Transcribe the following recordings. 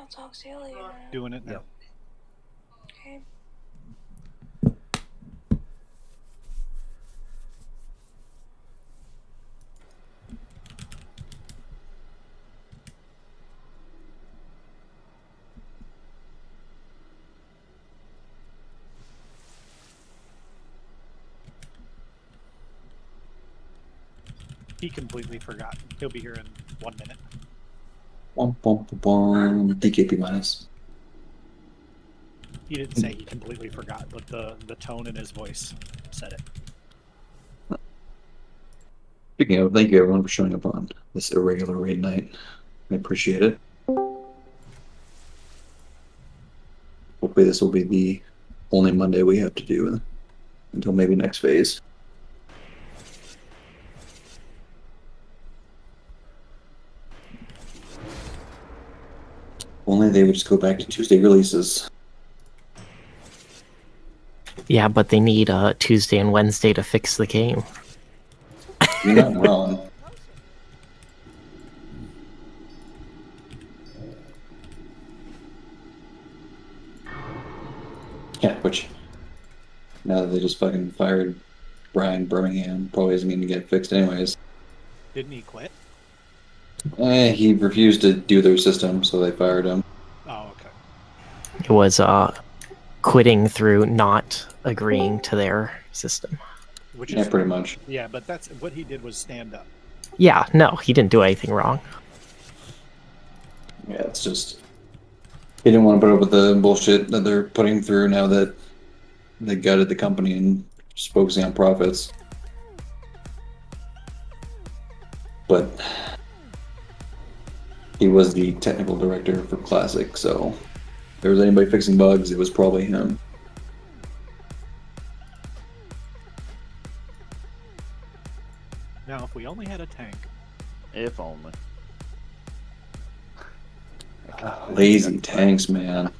I'll talk to you later. Doing it now. Yep. Okay. He completely forgot. He'll be here in 1 minute. DKP minus. He didn't say he completely forgot, but the tone in his voice said it. Speaking of, thank you everyone for showing up on this irregular raid night. I appreciate it. Hopefully this will be the only Monday we have to do until maybe next phase. Only they would just go back to Tuesday releases. Yeah, but they need Tuesday and Wednesday to fix the game. You're not wrong. Yeah, which now that they just fucking fired Brian Birmingham, probably isn't going to get fixed anyways. Didn't he quit? He refused to do their system, so they fired him. Oh, okay. It was quitting through not agreeing to their system. Which Yeah, is pretty much. Yeah, but that's what he did was stand up. Yeah, no, he didn't do anything wrong. Yeah, it's just he didn't want to put up with the bullshit that they're putting through now that they gutted the company and just focusing on profits. But he was the technical director for Classic, so if there was anybody fixing bugs, it was probably him. Now, if we only had a tank. If only. Lazy tanks, man.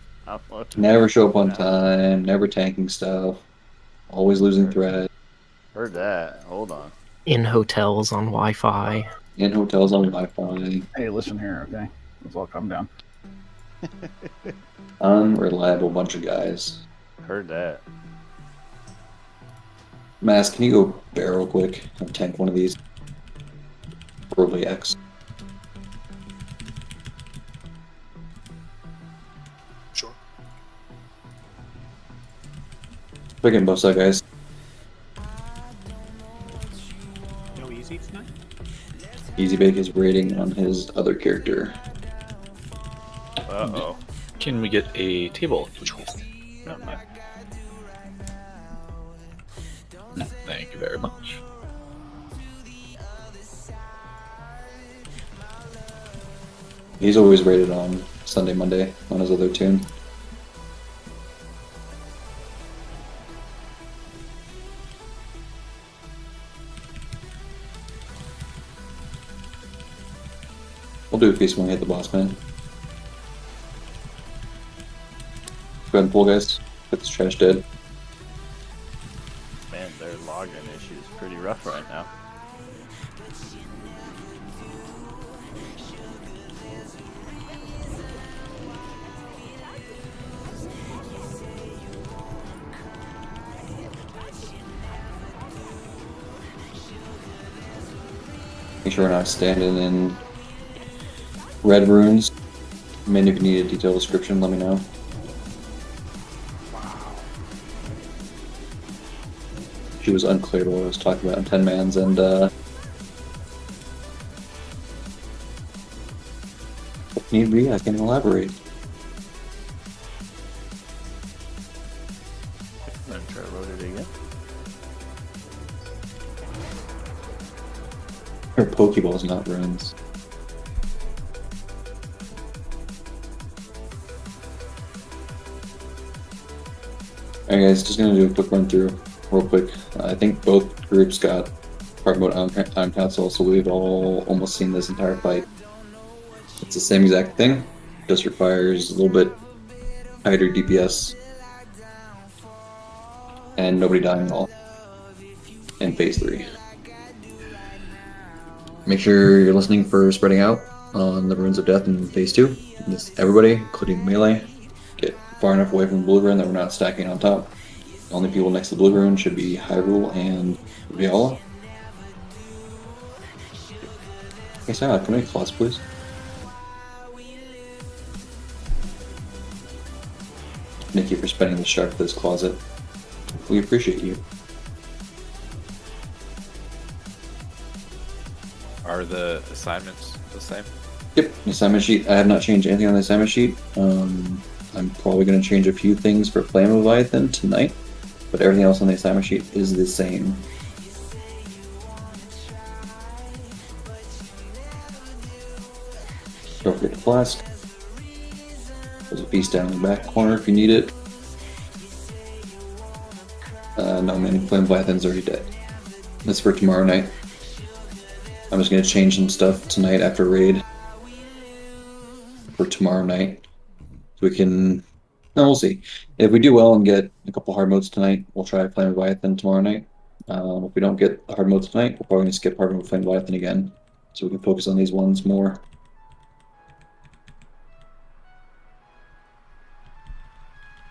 Never show up on time, never tanking stuff, always losing thread. Heard that. Hold on. In hotels on Wi-Fi. In hotels on Wi-Fi. Hey, listen here, okay? Let's all calm down. Unreliable bunch of guys. Heard that. Mass, can you go barrel quick and tank one of these? Probably X. Sure. Freaking buffs out, guys. No easy tonight? Easy Bake is rating on his other character. Uh-oh. Can we get a table, please? Not my... Thank you very much. He's always rated on Sunday, Monday on his other tune. We'll do a feast when we hit the boss, man. Go ahead and pull, guys. Get this trash dead. Man, their login issue is pretty rough right now. Make sure we're not standing in red runes. I mean, if you need a detailed description, let me know. She was unclear what I was talking about in 10 mans, and if need be, I can elaborate. I'm gonna try to load it again. Or Pokeballs, not runes. Alright guys, just gonna do a quick run through real quick. I think both groups got part mode on console, so we've all almost seen this entire fight. It's the same exact thing, just requires a little bit tighter DPS and nobody dying at all in phase 3. Make sure you're listening for spreading out. on the Runes of Death in phase 2. This everybody, including melee, get far enough away from the blue rune that we're not stacking on top. The only people next to the blue rune should be Hyrule and Viola. Hey Sarah, can we make slots, please? Thank you for spending the shark for this closet. We appreciate you. Are the assignments the same? Yep, the assignment sheet. I have not changed anything on the assignment sheet. I'm probably going to change a few things for Flame Leviathan tonight, but everything else on the assignment sheet is the same. Don't forget the flask. There's a piece down in the back corner if you need it. No, man, Flame Leviathan's already dead. That's for tomorrow night. I'm just going to change some stuff tonight after raid for tomorrow night. So we can... No, we'll see. If we do well and get a couple hard modes tonight, we'll try Flame Leviathan tomorrow night. If we don't get the hard modes tonight, we're probably going to skip hard mode Flame Leviathan again. So we can focus on these ones more.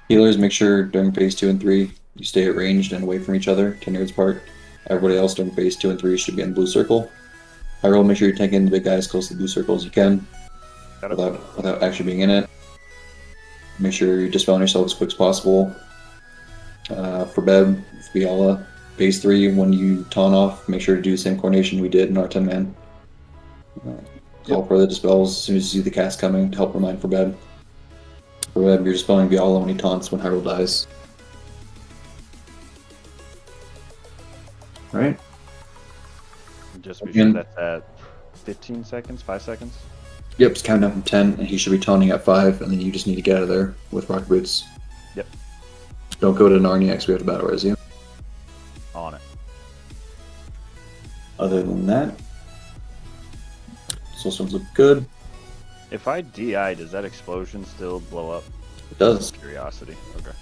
Healers, make sure during phase 2 and 3 you stay at ranged and away from each other, 10 yards apart. Everybody else during phase 2 and 3 should be in the blue circle. Hyrule, make sure you're tanking the big guys close to the blue circle as you can, without actually being in it. Make sure you dispel yourself as quick as possible. For Beb, Viola, phase 3, when you taunt off, make sure to do the same coordination we did in our 10-man. Call for the dispels as soon as you see the cast coming to help remind for Beb. For Beb, you're dispelling Viola when he taunts when Hyrule dies. Right? Just be sure that's at 15 seconds, 5 seconds. Yep, just count down from 10, and he should be taunting at 5, and then you just need to get out of there with rocket boots. Yep. Don't go to Narnia because we have to battle res you. On it. Other than that, soul stones look good. If I DI, does that explosion still blow up? It does. Curiosity. Okay.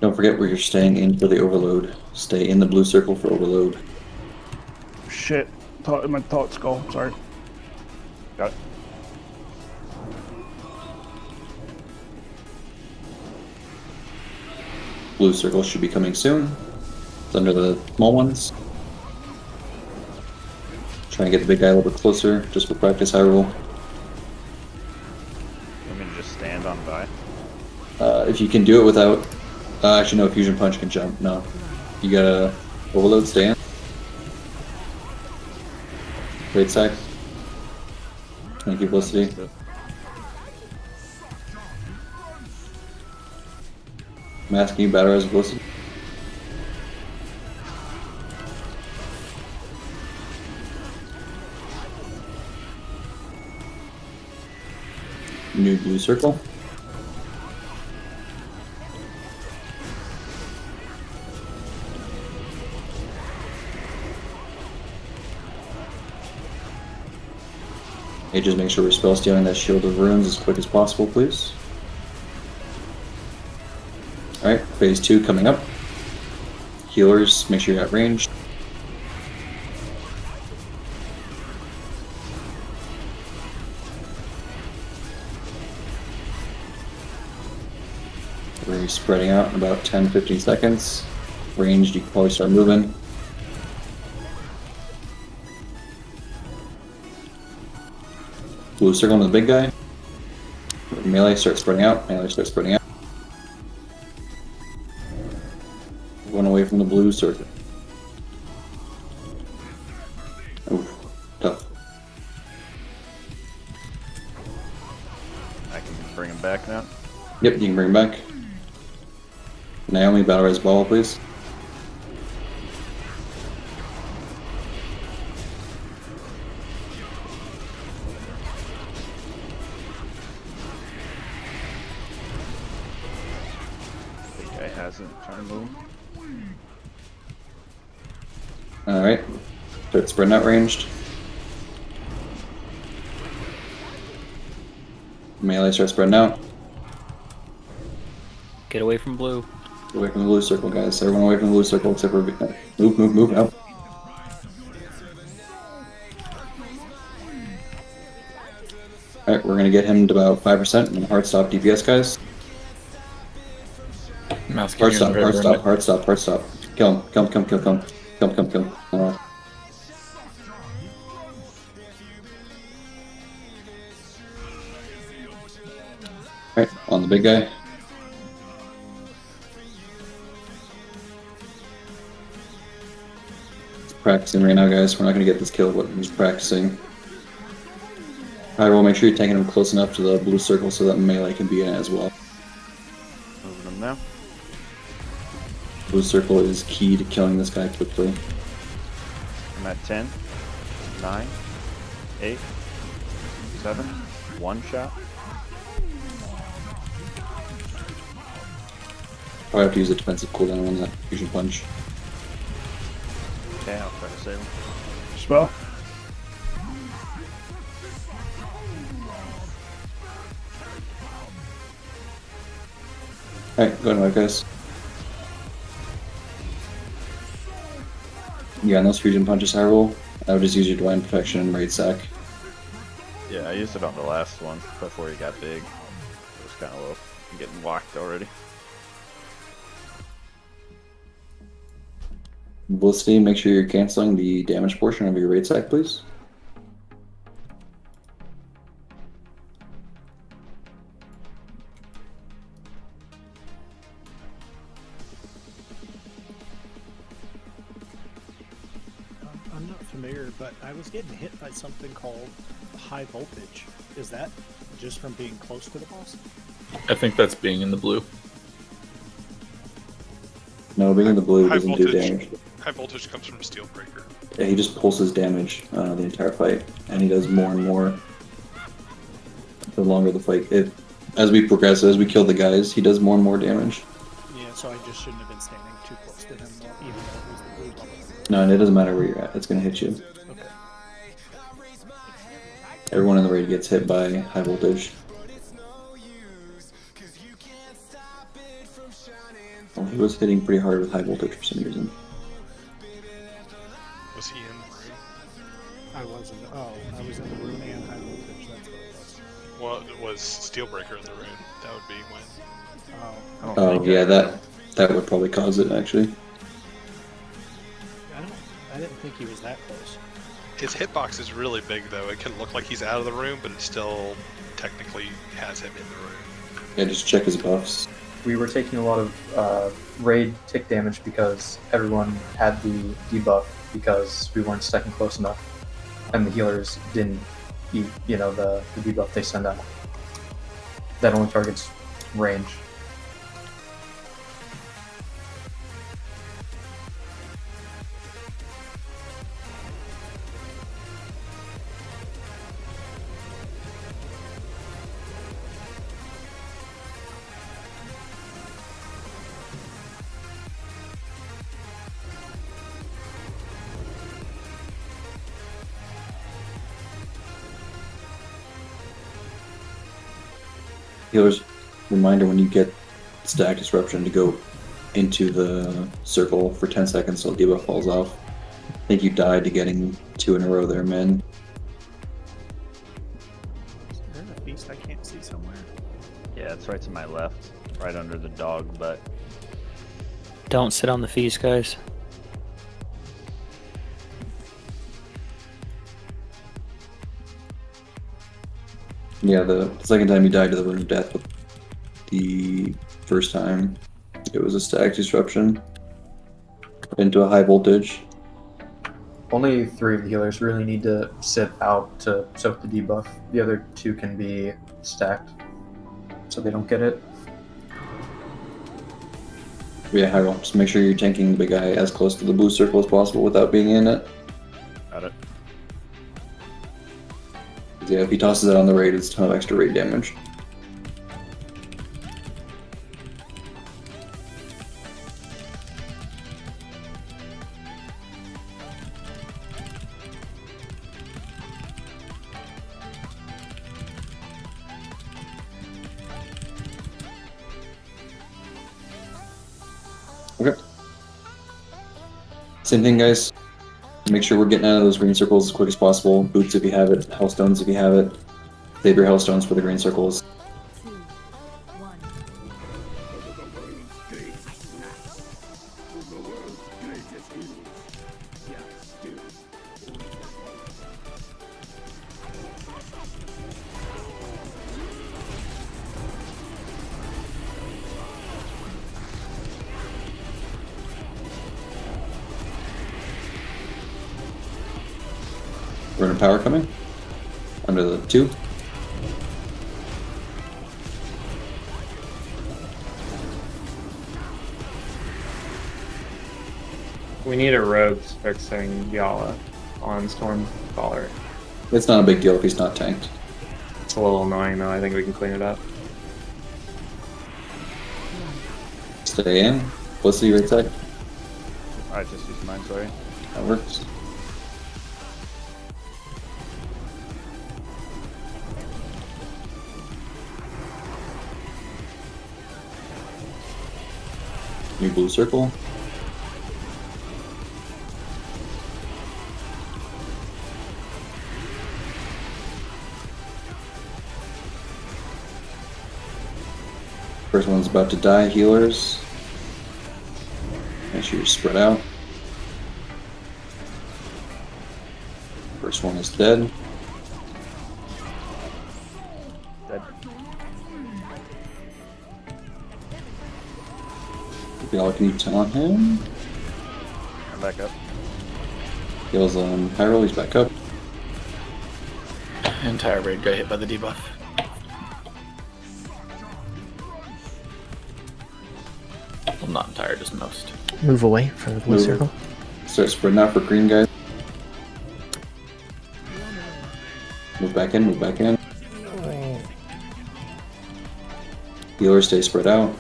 Don't forget where you're staying in for the overload. Stay in the blue circle for overload. Shit. My thoughts go. Sorry. Got it. Blue circle should be coming soon. It's under the small ones. Try and get the big guy a little bit closer, just for practice Hyrule. Want me to just stand on by? If you can do it without... actually, no, Fusion Punch can jump. No. You gotta overload stand. Great sack. Thank you, Felicity. I'm asking you, battle res Felicity. New blue circle. Hey, just make sure we're spell stealing that Shield of Runes as quick as possible, please. Alright, phase 2 coming up. Healers, make sure you're at range. We're going to be spreading out in about 10-15 seconds. Ranged, you can probably start moving. Blue circle on the big guy. Melee starts spreading out. Melee starts spreading out. Going away from the blue circle. Oof, tough. I can bring him back now. Yep, you can bring him back. Naomi, battle res ball, please. Hasn't trying to move. Alright. Start spreading out ranged. Melee starts spreading out. Get away from blue. Get away from the blue circle, guys. Everyone away from the blue circle except for move out. Alright, we're gonna get him to about 5% and hard stop DPS, guys. Mouse Hard getting stop, in hard the stop, red hard stop, hard stop. Kill him, kill him, kill him, kill him, kill him, kill him, kill him. Alright, on the big guy. Practicing right now, guys. We're not gonna get this kill, but he's practicing. Alright, we'll make sure you're taking him close enough to the blue circle so that melee can be in it as well. Moving him now. Blue circle is key to killing this guy quickly. I'm at 10, 9, 8, 7, 1 shot. Probably have to use a defensive cooldown on that fusion punch. Okay, I'll try to save him. Spell. Alright, go ahead, guys. Yeah, on those fusion punches, Hyrule, I would just use your Divine Protection and Raid Sack. Yeah, I used it on the last one before he got big. It was kind of low. I'm getting whacked already. Felicity, make sure you're canceling the damage portion of your Raid Sack, please. I'm not familiar, but I was getting hit by something called high voltage. Is that just from being close to the boss? I think that's being in the blue. No, being in the blue High doesn't do voltage. damage. High voltage comes from Steel Breaker. Yeah, he just pulses damage the entire fight, and he does more and more the longer the fight. As we progress, as we kill the guys, he does more and more damage. Yeah, so I just shouldn't have been standing too close to him, even though it was the blue bubble. No, and it doesn't matter where you're at, it's gonna hit you. Okay. Everyone in the raid gets hit by high voltage. Well, he was hitting pretty hard with high voltage for some reason. Was he in the room? I wasn't. Oh, I was in the room and high voltage. That's what it was. Well, was Steel Breaker in the room? That would be when. Oh, Oh yeah, that would probably cause it actually. I didn't think he was that close. His hitbox is really big, though. It can look like he's out of the room, but it still technically has him in the room. Yeah, just check his buffs. We were taking a lot of raid tick damage because everyone had the debuff because we weren't stacking close enough, and the healers didn't eat, the debuff they send out. That only targets range. Healers, reminder when you get stack disruption to go into the circle for 10 seconds so the debuff falls off. I think you died to getting 2 in a row there, men. Is there a feast I can't see somewhere? Yeah, it's right to my left, right under the dog butt. Don't sit on the feast, guys. Yeah, the second time you died to the Rune of Death, but the first time it was a stack disruption into a high voltage. Only 3 of the healers really need to sit out to soak the debuff. The other 2 can be stacked, so they don't get it. Yeah, Hyrule, just make sure you're tanking the big guy as close to the blue circle as possible without being in it. Got it. Yeah, if he tosses it on the raid, it's a ton of extra raid damage. Okay. Same thing, guys. Make sure we're getting out of those green circles as quick as possible. Boots if you have it, Hellstones if you have it. Save your Hellstones for the green circles. Rune of Power coming. Under the 2. We need a rogue fixing Yala on Stormcaller. It's not a big deal if he's not tanked. It's a little annoying though, I think we can clean it up. Stay in. Felicity right side. I just used mine, sorry. That works. New blue circle. First one's about to die, healers. Make sure you're spread out. First one is dead. Dead. Y'all can taunt him. I'm back up. Heals on Hyrule, he's back up. Entire raid got hit by the debuff. Well, not entire, just most. Move away from the blue Move. circle. Start spreading out for green guys. Move back in, move back in. Healers stay spread out.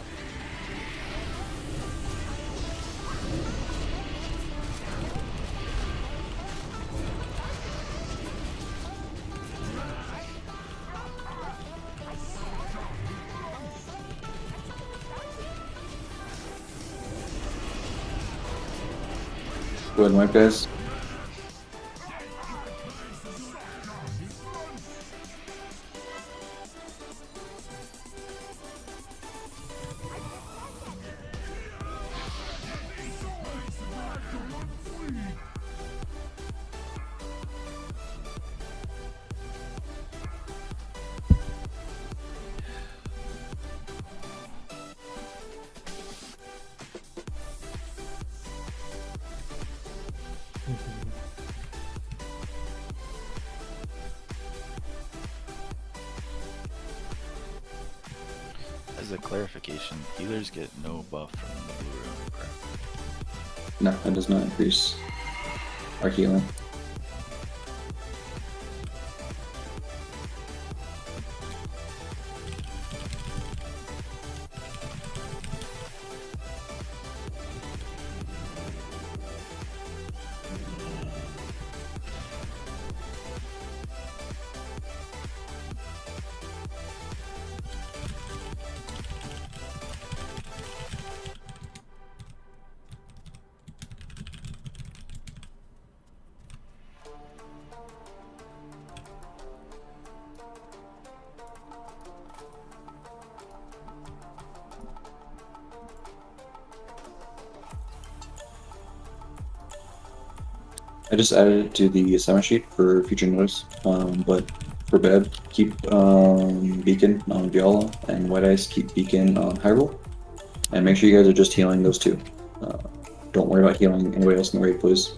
Go ahead and wipe, guys. As a clarification, healers get no buff from the blue rune, correct? No, it does not increase our healing. I just added it to the assignment sheet for future notice, but for bed, keep Beacon on Viola, and White Ice keep Beacon on Hyrule. And make sure you guys are just healing those two. Don't worry about healing anybody else in the raid, please.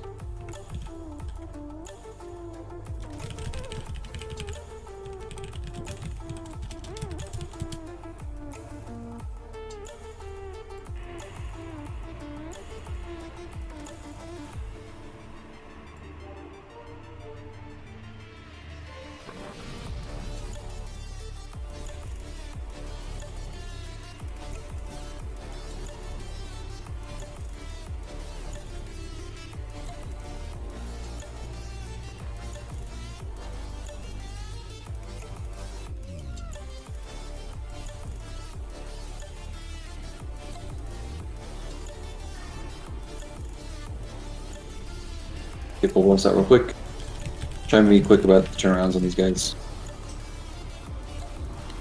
Get full blast out real quick. Try and be quick about the turnarounds on these guys.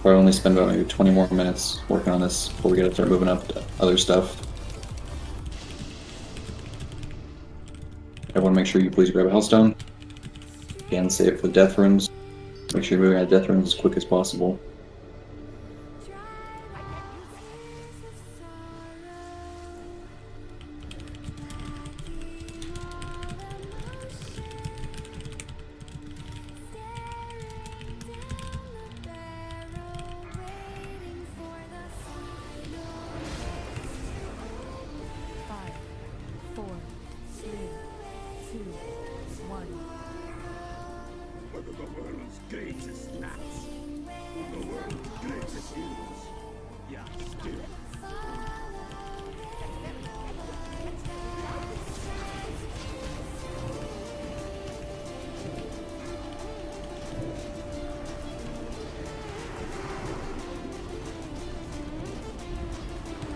Probably only spend about maybe 20 more minutes working on this before we gotta start moving up to other stuff. Everyone make sure you please grab a Hellstone. Again, save it for the death runes. Make sure you're moving out of death runes as quick as possible.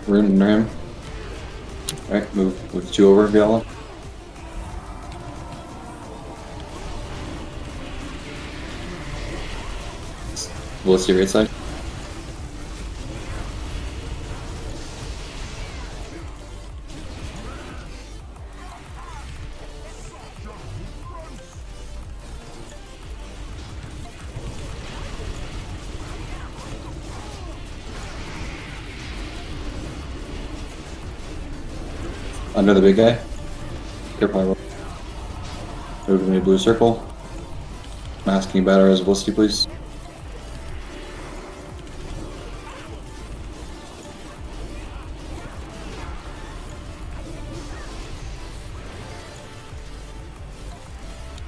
Rune and Ram. Alright, move the two over, Viala. Let's see right side. Under the big guy. Careful. Move to the blue circle. Masking about our visibility, please.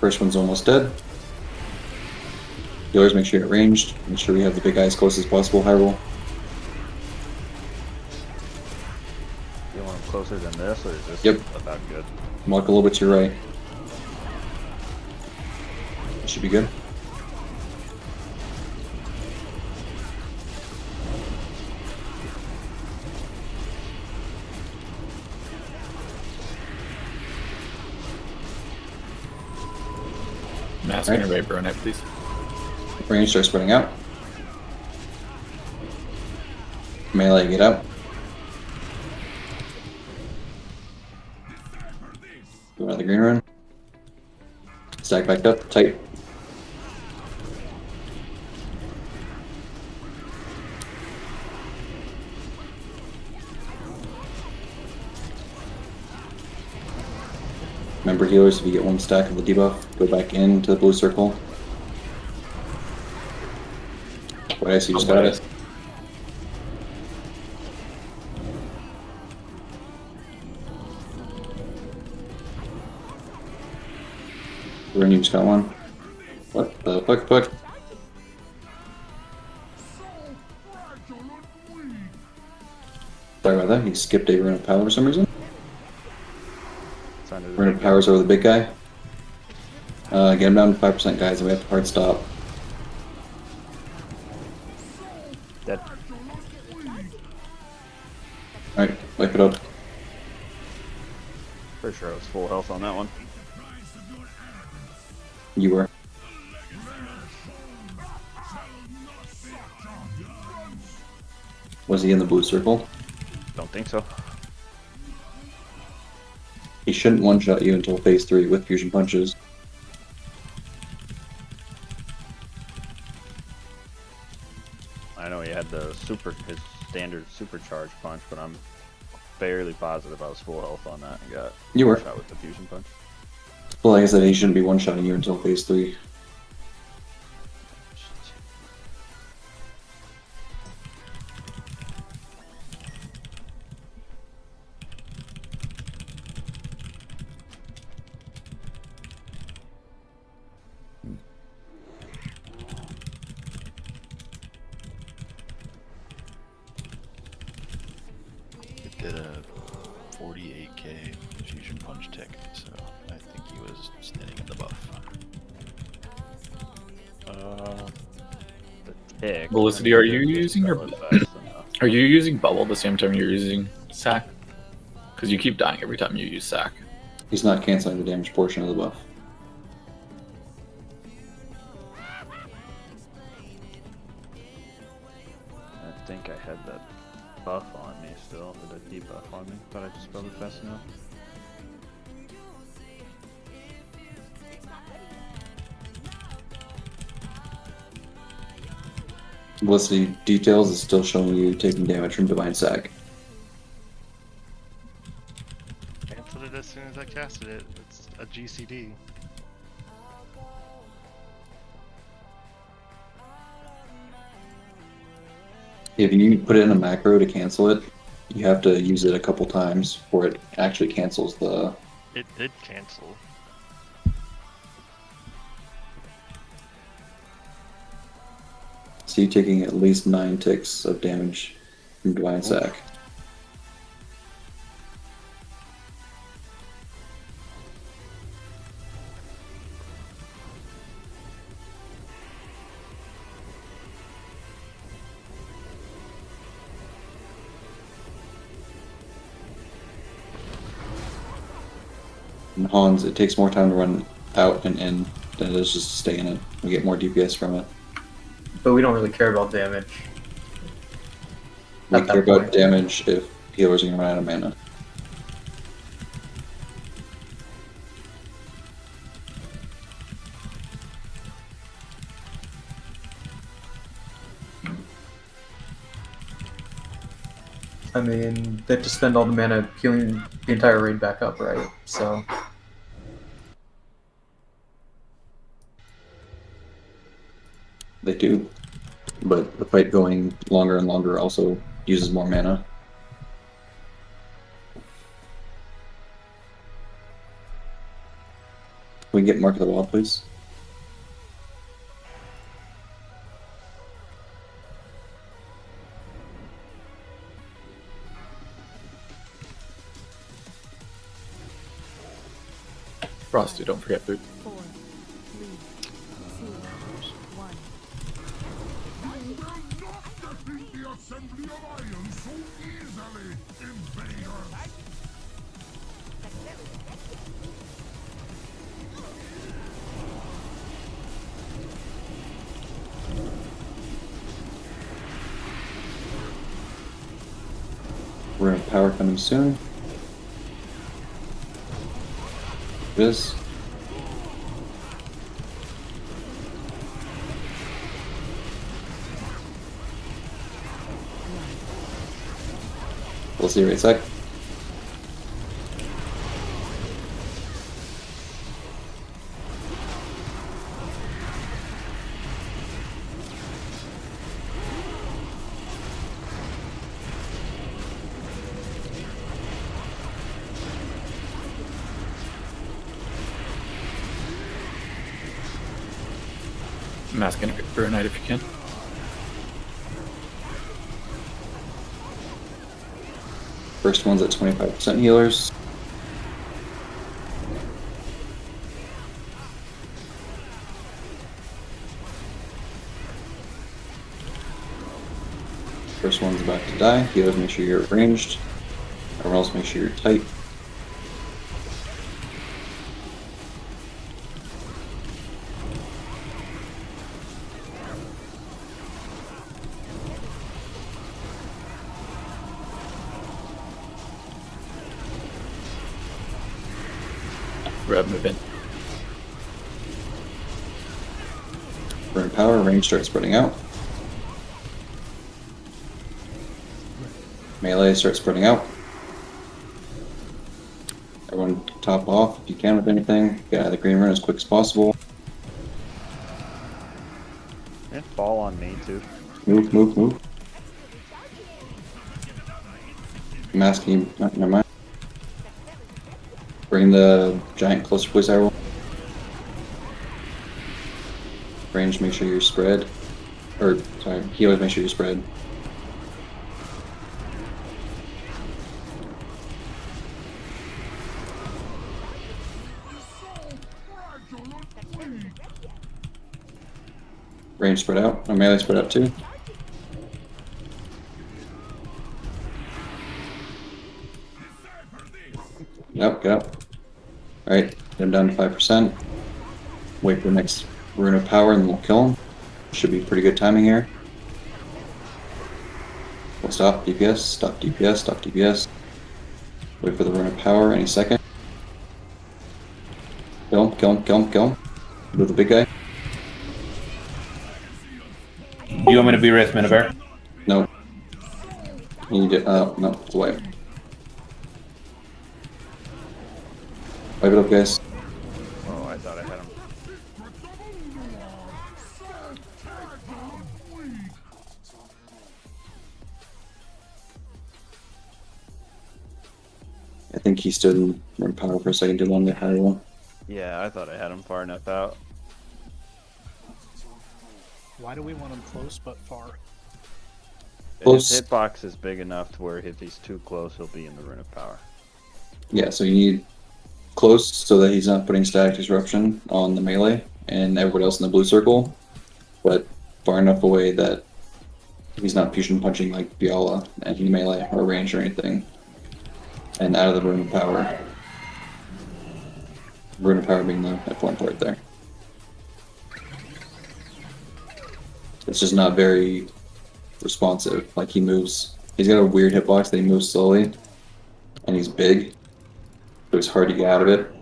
First one's almost dead. Healers, make sure you're ranged. Make sure we have the big guy as close as possible. High roll. You want him closer than this, or is this Yep. about good? Walk a little bit to your right. That should be good. Mask Right. and everybody burn it, please. Range starts spreading out. Melee, get out. Go another green rune. Stack back up, tight. Remember, healers, if you get one stack of the debuff, go back into the blue circle. What I see, you just got it. Rune, you just got one. What the fuck? Sorry about that, he skipped a rune of power for some reason. Rune of power's over the big guy. Get him down to 5% guys, and we have to hard stop. Dead. Alright, wipe it up. Pretty sure I was full health on that one. You were. Was he in the blue circle? Don't think so. He shouldn't one-shot you until phase 3 with fusion punches. I know he had his standard supercharge punch, but I'm fairly positive I was full health on that and got You were. shot with the fusion punch. Well, like I said, he shouldn't be one-shotting you until phase 3. It did a 48k fusion punch tick, so I think he was standing in the buff. The tick. Felicity, are you using your... That was fast enough. Are you using bubble the same time you're using sack? Because you keep dying every time you use sack. He's not canceling the damage portion of the buff. I think I had that buff on me still, or that debuff on me. Thought I just spelled it fast enough. Felicity details is still showing you taking damage from Divine Sack. Canceled it as soon as I casted it. It's a GCD. If you put it in a macro to cancel it, you have to use it a couple times before it actually cancels the... It did cancel. So you're taking at least 9 ticks of damage from Divine Sack. And Hans, it takes more time to run out and in than it is just to stay in it. We get more DPS from it. But we don't really care about damage. We At that care about point. damage if healers are going to run out of mana. I mean, they have to spend all the mana healing the entire raid back up, right? So They do. But the fight going longer and longer also uses more mana. Can we get Mark of the Wall, please? Frosty, don't forget food. 4, 3, 2, 1. We're gonna have power coming soon. This. We'll see you right sec. I'm asking for a night if you can. First one's at 25% healers. First one's about to die. Healers, make sure you're ranged. Everyone else, make sure you're tight. Rev, move in. We're in power, range starts spreading out. Melee starts spreading out. Everyone top off if you can with anything. Get out of the green run as quick as possible. And fall on me too. Move, move, move. Mask, you, never mind. Bring the giant closer, please, everyone. Range, make sure you're spread. Or, sorry, healers, make sure you're spread. Range spread out. Or melee spread out too. Yep, get up. Alright, get him down to 5%. Wait for the next Rune of Power and then we'll kill him. Should be pretty good timing here. We'll stop DPS, stop DPS, stop DPS. Wait for the Rune of Power any second. Kill him, kill him, kill him, kill him. Do the big guy. Do you want me to be Wraith Minibear? No. You need to, no, it's a wipe. Wipe it up, guys. Oh, I thought I had him. I think he stood in Rune of Power for a second too long to hire one. Yeah, I thought I had him far enough out. Why do we want him close but far? Close. His hitbox is big enough to where if he's too close, he'll be in the Rune of Power. Yeah, so you need close so that he's not putting static disruption on the melee and everybody else in the blue circle, but far enough away that he's not fusion punching like Biala and he melee or range or anything. And out of the Rune of Power. Rune of Power being the F1 part there. It's just not very responsive. Like he moves, he's got a weird hitbox that he moves slowly, and he's big, so it's hard to get out of it.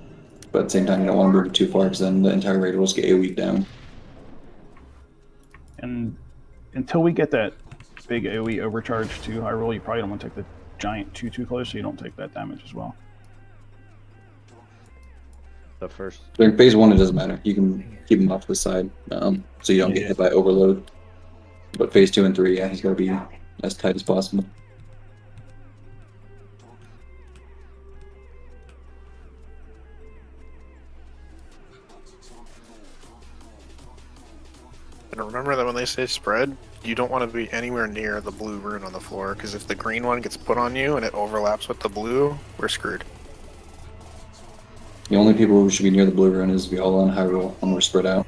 But at the same time, you don't want to move it too far because then the entire raid will just get AoE'd down. And until we get that big AoE overcharge to high roll, you probably don't want to take the giant too close, so you don't take that damage as well. The first. During phase 1, it doesn't matter. You can keep him off to the side, so you don't get hit by overload. But phase 2 and 3, yeah, he's got to be as tight as possible. And remember that when they say spread, you don't want to be anywhere near the blue rune on the floor, because if the green one gets put on you and it overlaps with the blue, we're screwed. The only people who should be near the blue rune is Viola and Hyrule, and we're spread out.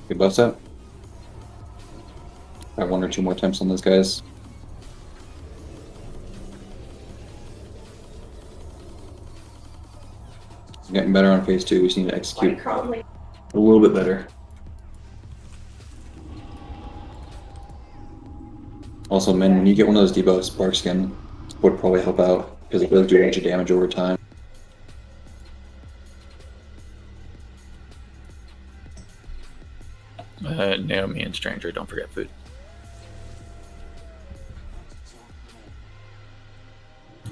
Get buffs up. Got 1 or 2 more attempts on those guys. Getting better on phase 2, we just need to execute a little bit better. Also, man, when you get one of those debuffs, Bark Skin would probably help out, because it does do a bunch of damage over time. Naomi and Stranger, don't forget food.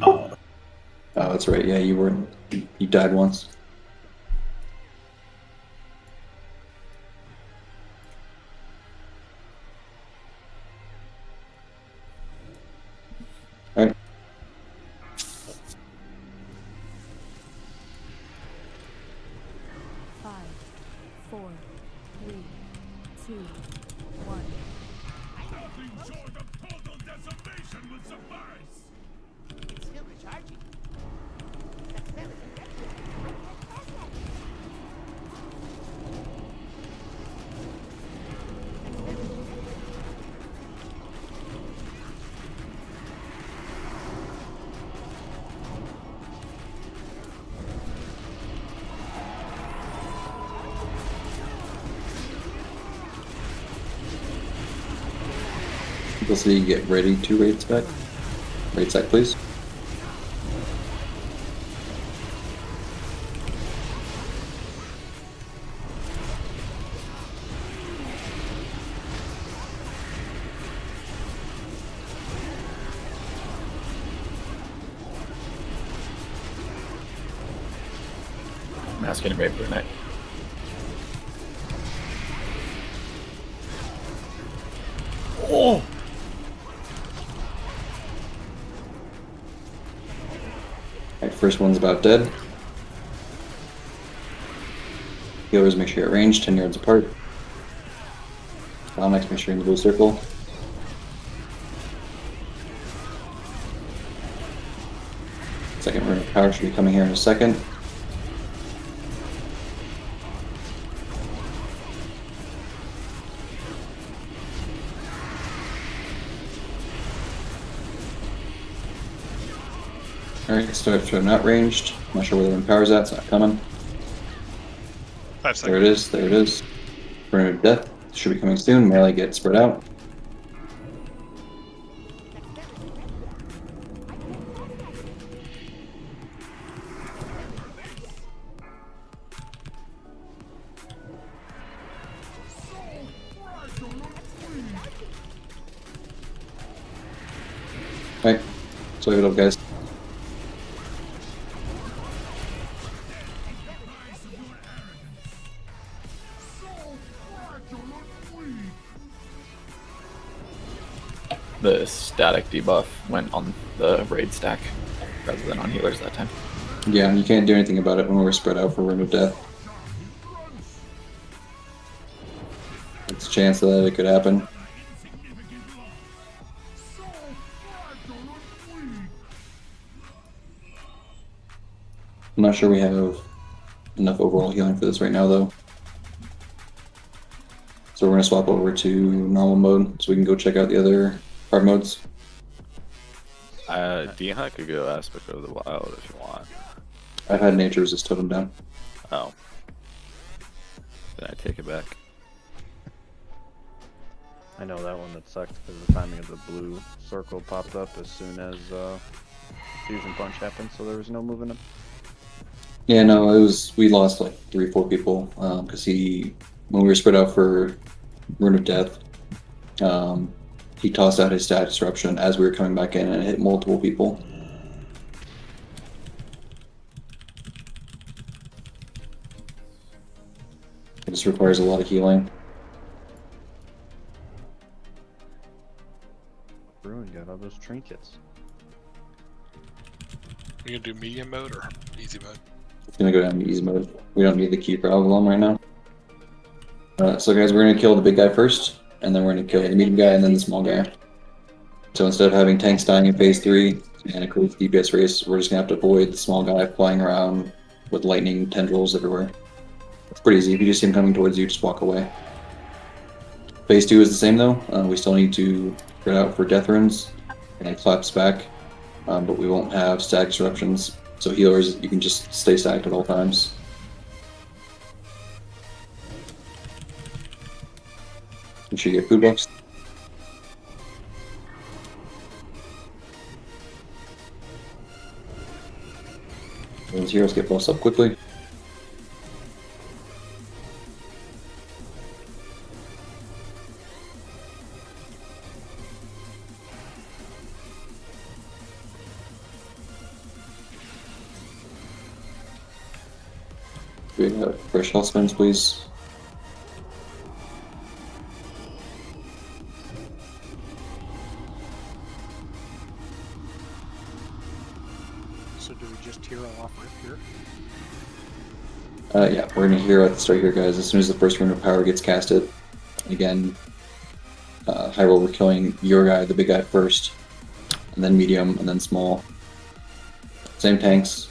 Oh, that's right. Yeah, you died once. All right. Five, 4, 3, 2, 1. Nothing short of total decimation would suffice. It's still recharging. People say you get ready to raid spec. Raid spec, please. Mask and Raid Brunette. Oh! first one's about dead. Healers, make sure you're at range, 10 yards apart. Next, make sure you're in the blue circle. Second rune of power should be coming here in a second. Alright, so if I'm not ranged, I'm not sure where the rune of power's at, it's not coming. 5 seconds. There it is, there it is. Rune of death should be coming soon, melee gets spread out. Alright, so wave it up, guys. The static debuff went on the raid stack rather than on healers that time. Yeah, you can't do anything about it when we're spread out for Rune of Death. It's a chance that it could happen. I'm not sure we have enough overall healing for this right now, though. So we're going to swap over to normal mode so we can go check out the other hard modes. Dehan could go Aspect of the Wild if you want. I've had Nature Resist Totem down. Oh. Then I take it back. I know that one that sucked because the timing of the blue circle popped up as soon as Fusion Punch happened, so there was no moving up. Yeah, no, it was, we lost like 3-4 people because when we were spread out for Rune of Death, he tossed out his stat disruption as we were coming back in and it hit multiple people. It just requires a lot of healing. Ruin got all those trinkets. Are you gonna do medium mode or easy mode? It's gonna go down to easy mode. We don't need the key problem right now. So guys, we're gonna kill the big guy first, and then we're gonna kill the medium guy and then the small guy. So instead of having tanks dying in phase 3 and a close DPS race, we're just gonna have to avoid the small guy flying around with lightning tendrils everywhere. It's pretty easy. If you just see him coming towards you, just walk away. Phase 2 is the same though. We still need to spread out for death runes and it claps back, but we won't have static disruptions. So healers, you can just stay stacked at all times. Make sure you get food buffs. Those heroes get buffs up quickly. We have fresh health spins, please. So do we just hero off right here? Yeah, we're gonna hero at the start here, guys. As soon as the first rune of power gets casted, again, high roll, we're killing your guy, the big guy first, and then medium, and then small. Same tanks,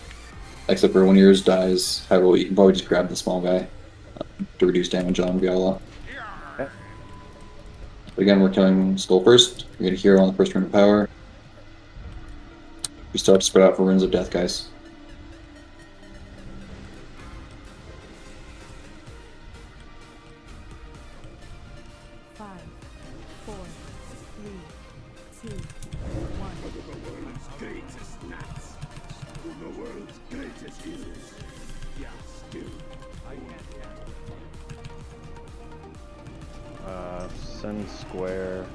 except for when yours dies, high roll, you can probably just grab the small guy to reduce damage on Viola. Okay. But again, we're killing Skull first. We're gonna hero on the first rune of power. We still have to spread out for runes of death, guys. Send Square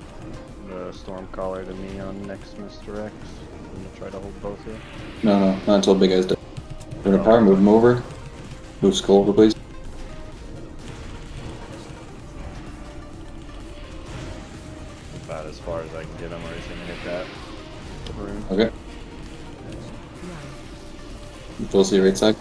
the Stormcaller to me on next Mr. X. I'm gonna try to hold both here. No, not until big guy's dead. Rune of power, move him over. Move Skull over, please. About as far as I can get him, or he's gonna hit that rune. Okay. Close to the right side.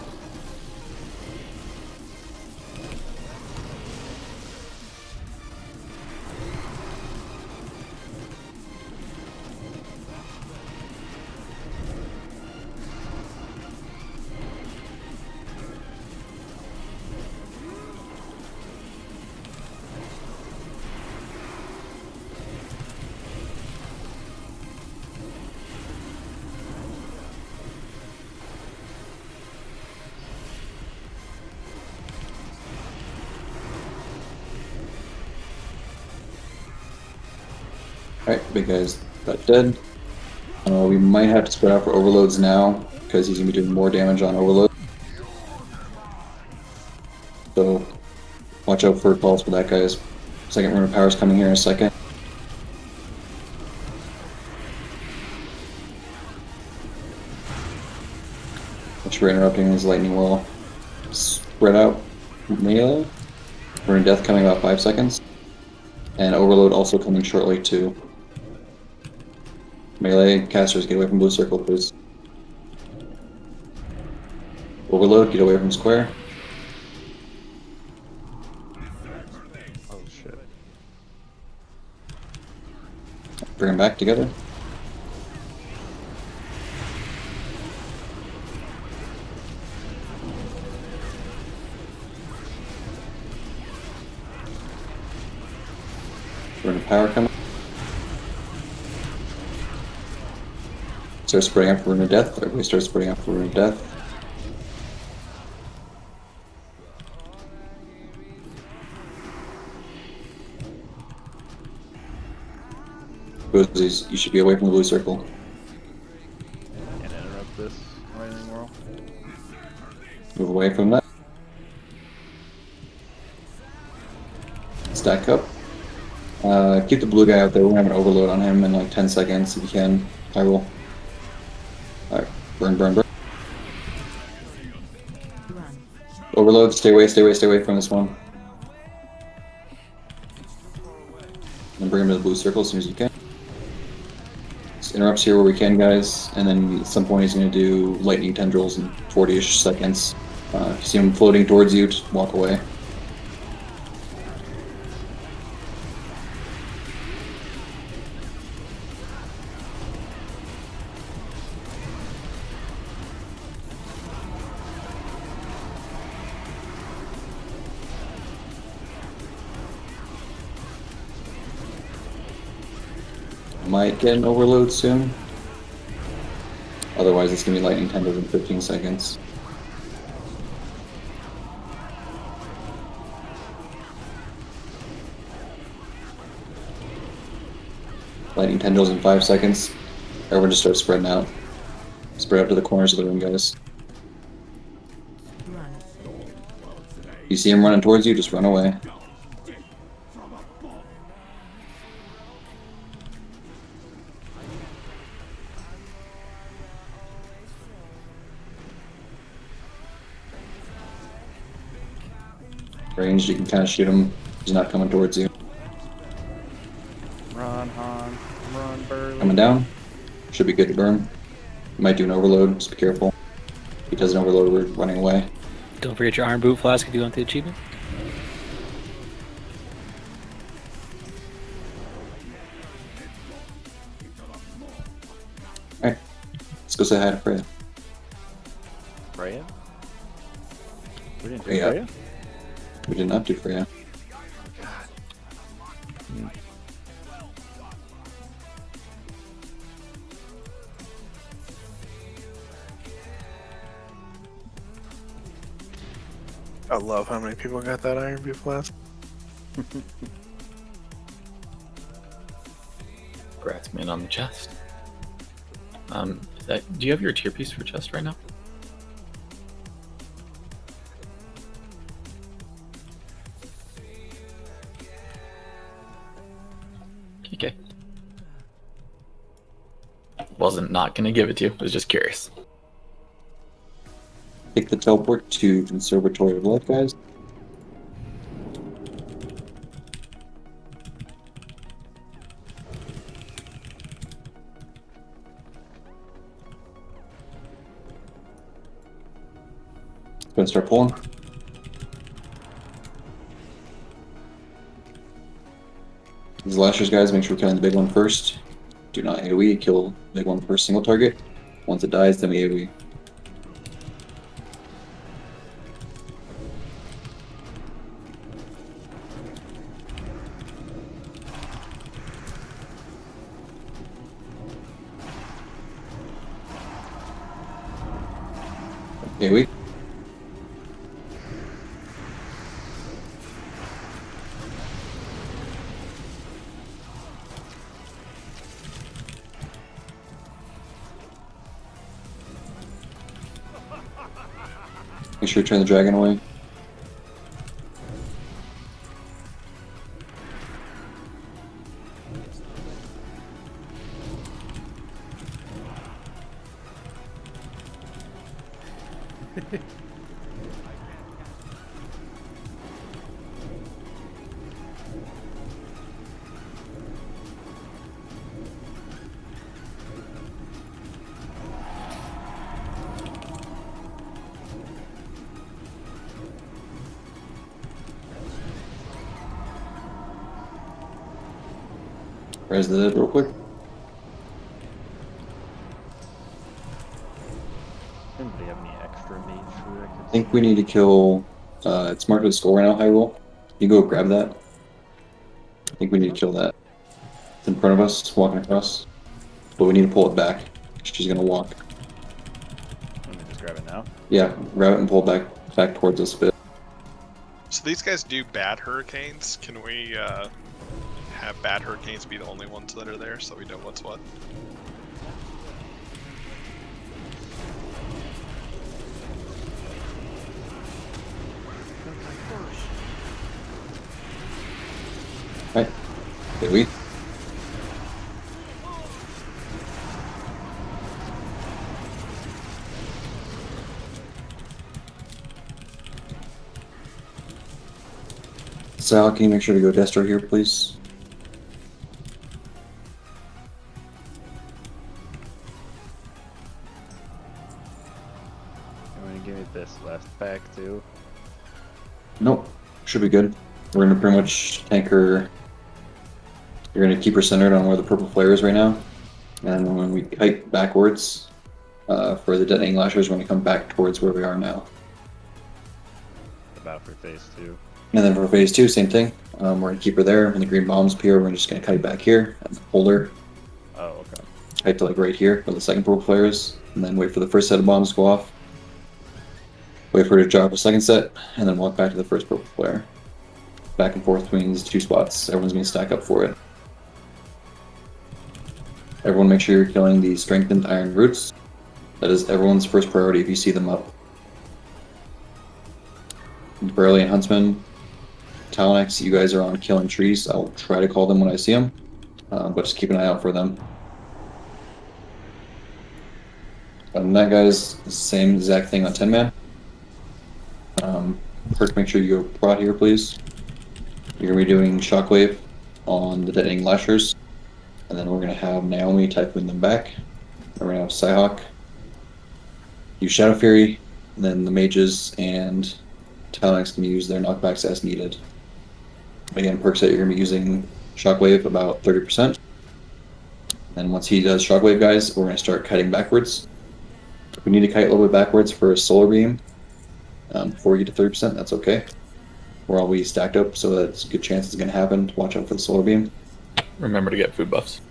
Alright, big guy's got dead. We might have to spread out for overloads now, because he's going to be doing more damage on overload. So, watch out for calls for that, guys. Second rune of power is coming here in a second. Which for interrupting his lightning whirl. Spread out melee. Rune of death coming about 5 seconds. And overload also coming shortly too. Melee casters, get away from blue circle, please. Overload, get away from square. Oh shit. Bring them back together. Rune of power coming. Start spreading out for Rune of Death. Everybody starts spreading out for Rune of Death. You should be away from the blue circle. Can't interrupt this lightning whirl. Move away from that. Stack up. Keep the blue guy out there. We're gonna have an overload on him in like 10 seconds if you can. I will. Alright, burn, burn, burn. Overload, stay away from this one. And bring him to the blue circle as soon as you can. Just interrupts here where we can, guys, and then at some point he's going to do lightning tendrils in 40-ish seconds. If you see him floating towards you, just walk away. Might get an overload soon. Otherwise, it's gonna be lightning tendrils in 15 seconds. Lightning tendrils in 5 seconds. Everyone just starts spreading out. Spread out to the corners of the room, guys. You see him running towards you, just run away. Ranged, you can kind of shoot him. He's not coming towards you. Run, Han. Run, Burley. Coming down. Should be good to burn. You might do an overload, just be careful. If he does an overload, we're running away. Don't forget your Iron Boot Flask if you want the achievement. Alright. Let's go say hi to Freya. Freya? We didn't do Freya. Freya? We did not do Freya. I love how many people got that Iron Beef Flask. Congrats, man, on the chest. Do you have your tier piece for chest right now? Okay. Wasn't not gonna give it to you. I was just curious. Take the teleport to Conservatory of Life, guys. Gonna start pulling. These lashers, guys, make sure we're killing the big one first. Do not AoE, kill the big one first single target. Once it dies, then we AoE. AoE. Make sure you turn the dragon away. Res the dead real quick. Anybody have any extra mage food? I think we need to kill. It's marked with a skull right now, Hyrule. You go grab that. I think we need to kill that. It's in front of us, walking across. But we need to pull it back. She's gonna walk. Let me just grab it now. Yeah, grab it and pull it back towards us a bit. So these guys do bad hurricanes. Can we have bad hurricanes be the only ones that are there so we know what's what? Right. Did we? Sal, can you make sure to go Destro here, please? You want to give me this last pack too? Nope. Should be good. We're gonna pretty much tank her. You're gonna keep her centered on where the purple flare is right now. And when we kite backwards for the detonating lashers, we're gonna come back towards where we are now. About for phase 2. And then for phase 2, same thing. We're gonna keep her there. When the green bombs appear, we're just gonna kite back here and hold her. Oh, okay. Kite to like right here where the second purple flare is, and then wait for the first set of bombs to go off. Wait for her to drop a second set, and then walk back to the first purple flare. Back and forth between these two spots. Everyone's gonna stack up for it. Everyone make sure you're killing the strengthened iron roots. That is everyone's first priority if you see them up. Burley and Huntsman, Talnex, you guys are on killing trees. I'll try to call them when I see them, but just keep an eye out for them. Other than that, guys, the same exact thing on 10-man. First, make sure you go prod here, please. You're going to be doing Shockwave on the detonating lashers, and then we're going to have Naomi typing them back. We're going to have Psyhawk use Shadow Fury, and then the mages and Talnex can use their knockbacks as needed. Again, perk set, you're going to be using Shockwave about 30%. And once he does Shockwave, guys, we're going to start kiting backwards. If we need to kite a little bit backwards for a Solar Beam before we get to 30%, that's okay. We're always stacked up, so that's a good chance it's going to happen. Watch out for the Solar Beam. Remember to get food buffs.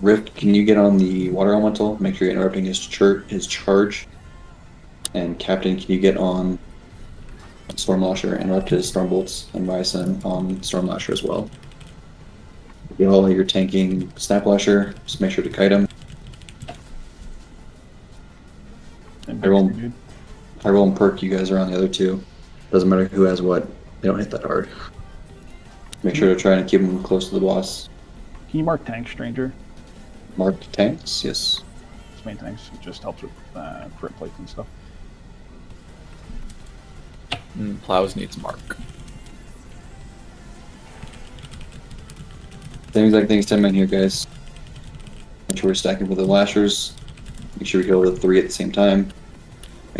Rift, can you get on the Water Elemental? Make sure you're interrupting his charge. And Captain, can you get on Storm Lasher, interrupt his Storm Bolts, and Ryson on Storm Lasher as well. While you're tanking Snap Lasher, just make sure to kite him. Hyrule and Perk, you guys are on the other two. Doesn't matter who has what, they don't hit that hard. Make sure to try and keep them close to the boss. Can you mark tank, Stranger? Mark tanks, yes. It's main tanks. It just helps with crit plates and stuff. Plows needs mark. Same exact thing as 10 men here, guys. Make sure we're stacking with the lashers. Make sure we kill the 3 at the same time.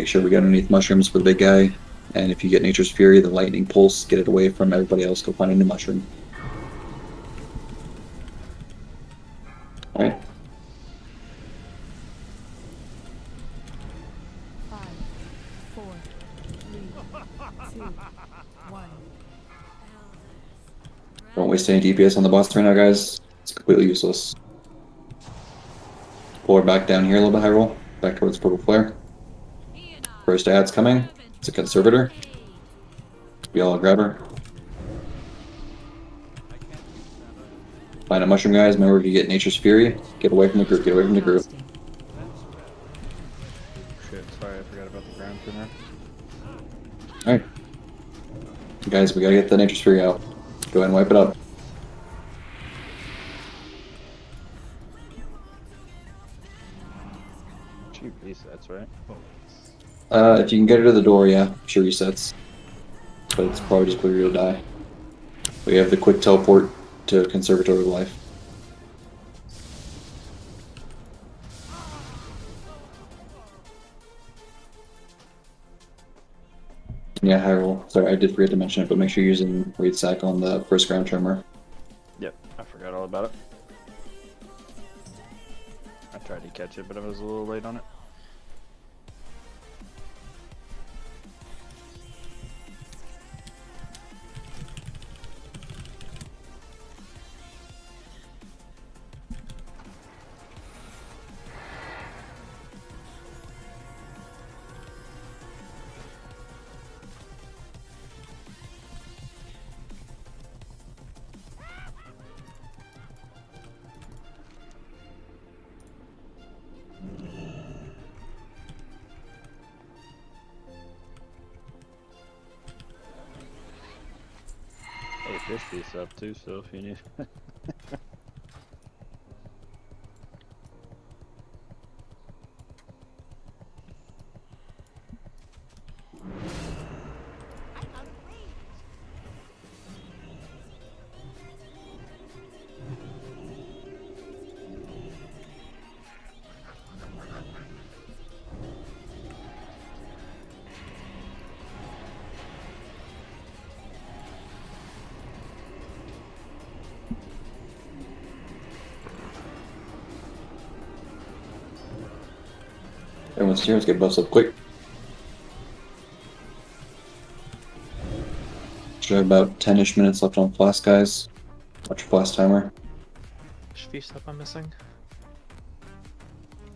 Make sure we get underneath mushrooms for the big guy. And if you get Nature's Fury, the lightning pulse, get it away from everybody else. Go find a new mushroom. Alright. 5, 4, 3, 2, 1. Don't waste any DPS on the boss right now, guys. It's completely useless. Pull her back down here a little bit, high roll. Back towards Purple Flare. First ad's coming. It's a Conservator. We all grab her. Find a mushroom, guys. Remember, if you get Nature's Fury, get away from the group. Get away from the group. Shit, sorry, I forgot about the ground thinner. Alright. Guys, we gotta get the Nature's Fury out. Go ahead and wipe it up. Cheap resets, right? If you can get her to the door, yeah, sure resets. But it's probably just clear to die. We have the quick teleport to Conservatory of Life. Yeah, high roll. Sorry, I did forget to mention it, but make sure you're using Raid Sack on the first ground tremor. Yep, I forgot all about it. I tried to catch it, but I was a little late on it. Hey, fish piece up too, so if you need. Everyone's here, let's get buffs up quick. Should have about 10-ish minutes left on Flask, guys. Watch your Flask timer. Feast up I'm missing.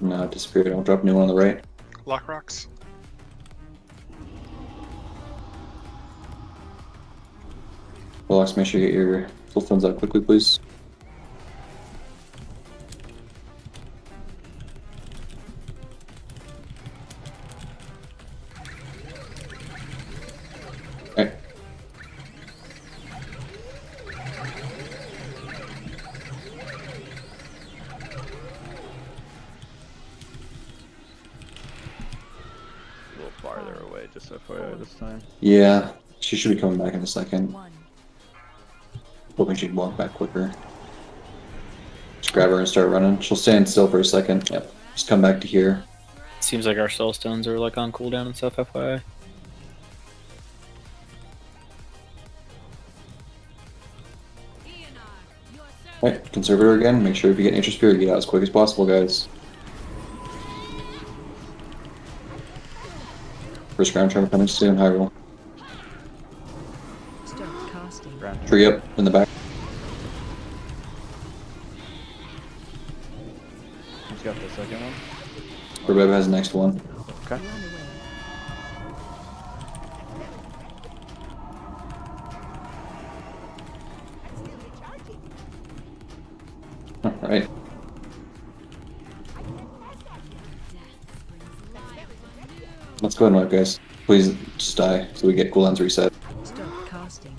No, it disappeared. I'll drop a new one on the right. Lock rocks. Warlocks, make sure you get your full funds out quickly, please. Alright. A little farther away, just FYI this time. Yeah, she should be coming back in a second. Hoping she'd walk back quicker. Just grab her and start running. She'll stand still for a second. Yep. Just come back to here. Seems like our soul stones are like on cooldown and stuff, FYI. Alright, Conservator again. Make sure if you get Nature's Fury, get out as quick as possible, guys. First ground tremor coming soon, high roll. Tree up in the back. Who's got the second one? Rebecca has the next one. Okay. Alright. Let's go ahead and wipe, guys. Please just die so we get cooldowns reset. Stop casting.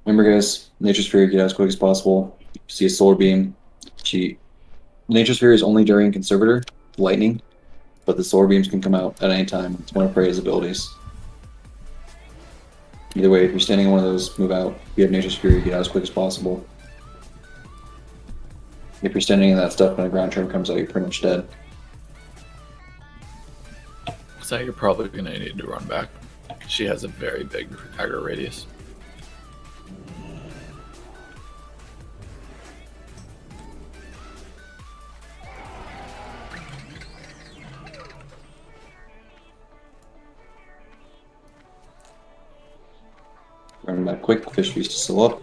Remember, guys, Nature's Fury, get out as quick as possible. If you see a solar beam, cheat. Nature's Fury is only during Conservator, Lightning, but the solar beams can come out at any time. It's one of Prey's abilities. Either way, if you're standing in one of those, move out. If you have Nature's Fury, get out as quick as possible. If you're standing in that stuff and a ground term comes out, you're pretty much dead. So you're probably going to need to run back. She has a very big aggro radius. Run back quick, fish feast is still up.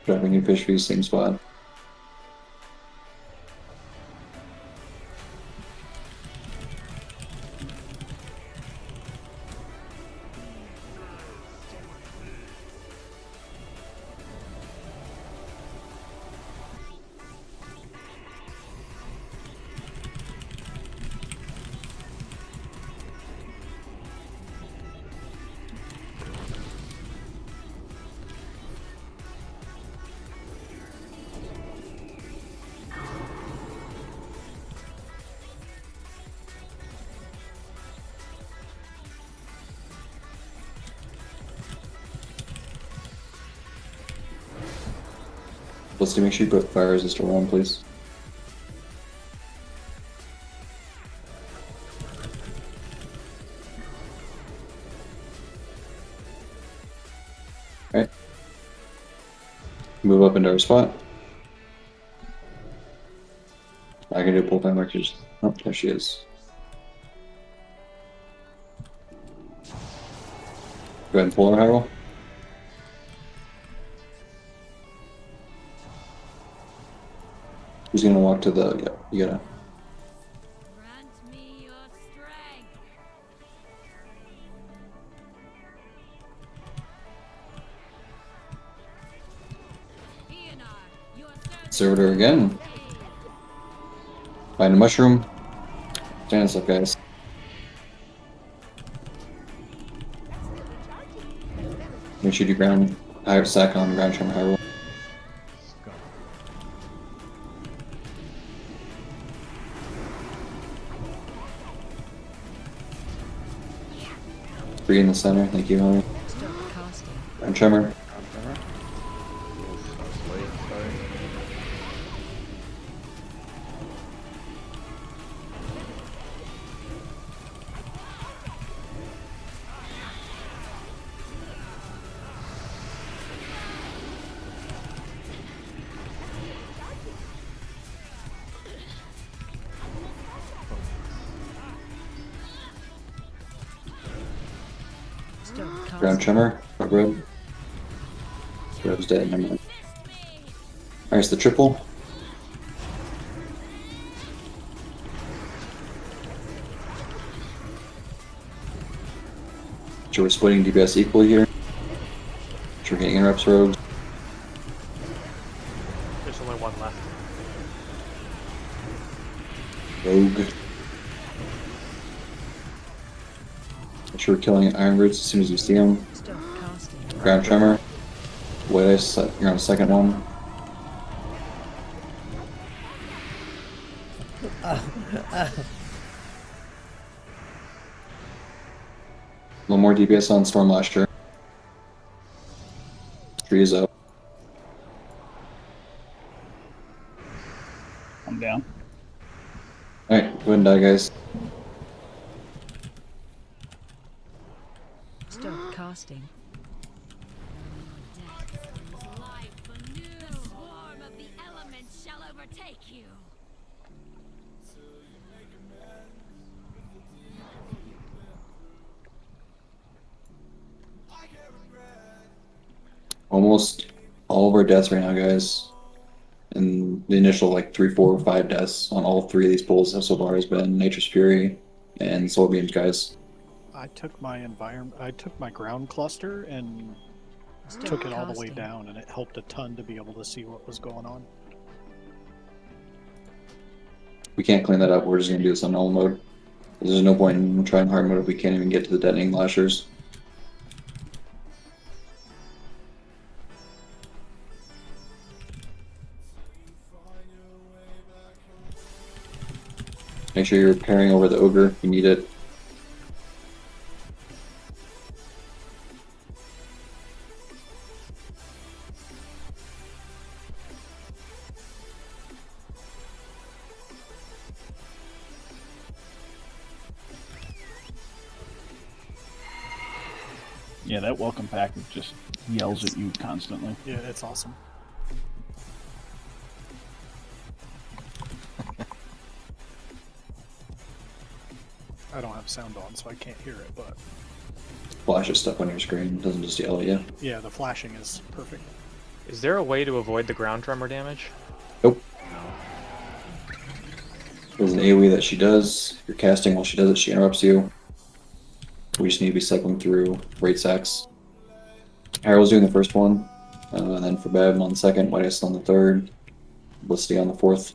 Dropping in fish feast, same spot. Let's make sure you put fire resistor on, please. Alright. Move up into our spot. I can do pull time markers. Oh, there she is. Go ahead and pull our high roll. Who's gonna walk to the? Yeah, you gotta. Servitor again. Find a mushroom. Stand us up, guys. Make sure you ground higher sack on ground trim high roll. Three in the center, thank you, Hunter. And Tremor. Ground Tremor, Rob. Rob's dead, never mind. There's the triple. So we're splitting DPS equally here. So we're getting interrupts, rogues. There's only one left. Rogue. Make sure we're killing Iron Roots as soon as you see them. Ground Tremor. White Ice, you're on the second one. A little more DPS on Storm Lasher. Tree is up. I'm down. Alright, go ahead and die, guys. Stop casting. Almost all of our deaths right now, guys. And the initial like 3, 4, 5 deaths on all 3 of these pulls so far has been Nature's Fury and Soul Beams, guys. I took my ground cluster and took it all the way down, and it helped a ton to be able to see what was going on. We can't clean that up. We're just gonna do this on normal mode. There's no point in trying hard mode if we can't even get to the detonating lashers. Make sure you're repairing over the ogre if you need it. Yeah, that welcome package just yells at you constantly. Yeah, it's awesome. I don't have sound on, so I can't hear it, but Flashes stuff on your screen, doesn't just yell at you. yeah, the flashing is perfect. Is there a way to avoid the ground tremor damage? Nope. There's an AoE that she does. You're casting while she does it, she interrupts you. We just need to be cycling through raid sacks. Harold's doing the first one, and then for Bev on the second, Whiteist on the third, Felicity on the fourth.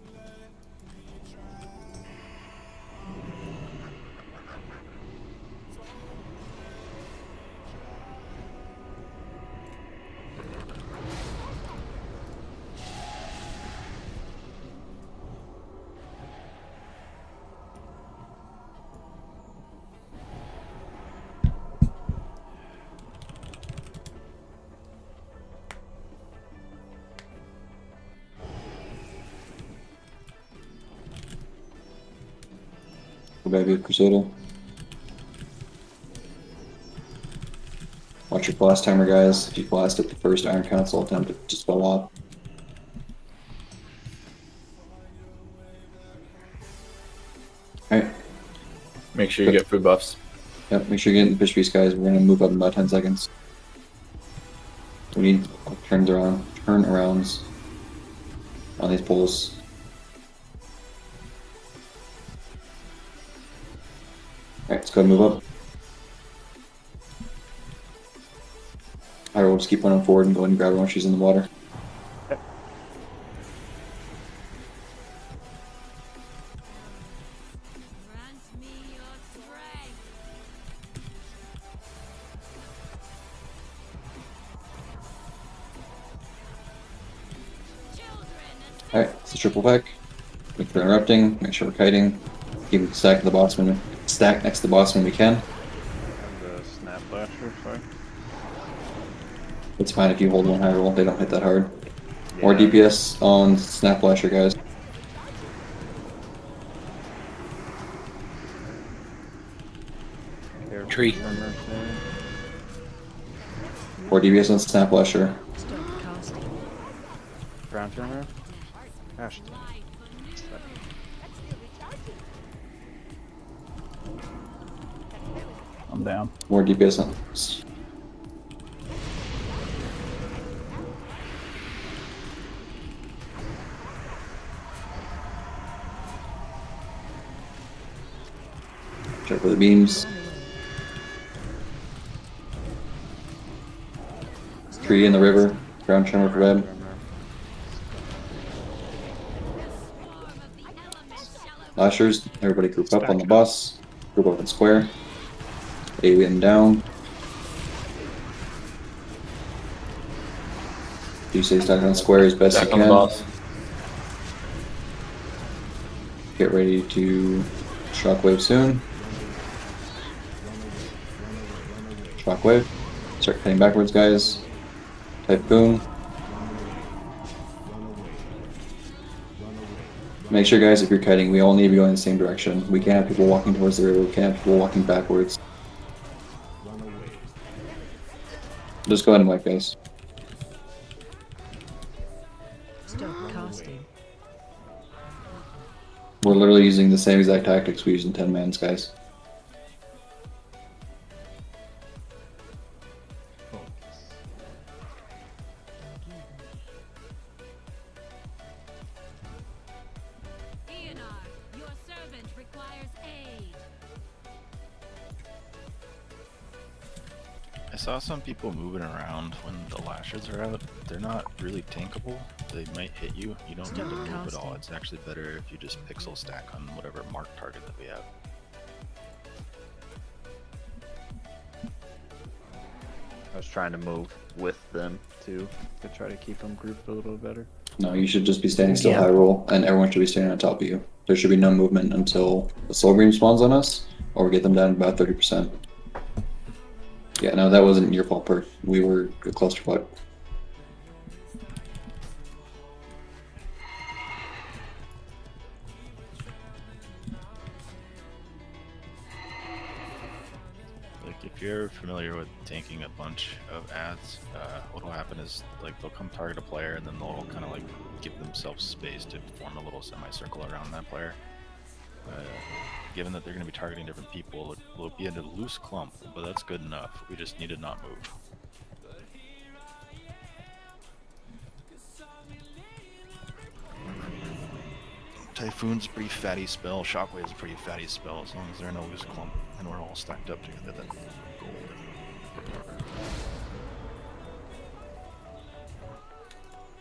Baby Crusader. Watch your blast timer, guys. If you blast at the first Iron Council attempt, it just fell off. Alright. Make sure you get food buffs. Yep, make sure you get in the fish piece, guys. We're gonna move up in about 10 seconds. We need turnarounds on these poles. Alright, let's go ahead and move up. Alright, we'll just keep running forward and go ahead and grab her when she's in the water. Alright, it's a triple pack. Make sure we're interrupting, make sure we're kiting. Keep it stacked next to the boss when we can. And the snap flasher, sorry. It's fine if you hold one high roll, they don't hit that hard. More DPS on snap flasher, guys. Tree. More DPS on snap flasher. Ground tremor. Gosh. I'm down. More DPS on. Check for the beams. Tree in the river. Ground tremor for Beb. Lashers, everybody group up on the bus. Group up in square. Alien down. You stay stuck on square as best you can. Get ready to shockwave soon. Shockwave. Start heading backwards, guys. Typhoon. Make sure, guys, if you're kiting, we all need to be going in the same direction. We can't have people walking towards the river. We can't have people walking backwards. Just go ahead and wipe, guys. Stop casting. We're literally using the same exact tactics we use in 10 mans, guys. I saw some people moving around when the lashes are out. They're not really tankable. They might hit you. You don't need to move at all. It's actually better if you just pixel stack on whatever marked target that we have. I was trying to move with them too to try to keep them grouped a little better. No, you should just be standing still Yeah. high roll, and everyone should be standing on top of you. There should be no movement until the soul beam spawns on us, or we get them down about 30%. Yeah, no, that wasn't your fault, Perk. We were a clusterfuck. Like, if you're familiar with tanking a bunch of ads, what will happen is, like, they'll come target a player, and then they'll kind of, like, give themselves space to form a little semicircle around that player. Given that they're going to be targeting different people, it will be in a loose clump, but that's good enough. We just need to not move. Typhoon's a pretty fatty spell. Shockwave's a pretty fatty spell. As long as they're in a loose clump and we're all stacked up together, then gold.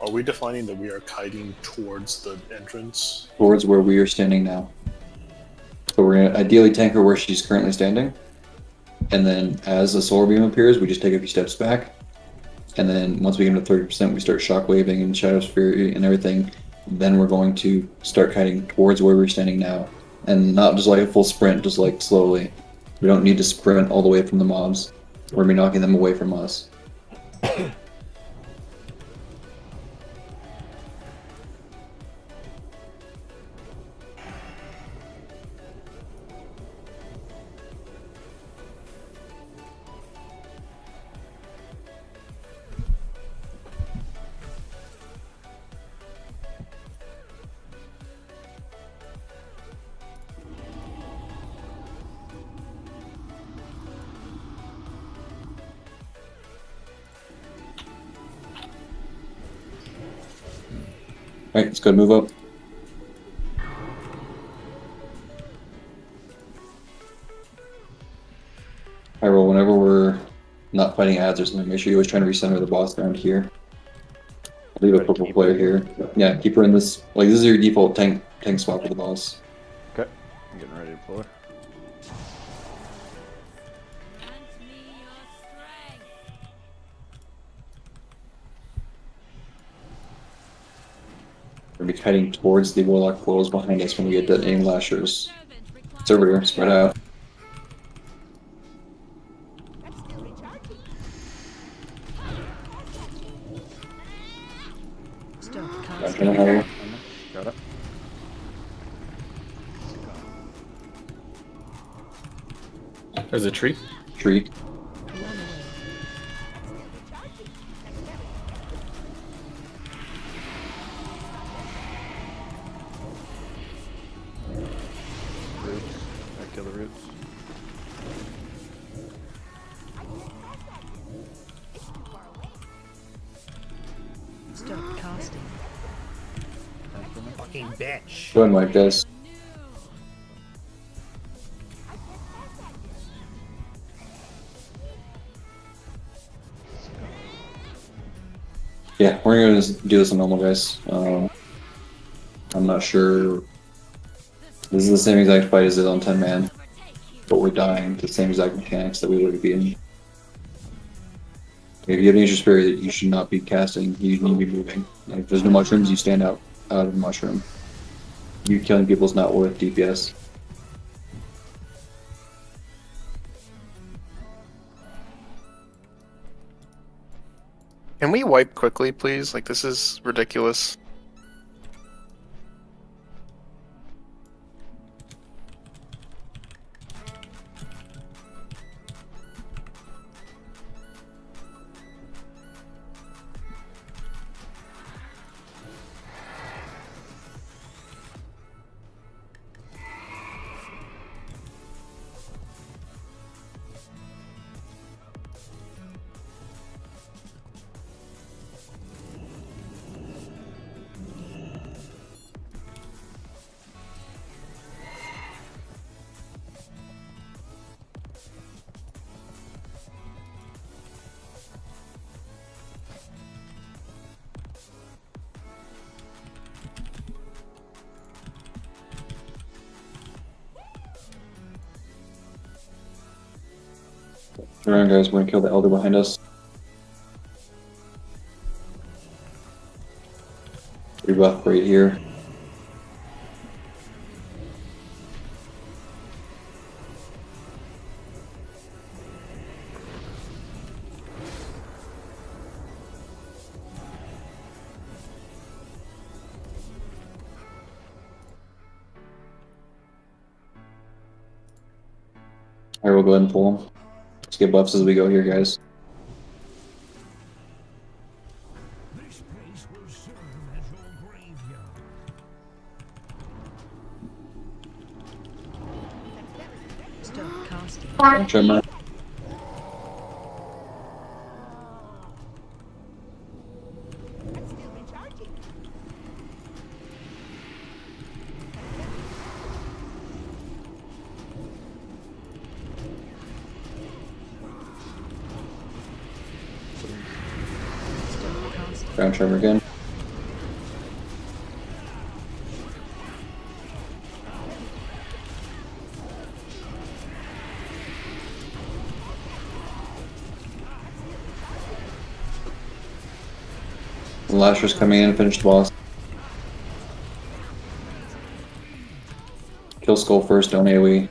Are we defining that we are kiting towards the entrance? Towards where we are standing now. So we're going to ideally tank her where she's currently standing. And then as the solar beam appears, we just take a few steps back. And then once we get to 30%, we start shockwaving and Shadow's Fury and everything. Then we're going to start kiting towards where we're standing now. And not just like a full sprint, just like slowly. We don't need to sprint all the way from the mobs. We're going to be knocking them away from us. Alright, let's go move up. Alright, roll whenever we're not fighting ads or something, make sure you always try to recenter the boss around here. Leave a purple player here. Yeah, keep her in this, like this is your default tank spot for the boss. Okay, I'm getting ready to deploy. We're going to be heading towards the Warlock portals behind us when we get detonating lashers. Servitor, spread out. Stop Got casting. it. Got it. There's a tree. Tree. Run away. Roots. I kill the roots. Stop casting. Fucking bitch. Go ahead, Mike, guys. Yeah, we're gonna do this on normal, guys. I'm not sure. This is the same exact fight as it on 10 man, but we're dying to the same exact mechanics that we would be in. If you have an Nature Spirit, you should not be casting. You need to be moving. Like, if there's no mushrooms, you stand out of the mushroom. You killing people is not worth DPS. Can we wipe quickly, please? Like, this is ridiculous. Turn around, guys. We're gonna kill the elder behind us. Rebuff right here. Alright, we'll go ahead and pull them. Let's get buffs as we go here, guys. This place will serve as your graveyard. Stop casting. Tremor. Stop casting. Ground tremor again. The Lasher's coming in, finish the boss. Kill Skull first, don't AoE.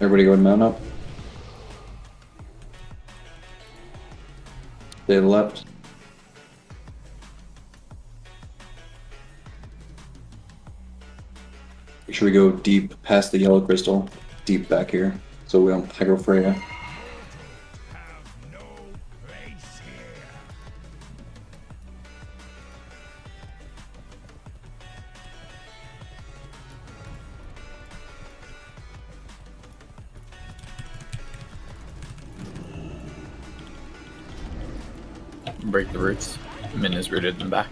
Everybody go and mount up. Stay to the left. Make sure we go deep past the yellow crystal. Deep back here. So we don't aggro Freya. Have no place here. Break the roots. Min is rooted in the back.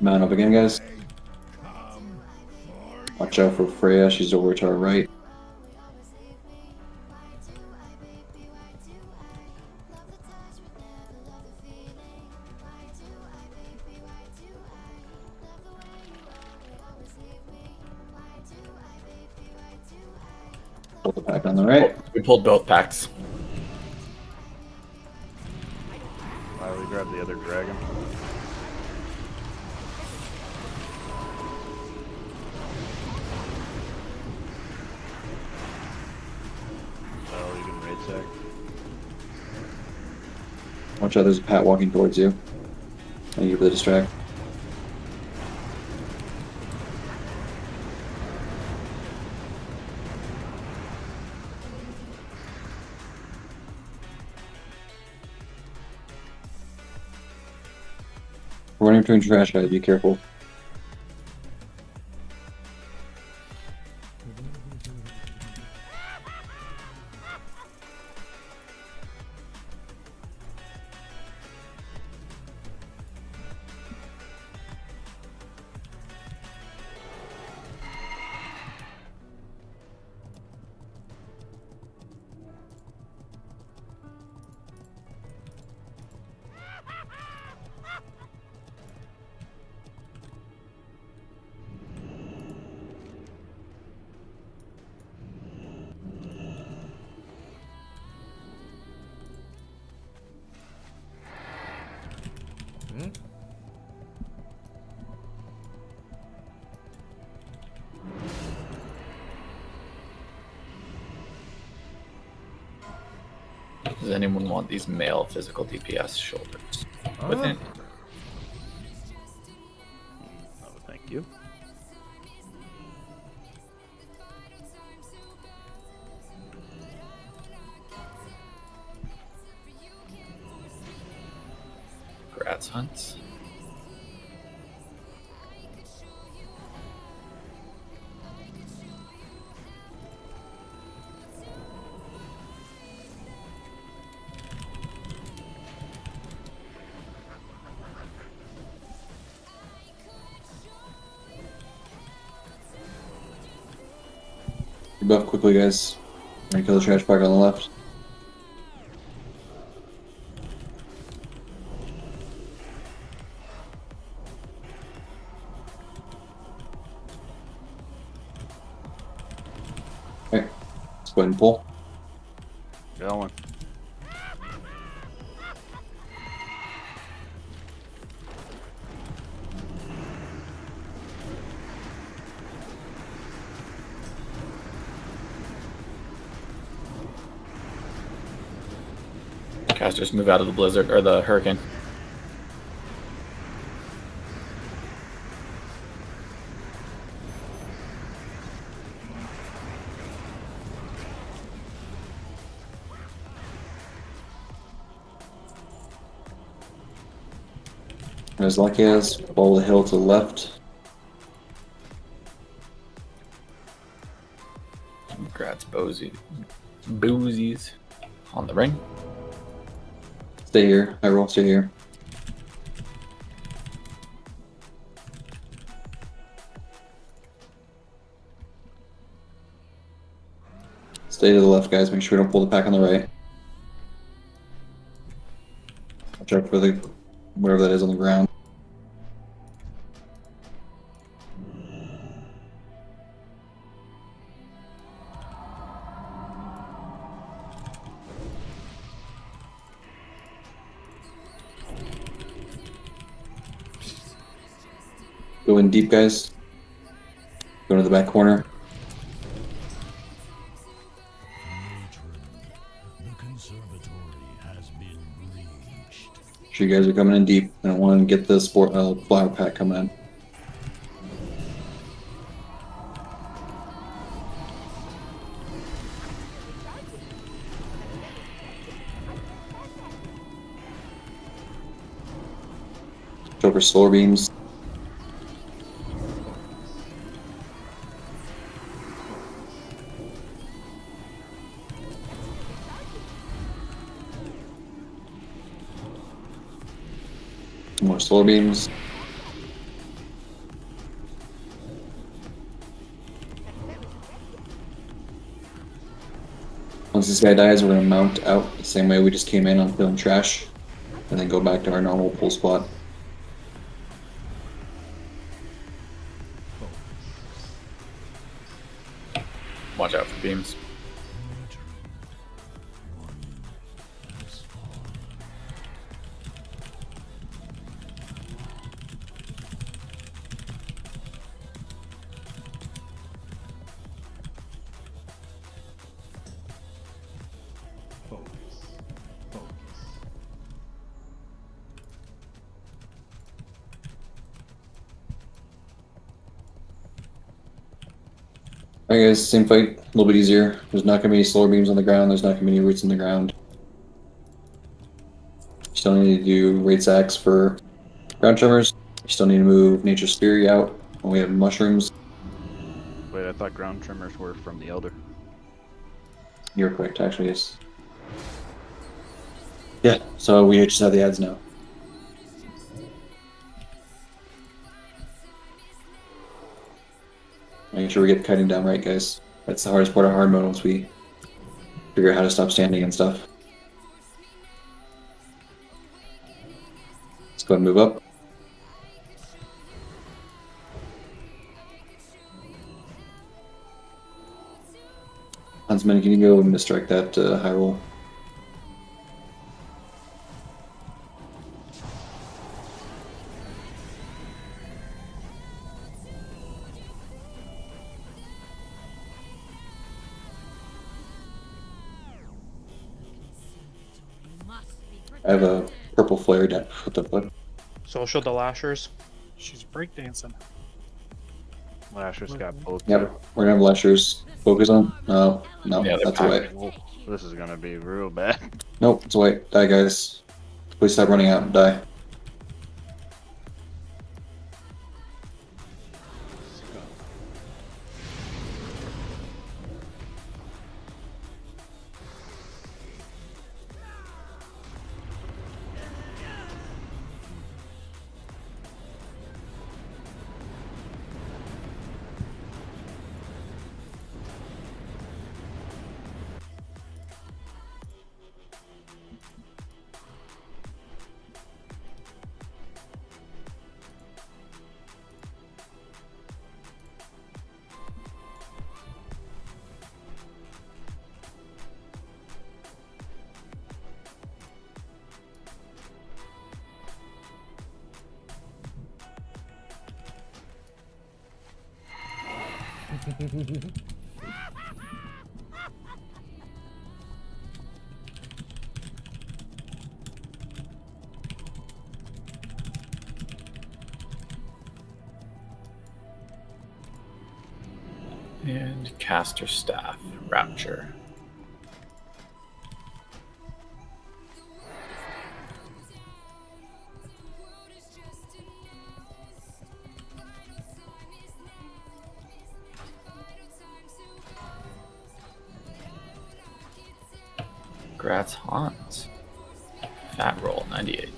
Mount up again, guys. Watch out for Freya, she's over to our right. Pull the pack on the right. We pulled both packs. Finally grab the other dragon. Oh, you can raid sack. Watch out, there's a Pat walking towards you. Thank you for the distract. We're running between trash, guys, be careful. Does anyone want these male physical DPS shoulders? Within. Oh, thank you. Grats hunts. Rebuff quickly, guys. I'm gonna kill the trash bag on the left. Okay, let's go ahead and pull. Going. Casters move out of the blizzard or the hurricane. As lucky as follow the hill to the left. Grats boozies on the ring. Stay here. I roll. Stay here. Stay to the left, guys. Make sure we don't pull the pack on the right. Watch out for the whatever that is on the ground. Go in deep, guys. Go to the back corner. Make sure you guys are coming in deep. I don't want to get the flower pack coming in. Watch over solar beams. More solar beams. Once this guy dies, we're going to mount out the same way we just came in on filling trash, and then go back to our normal pull spot. Watch out for beams. Alright guys, same fight, a little bit easier. There's not going to be any solar beams on the ground, there's not going to be any roots in the ground. You still need to do raid sacks for ground tremors. You still need to move Nature's Fury out when we have mushrooms. Wait, I thought ground tremors were from the Elder. You're correct, actually, yes. Yeah, so we just have the ads now. Make sure we get the cutting down right, guys. That's the hardest part of hard mode once we figure out how to stop standing and stuff. Let's go ahead and move up. Huntsman, can you go and misdirect that high roll? I have a purple flare deck. What the fuck? Social the lashers. She's breakdancing. Lasher's got both. Yep, we're gonna have Lashers. Focus on. No, no, Yeah, they're that's a white. Oh, this is gonna be real bad. Nope, it's a white. Die, guys. Please stop running out and die. And caster staff, rapture. Gratz Hans. Fat roll 98.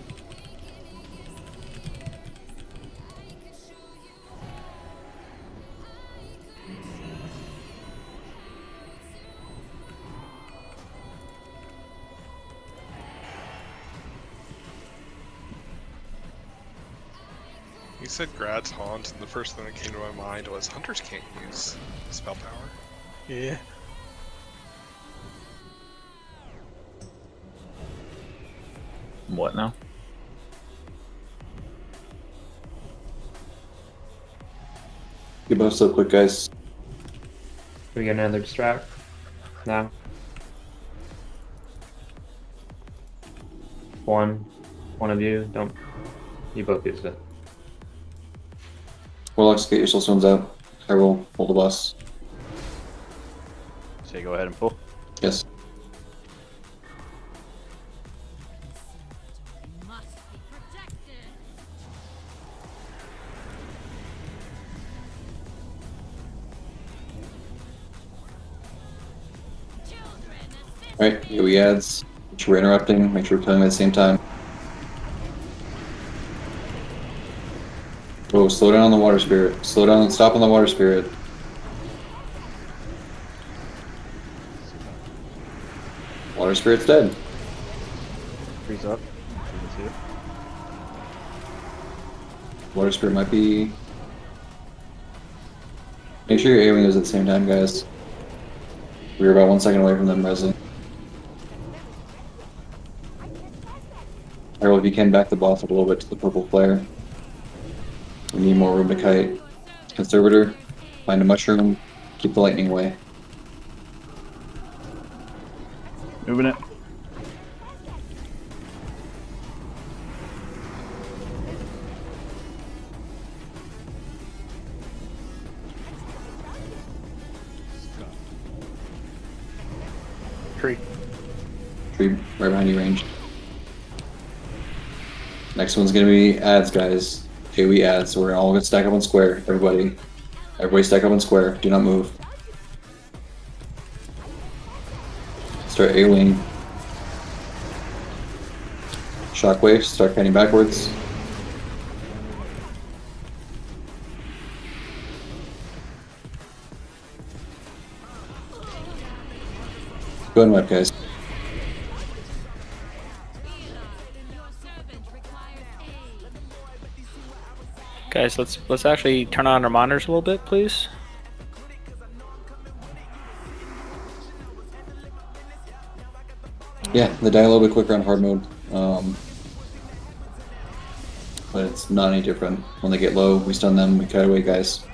You said Grad's Haunt, and the first thing that came to my mind was hunters can't use spell power. Yeah. What now? You both so quick, guys. We get another distract. Now. One of you. Don't. You both use it. Warlocks, get your soul stones out. I will hold the boss. Say go ahead and pull. Yes. Alright, here we adds. Make sure we're interrupting, make sure we're killing at the same time. Whoa, slow down on the water spirit. Slow down and stop on the water spirit. Water spirit's dead. Freeze up. You can see it. Water spirit might be... Make sure you're aiming those at the same time, guys. We were about 1 second away from them resing. Harold, if you can back the boss up a little bit to the purple flare. We need more room to kite. Conservator, find a mushroom, keep the lightning away. Moving it. Tree. Tree right behind you, ranged. Next one's gonna be ads, guys. AoE ads, so we're all gonna stack up on square. Everybody stack up on square. Do not move. Start AoEing. Shockwave, start panning backwards. Go and wipe, guys. Guys, let's actually turn on our monitors a little bit, please. Yeah, they die a little bit quicker on hard mode. But it's not any different. When they get low, we stun them, we cut away, guys.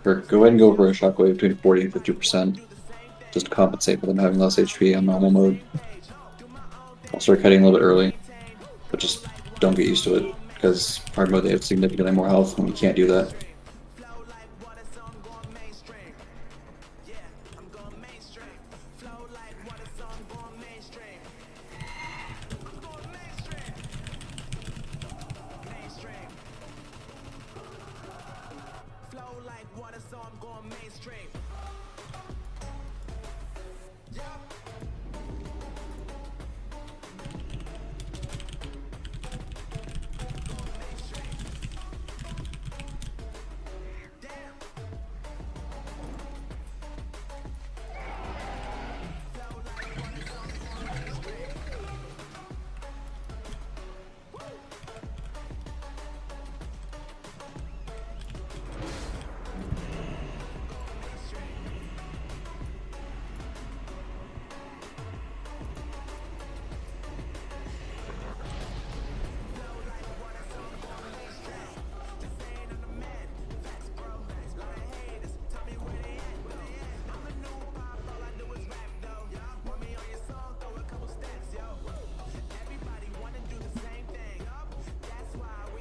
Or go ahead and go for a shockwave between 40 and 50%. Just to compensate for them having less HP on normal mode. I'll start cutting a little bit early, but just don't get used to it, because hard mode they have significantly more health and we can't do that.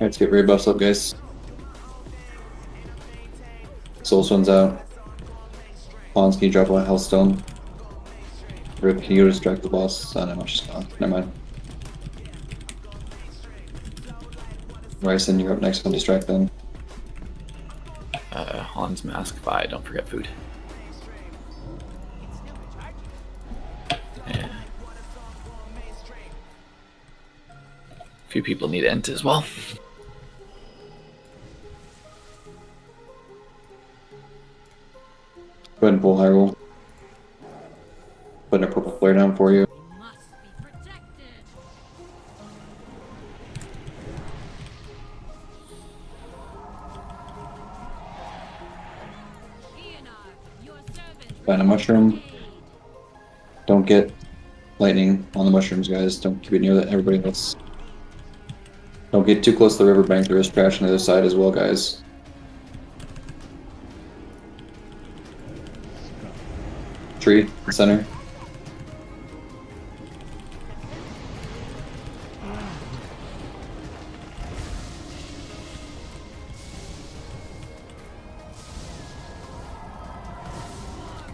Let's get raid buffs up, guys. Soul Stone's out. Pawns, can you drop a health stone? Rip, can you distract the boss? Oh, no, she's gone. Never mind. Ryson, you're up next on distract then. Han's mask, bye, don't forget food. Yeah. A few people need ent as well. Go ahead and pull high roll. Putting a purple flare down for you. Find a mushroom. Don't get lightning on the mushrooms, guys. Don't keep it near that. Everybody else. Don't get too close to the riverbank. There is trash on the other side as well, guys. Tree, center.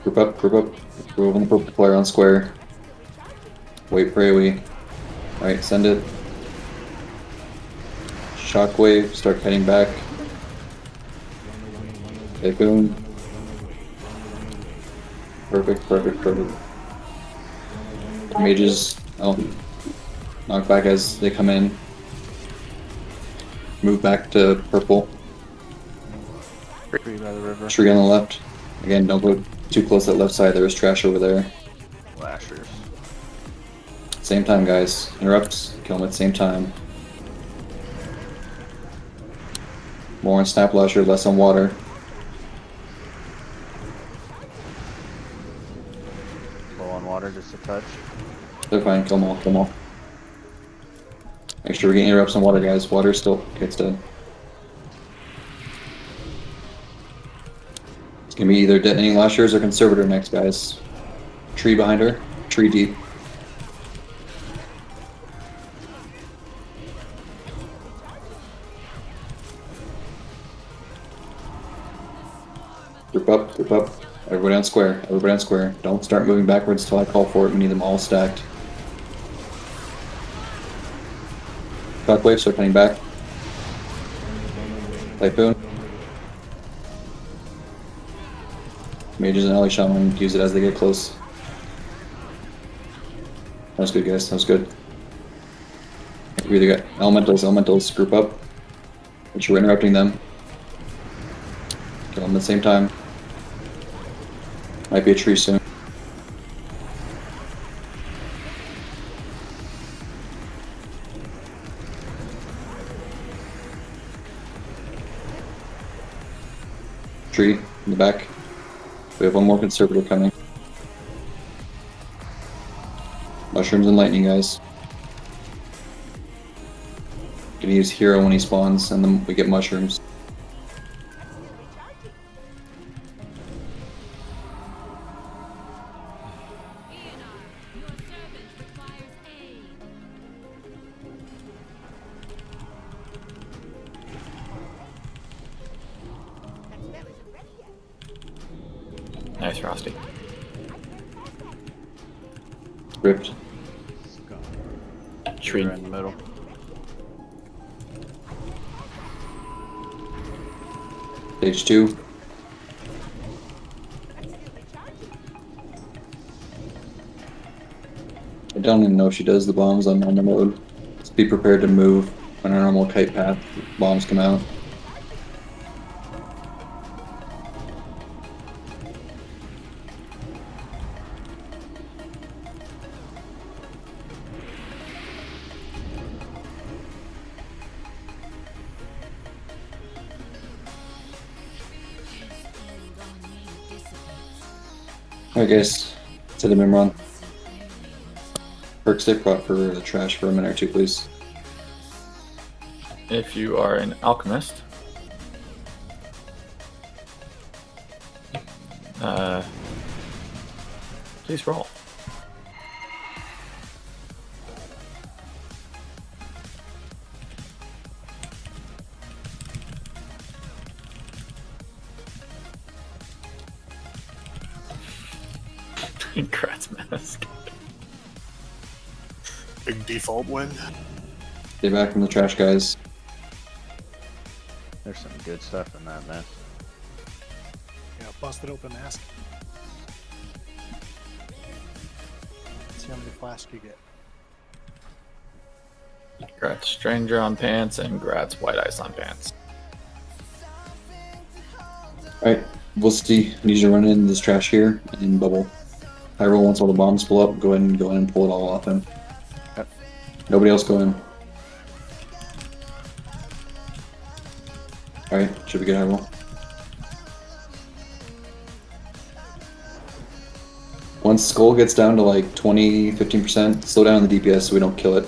Group up, group up. Group on the purple player on square. Wait for AoE. Alright, send it. Shockwave, start heading back. Typhoon. Perfect, perfect, perfect. Mages, knock back as they come in. Move back to purple. Tree by the river. Tree on the left. Again, don't go too close to that left side, there is trash over there. Lashers. Same time, guys. Interrupts, kill them at the same time. More on Snap Lasher, less on water. Low on water, just a touch. They're fine, kill them all, kill them all. Make sure we get interrupts on water, guys. Water's still, okay, it's dead. It's gonna be either detonating Lashers or Conservator next, guys. Tree behind her, tree deep. Group up, group up. Everybody on square, everybody on square. Don't start moving backwards until I call for it. We need them all stacked. Shockwave, start coming back. Typhoon. Mages and Ally Shaman, use it as they get close. That was good, guys, that was good. We either got elementals, group up. Make sure we're interrupting them. Kill them at the same time. Might be a tree soon. Tree in the back. We have one more conservator coming. Mushrooms and lightning, guys. Gonna use hero when he spawns, and then we get mushrooms. Nice, Frosty. Ripped. Tree. You're in the middle. Stage 2. I don't even know if she does the bombs on normal mode. Just be prepared to move on a normal kite path. Bombs come out. Alright guys, to the mim run. Perk stick brought for the trash for a minute or two, please. If you are an alchemist, please roll. Kratz mask. Big default win. Get back from the trash, guys. There's some good stuff in that mess. Yeah, busted open mask. Let's see how many flasks you get. Gratz stranger on pants and Gratz white ice on pants. Alright, we'll see. I need you to run in this trash here and bubble. Hyrule, once all the bombs pull up, go in and pull it all off him. Yep. Nobody else go in. Alright, should be good, Hyrule. Once Skull gets down to like 20-15%, slow down the DPS so we don't kill it.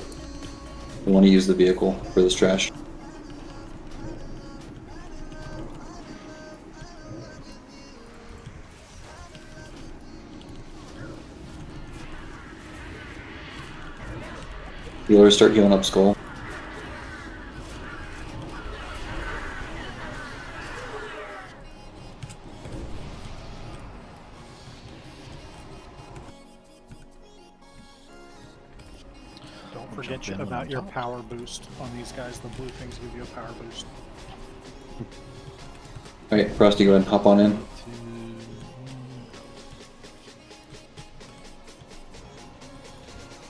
We want to use the vehicle for this trash. Healers, start healing up Skull. Don't forget about your power boost on these guys. The blue things give you a power boost. Alright, Frosty, go ahead and hop on in.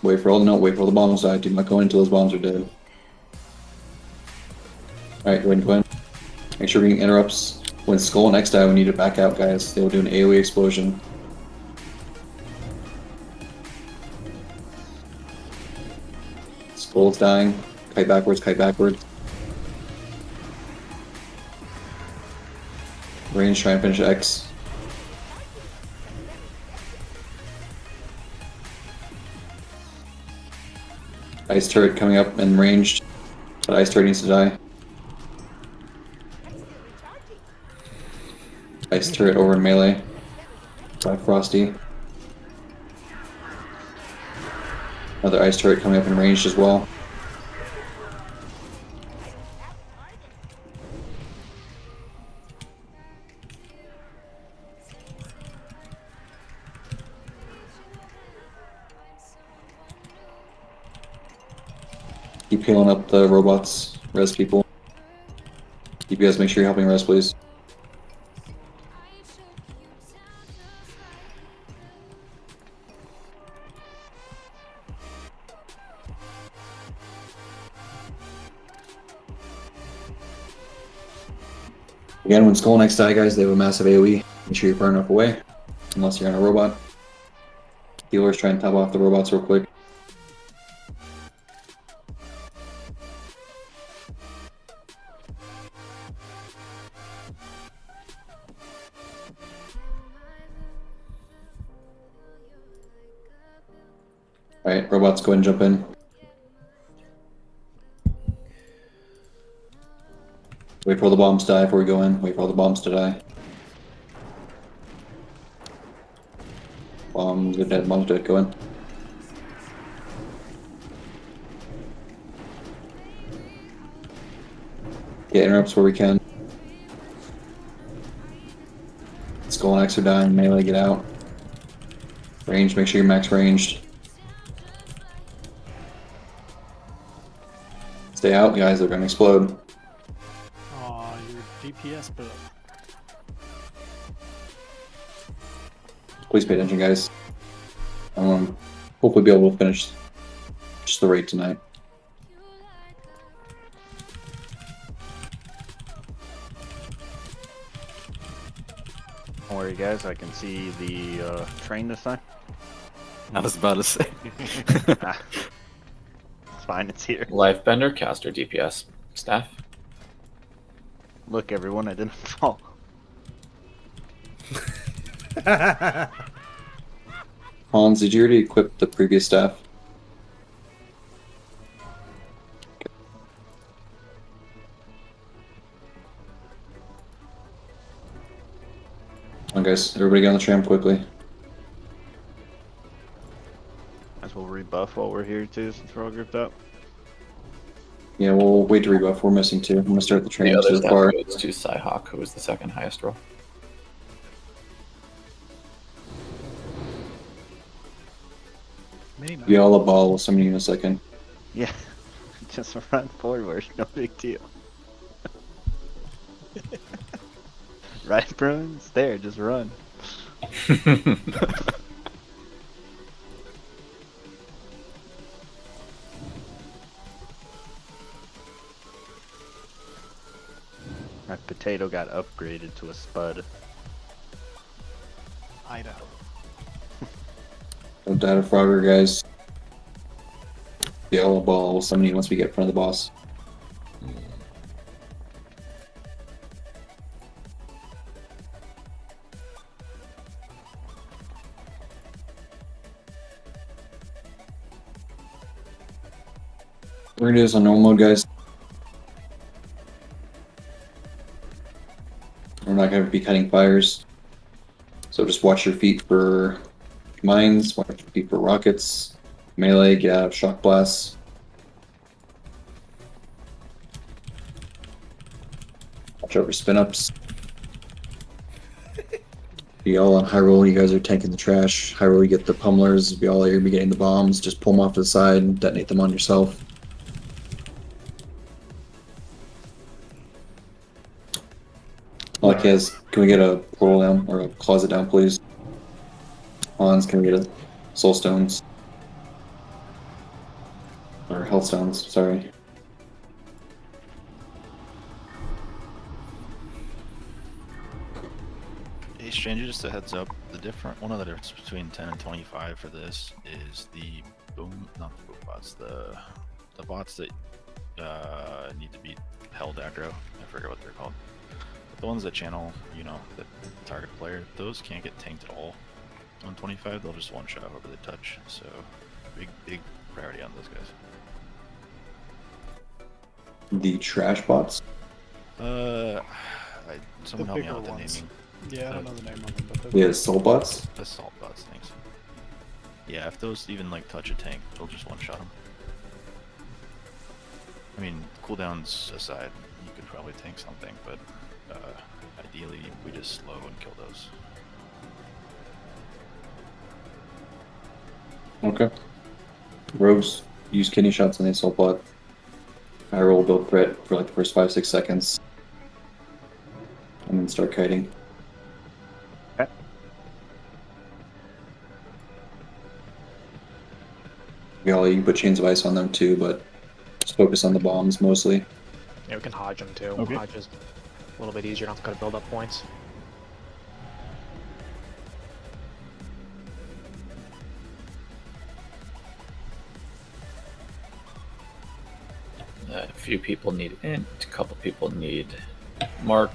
Wait for all the bombs to die. Do not go in until those bombs are dead. Alright, go ahead and go in. Make sure we can interrupts. When Skull and X die, we need to back out, guys. They will do an AoE explosion. Skull's dying. Kite backwards, kite backwards. Range, try and finish X. Ice turret coming up and ranged. But ice turret needs to die. Ice turret over in melee. By Frosty. Another ice turret coming up and ranged as well. Keep healing up the robots, res people. DPS, make sure you're helping res, please. Again, when Skull Knights die, guys, they have a massive AoE. Make sure you're far enough away, unless you're on a robot. Healers, try and top off the robots real quick. Alright, robots, go ahead and jump in. Wait for all the bombs to die before we go in. Wait for all the bombs to die. Bombs are dead, bombs dead, go in. Get interrupts where we can. Skull Soul Axe are dying. Melee, get out. Range, make sure you're max ranged. Stay out, guys. They're gonna explode. Aw, your DPS build. Please pay attention, guys. Hopefully be able to finish just the raid tonight. Don't worry, guys. I can see the train this time. I was about to say. Ah, it's fine. It's here. Lifebender, caster, DPS, staff. Look, everyone, I didn't fall. Hans, did you already equip the previous staff? Come on, guys. Everybody get on the tram quickly. Might as well rebuff while we're here, too, since we're all grouped up. Yeah, we'll wait to rebuff. We're missing two. I'm gonna start the train The other so staff far. goes to Psyhawk, who was the second highest roll. Be all a ball. We'll summon you in a second. Yeah, just run forward. No big deal. Right, Bruins? There, just run. My potato got upgraded to a spud. I know. Don't die to Frogger, guys. Be all a ball. We'll summon you once we get in front of the boss. We're gonna do this on normal mode, guys. We're not gonna be cutting fires. So just watch your feet for mines, watch your feet for rockets, melee, get out of shock blasts. Watch out for spin ups. Be all on high roll, you guys are tanking the trash. High roll, you get the pummelers. Be all here, be getting the bombs. Just pull them off to the side and detonate them on yourself. Like, yes, can we get a portal down or a closet down, please? Hans, can we get a soul stones? Or health stones, sorry. Hey, stranger, just a heads up. One of the difference between 10 and 25 for this is the not the boom bots, the bots that need to be held aggro. I forget what they're called. But the ones that channel, the target player, those can't get tanked at all. On 25, they'll just one-shot whoever they touch. So, big priority on those guys. The trash bots? Someone help me out with the naming. Yeah, I don't know the name of them, but Yeah, assault bots? Assault bots, thanks. Yeah, if those even touch a tank, they'll just one-shot them. I mean, cooldowns aside, you could probably tank something, but ideally we just slow and kill those. Okay. Rogues, use kidney shots on the assault bot. I roll build threat for the first 5-6 seconds. And then start kiting. Okay. Yeah, you can put chains of ice on them too, but just focus on the bombs mostly. Yeah, we can hodge them too. Okay. Hodge is a little bit easier, not to kind of build up points. A few people need int, a couple people need mark.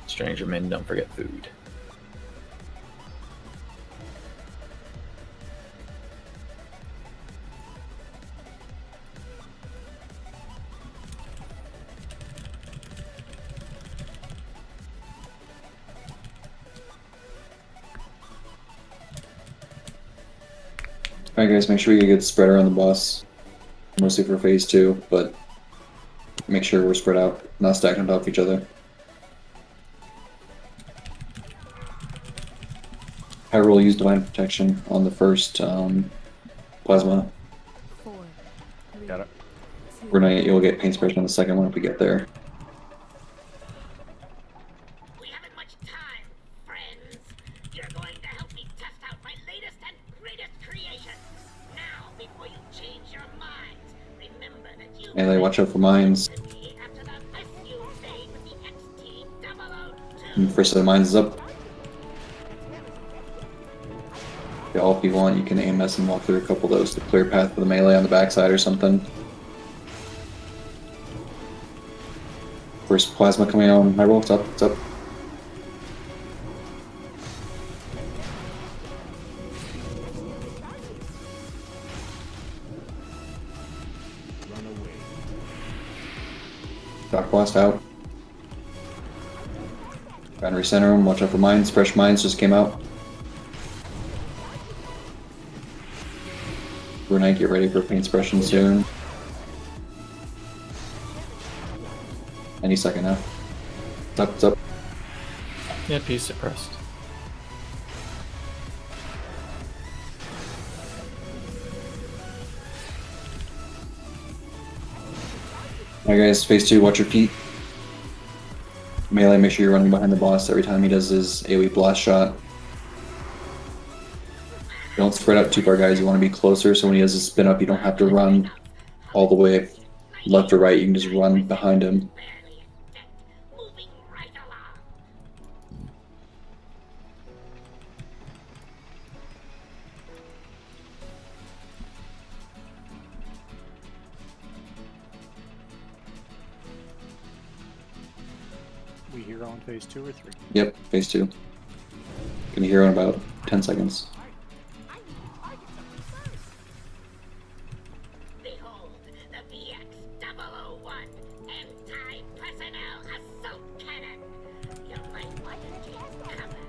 Stranger men, don't forget food. Alright guys, make sure you get a good spreader on the boss. Mostly for phase 2, but make sure we're spread out, not stacked on top of each other. Hyrule use Divine Protection on the first Plasma. Got it. We're gonna you'll get Pain Suppression on the second one if we get there. We haven't much time, friends. You're going to help me test out my latest and greatest creation. Now, before you change your minds, remember that you Melee, watch out for mines. First set of mines is up. Yeah, all if you want, you can AMS and walk through a couple of those to clear path for the melee on the backside or something. First plasma coming on Hyrule, it's up, it's up. Shock blast out. Try and recenter him, watch out for mines, fresh mines just came out. Brunite, get ready for pain suppression soon. Any second now. It's up, it's up. Yeah, piece suppressed. Alright guys, phase 2, watch your feet. Melee, make sure you're running behind the boss every time he does his AoE blast shot. Don't spread out too far, guys. You want to be closer, so when he does his spin up, you don't have to run all the way left or right. You can just run behind him. We hero on phase 2 or 3? Yep, phase 2. Gonna hero in about 10 seconds. Behold, the VX-001 anti-personnel assault cannon. You might want to take cover.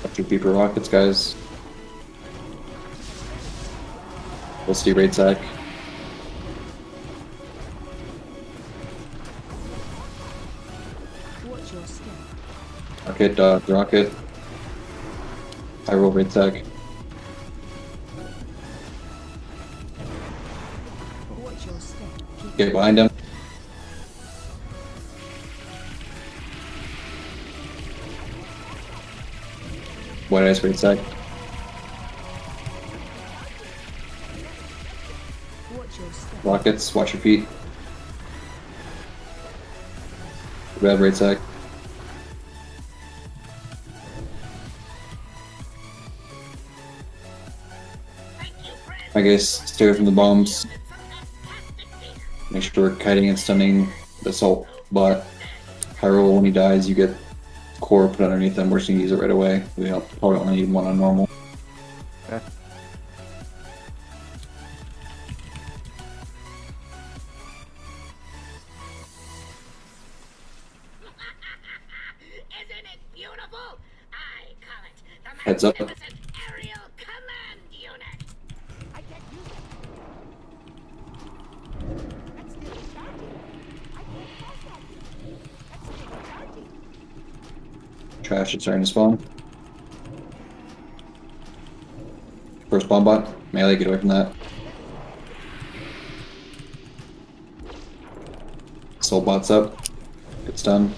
Up 2 Peeper rockets, guys. We'll see raid sack. Watch your step. Rocket, rocket. Hyrule raid sack. Watch your step. Keep Get behind him. White ice raid sack. watch your step. Rockets, watch your feet. Red raid sack. I guess stay away from the bombs. Make sure we're kiting and stunning the assault bot. Hyrule, when he dies, you get core put underneath them. We're just gonna use it right away. We probably only need one on normal. Okay. Isn't it beautiful? I call it the Heads up. magnificent aerial command unit. I can't use it. That's still charging. I can't pass that. That's still charging. Trash is starting to spawn. First bomb bot. Melee, get away from that. Soul bot's up. Good stun.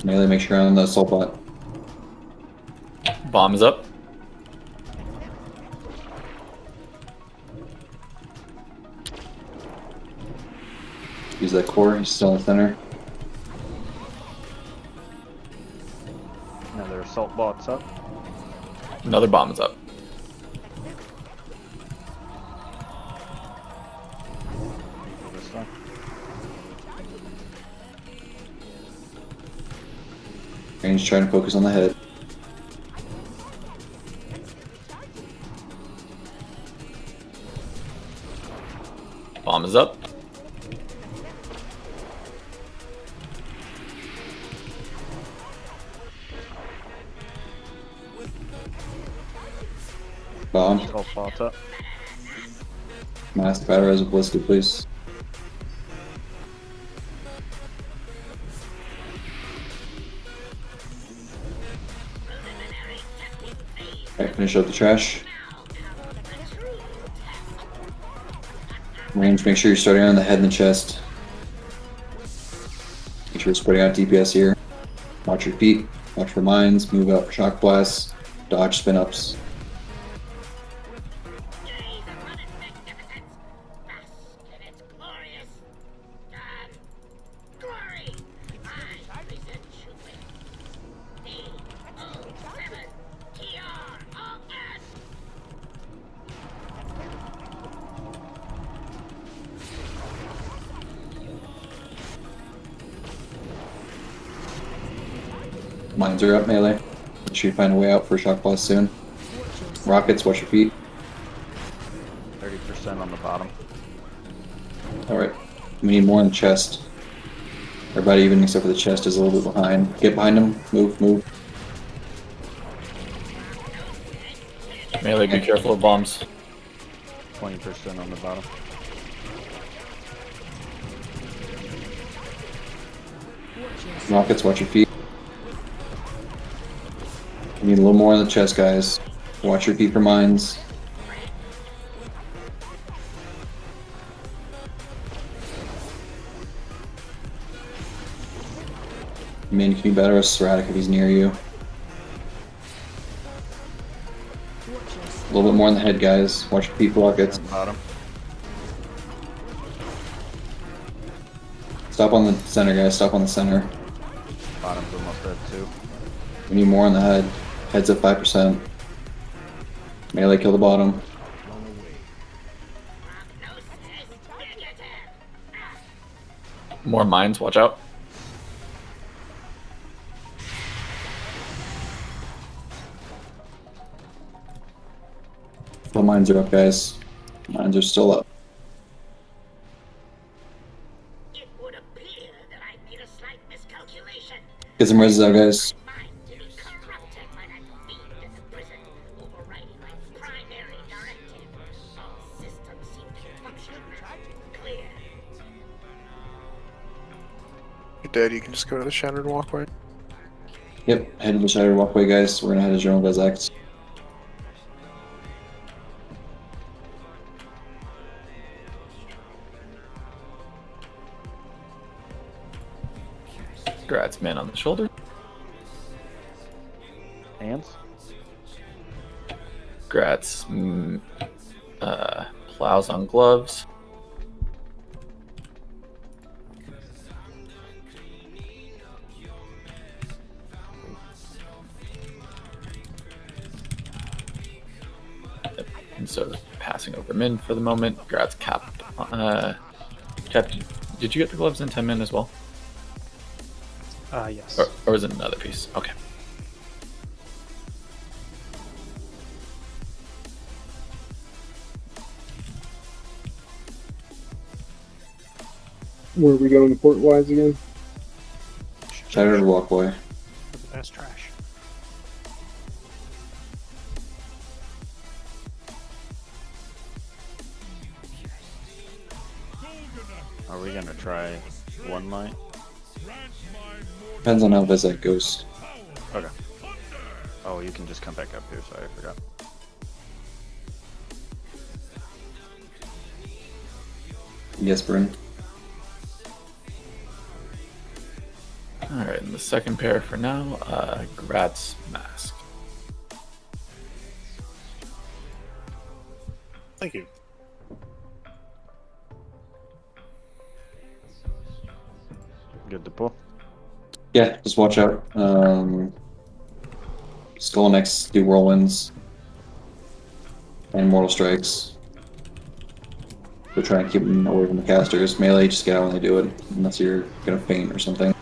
Melee, make sure you're on the soul bot. Bomb is up. Use that core, he's still in the center. Another assault bot's up. Another bomb is up. This one. Range trying to focus on the head. Bomb is up. Bomb. What's up? Mask batter as a ballistic, please. Alright, finish up the trash. Range, make sure you're starting on the head and the chest. Make sure you're spreading out DPS here. Watch your feet, watch for mines, move out for shock blasts, dodge spin ups. Mines are up, melee. Make sure you find a way out for a shock blast soon. Rockets, watch your feet. 30% on the bottom. Alright, we need more in the chest. Everybody, even except for the chest, is a little bit behind. Get behind them, move, move. Melee, be careful of bombs. 20% on the bottom. Rockets, watch your feet. We need a little more in the chest, guys. Watch your feet for mines. Min, can you better us Serratic if he's near you? A little bit more in the head, guys. Watch your feet for rockets. Bottom. Stop on the center, guys. Stop on the center. Bottom's almost dead too. We need more on the head. Head's at 5%. Melee, kill the bottom. More mines, watch out. The mines are up, guys. Mines are still up. Get some reses out, guys. You're dead, you can just go to the Shattered Walkway. Yep, head to the Shattered Walkway, guys. We're gonna head to General Bezak. Grats, man on the shoulder. Hands. Grats, plows on gloves. And so passing over min for the moment. Grats Cap. Cap, did you get the gloves in 10 min as well? Yes. Or is it another piece? Okay. Where are we going port-wise again? Shattered Walkway. That's trash. Are we gonna try one light? Depends on how Bezak goes. Okay. Oh, you can just come back up here. Sorry, I forgot. Yes, Bryn. Alright, and the second pair for now, Grats Mask. Thank you. Good to pull. Yeah, just watch out. Skull next, do whirlwinds. And mortal strikes. We're trying to keep them away from the casters. Melee, just get out when they do it, unless you're gonna faint or something.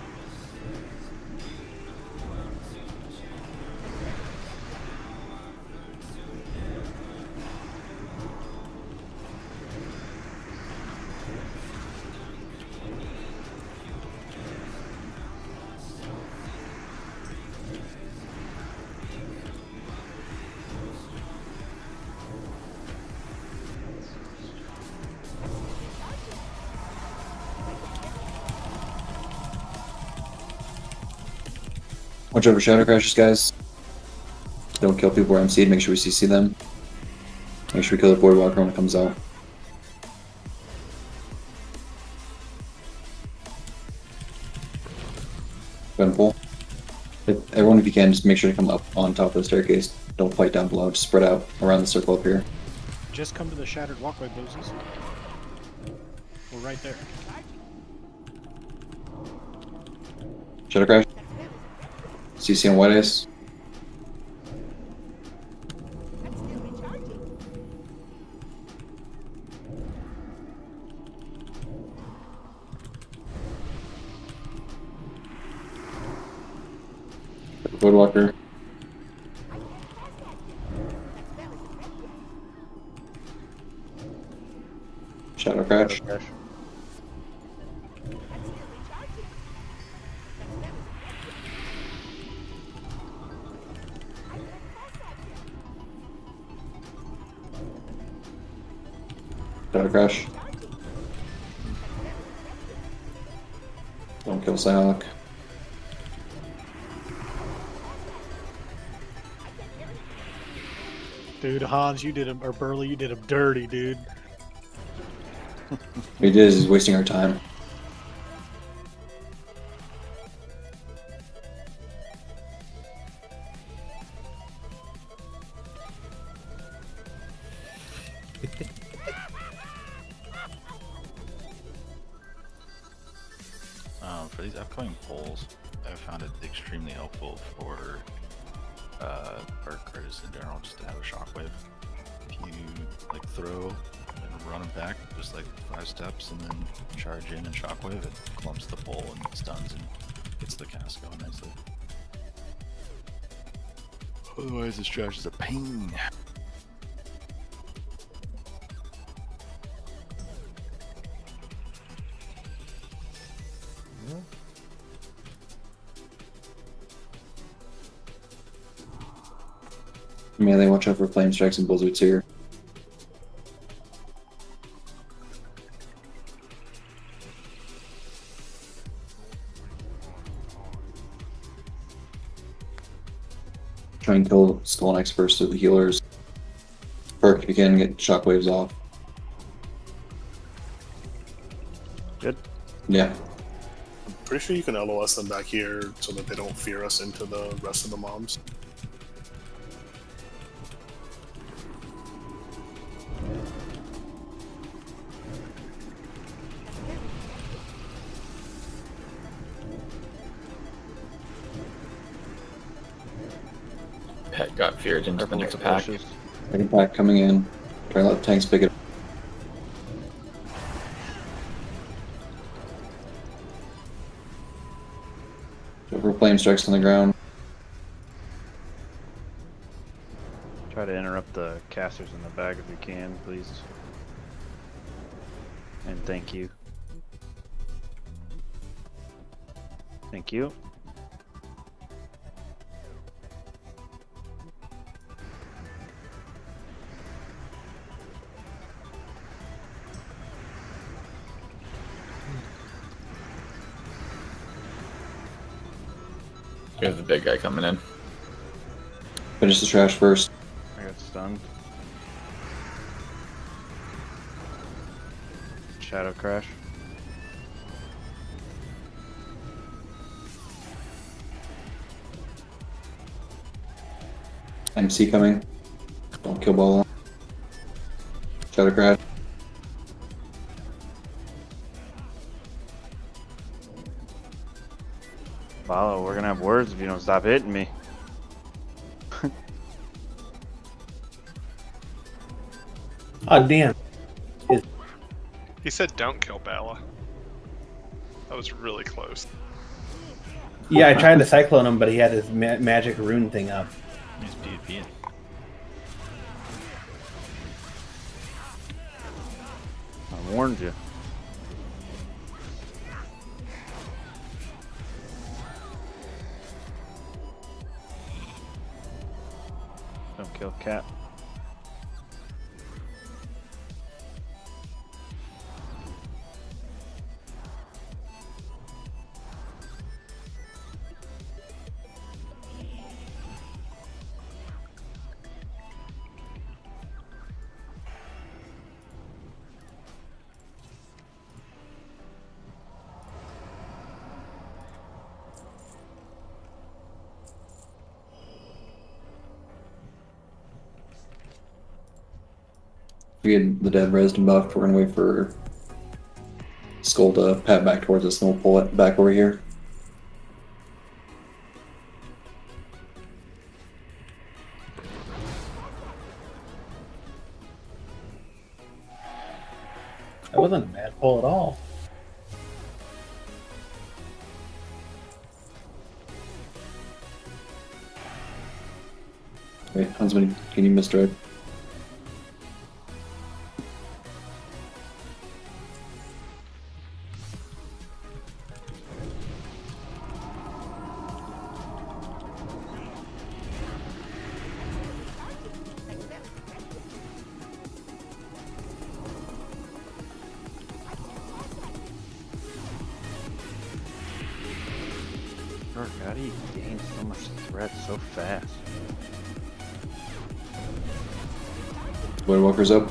Watch over Shadow Crashes, guys. Don't kill people who are MC'd. Make sure we CC them. Make sure we kill the Void Walker when it comes out. Go ahead and pull. Everyone, if you can, just make sure to come up on top of the staircase. Don't fight down below. Just spread out around the circle up here. Just come to the shattered walkway, boozies. We're right there. Shadow Crash. CC on White Ice. Void Walker. Shadow Crash. Shadow Crash. Don't kill Psylocke. Dude, Hans, you did him, or Burley, you did him dirty, dude. What he did is he's wasting our time. For these upcoming polls, I found it extremely helpful for Critters in general, just to have a shockwave. If you like throw and run it back just like 5 steps and then charge in and shockwave, it clumps the pole and stuns and gets the cast going nicely. Otherwise, this trash is a pain. Melee, watch out for flame strikes and blizzards here. Try and kill Skull Knights first to the healers. Perk if you can, get shockwaves off. Good. Yeah. I'm pretty sure you can LOS them back here so that they don't fear us into the rest of the mobs. Pet got feared into the next pack. Second pack coming in. Try to let the tanks pick it up. Go for flame strikes on the ground. Try to interrupt the casters in the back if you can, please. And thank you. Thank you. We have the big guy coming in. Finish the trash first. I got stunned. Shadow Crash. MC coming. Don't kill Bola. Shadow Crash. Follow, we're gonna have words if you don't stop hitting me. Oh damn. He said don't kill Bala. That was really close. Yeah, I tried to cyclone him, but he had his magic rune thing up. He's PvPing. I warned you. Don't kill Cat. We get the dead res and buffed. We're gonna wait for Skull to pat back towards us, and we'll pull it back over here. That wasn't a bad pull at all. Wait, Huntsman, can you misdirect? Sure, how do you gain so much threat so fast? Void Walker's up.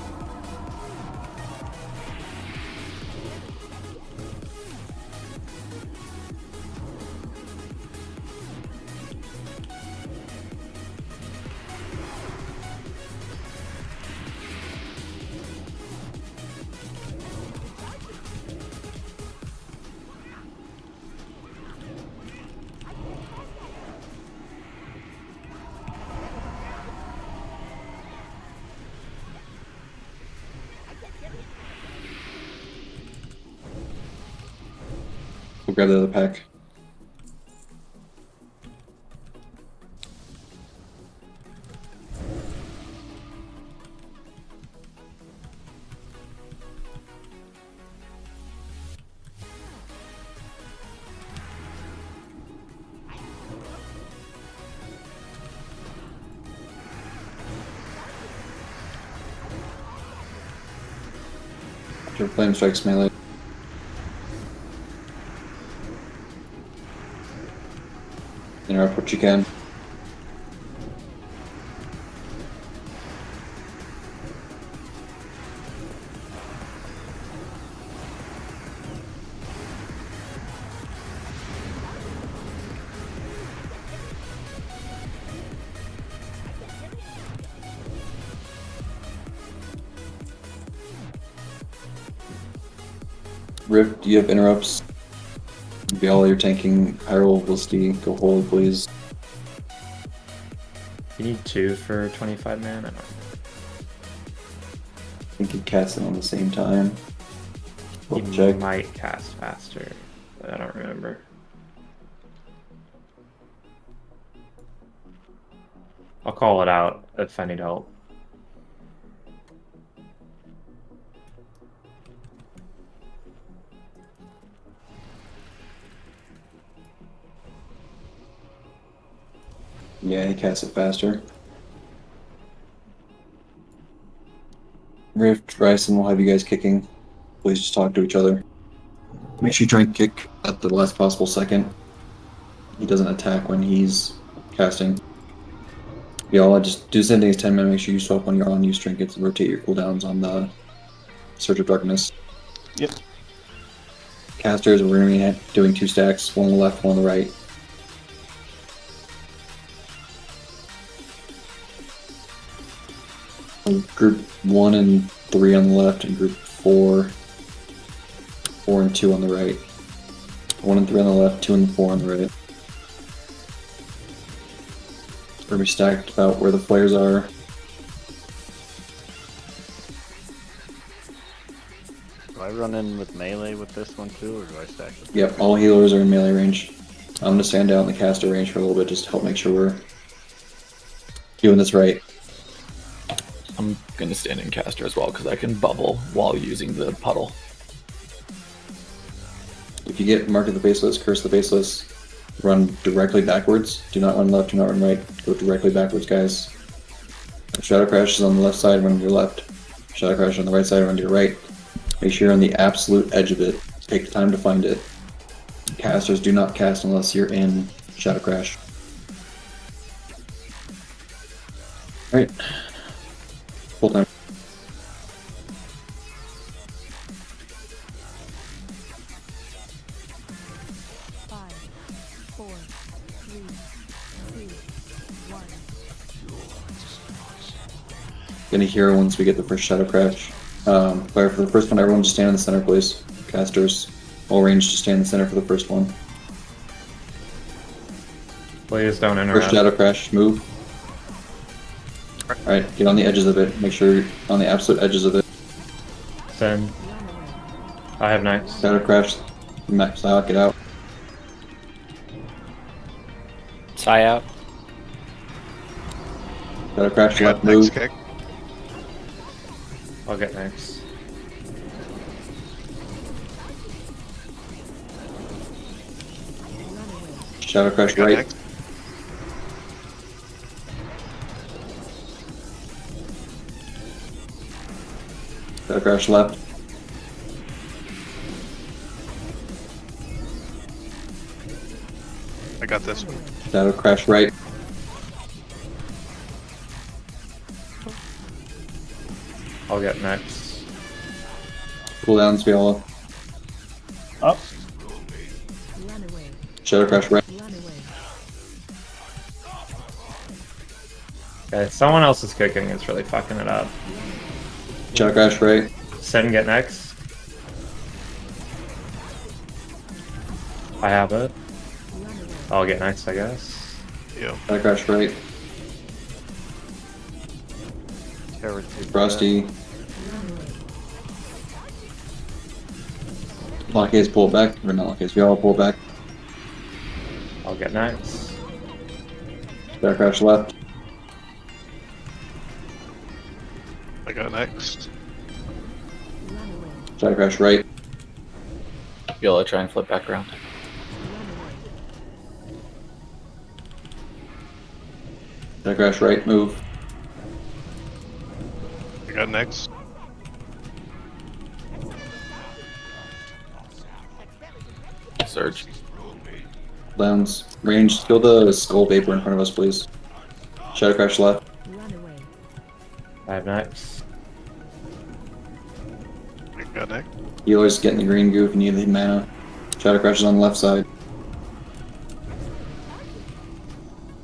We'll grab the other pack. Your flame strikes melee. Interrupt what you can. Rift, do you have interrupts? Biala, you're tanking Hyrule Velocity. Go holy, please. You need 2 for 25 man? I don't know. I think you cast them on the same time. You We'll check. might cast faster, but I don't remember. I'll call it out if I need help. Yeah, he casts it faster. Rift, Bryson, we'll have you guys kicking. Please just talk to each other. Make sure you try and kick at the last possible second. He doesn't attack when he's casting. Y'all just do the same thing as 10 men. Make sure you swap when you're on use trinkets and rotate your cooldowns on the Surge of Darkness. Yep. Casters, we're going to be doing 2 stacks, one on the left, one on the right. Group 1 and 3 on the left, and group 4 and 2 on the right. 1 and 3 on the left, 2 and 4 on the right. We're going to be stacked about where the flares are. Do I run in with melee with this one too, or do I stack it? Yep, all healers are in melee range. I'm going to stand out in the caster range for a little bit just to help make sure we're doing this right. I'm going to stand in caster as well because I can bubble while using the puddle. If you get Mark of the Baseless, Curse the Baseless, run directly backwards. Do not run left, do not run right. Go directly backwards, guys. Shadow Crash is on the left side, run to your left. Shadow Crash on the right side, run to your right. Make sure you're on the absolute edge of it. Take the time to find it. Casters do not cast unless you're in Shadow Crash. Alright. Full time. Gonna a hero once we get the first Shadow Crash. Fire for the first one, everyone just stand in the center, please. Casters, all range, just stand in the center for the first one. Please don't interrupt. First Shadow Crash, move. Alright, get on the edges of it. Make sure you're on the absolute edges of it. Send. I have next. Shadow Crash, max out, get out. Psy out. Shadow Crash, I left, got next move. kick. I'll get next. Shadow Crash, I got right. next. Shadow Crash, left. I got this one. Shadow Crash, right. I'll get next. Cooldowns, Viola. Up. Shadow Crash, right. Okay, someone else is cooking. It's really fucking it up. Shadow Crash, right. Send get next. I have it. I'll get next, I guess. Yeah. Shadow Crash, right. Frosty. Lockhaze, pull it back. Or not Lockhaze, Viola, pull it back. I'll get next. Shadow Crash, left. I got next. Shadow Crash, right. Viola, try and flip back around. Shadow Crash, right, move. I got next. Surge. Downs. Range, kill the skull vapor in front of us, please. Shadow Crash, left. I have next. I got next. Healers, get in the green goo if you need the mana. Shadow Crash is on the left side.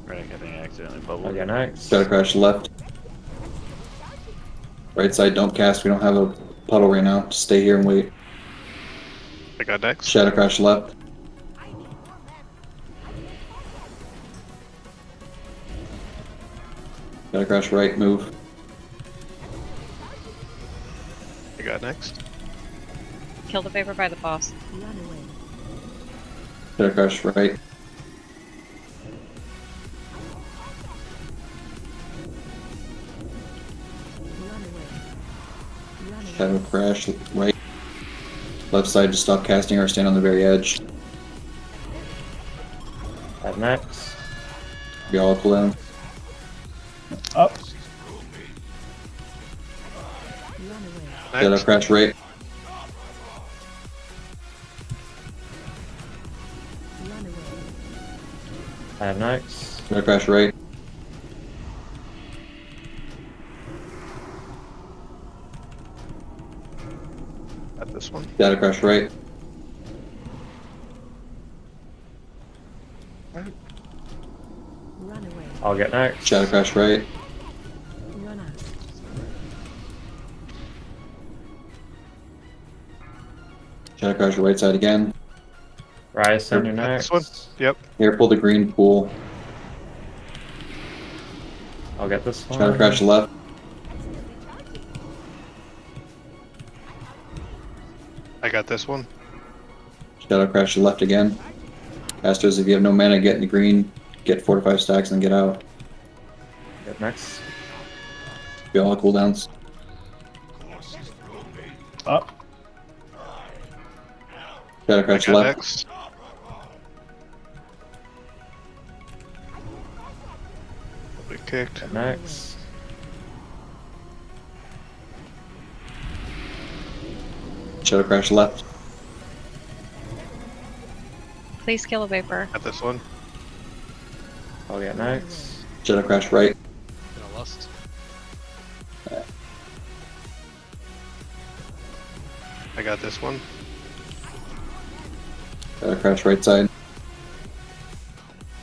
Right, I think I accidentally I'll bubbled. get next. Shadow Crash, left. Right side, don't cast. We don't have a puddle right now. Just stay here and wait. I got next. Shadow Crash, left. Shadow Crash, right, move. I got next. Kill the vapor by the boss. Shadow Crash, right. Shadow Crash, right. Left side, just stop casting or stand on the very edge. I have next. Be all cooldown. Up. Shadow Crash, right. I have next. Shadow Crash, right. Got this one. Shadow Crash, right. I'll get next. Shadow Crash, right. Shadow Crash, right side again. Rise, send your Got next. this one. Yep. Here, pull the green pool. I'll get this one. Shadow Crash, left. I got this one. Shadow Crash, left again. Casters, if you have no mana, get in the green. Get 4 to 5 stacks and get out. Get next. Be all cooldowns. Up. Shadow I Crash, got left. next. We kicked. Get next. Shadow Crash, left. Please kill a vapor. Got this one. I'll get next. Shadow Crash, right. Gonna lust. I got this one. Shadow Crash, right side.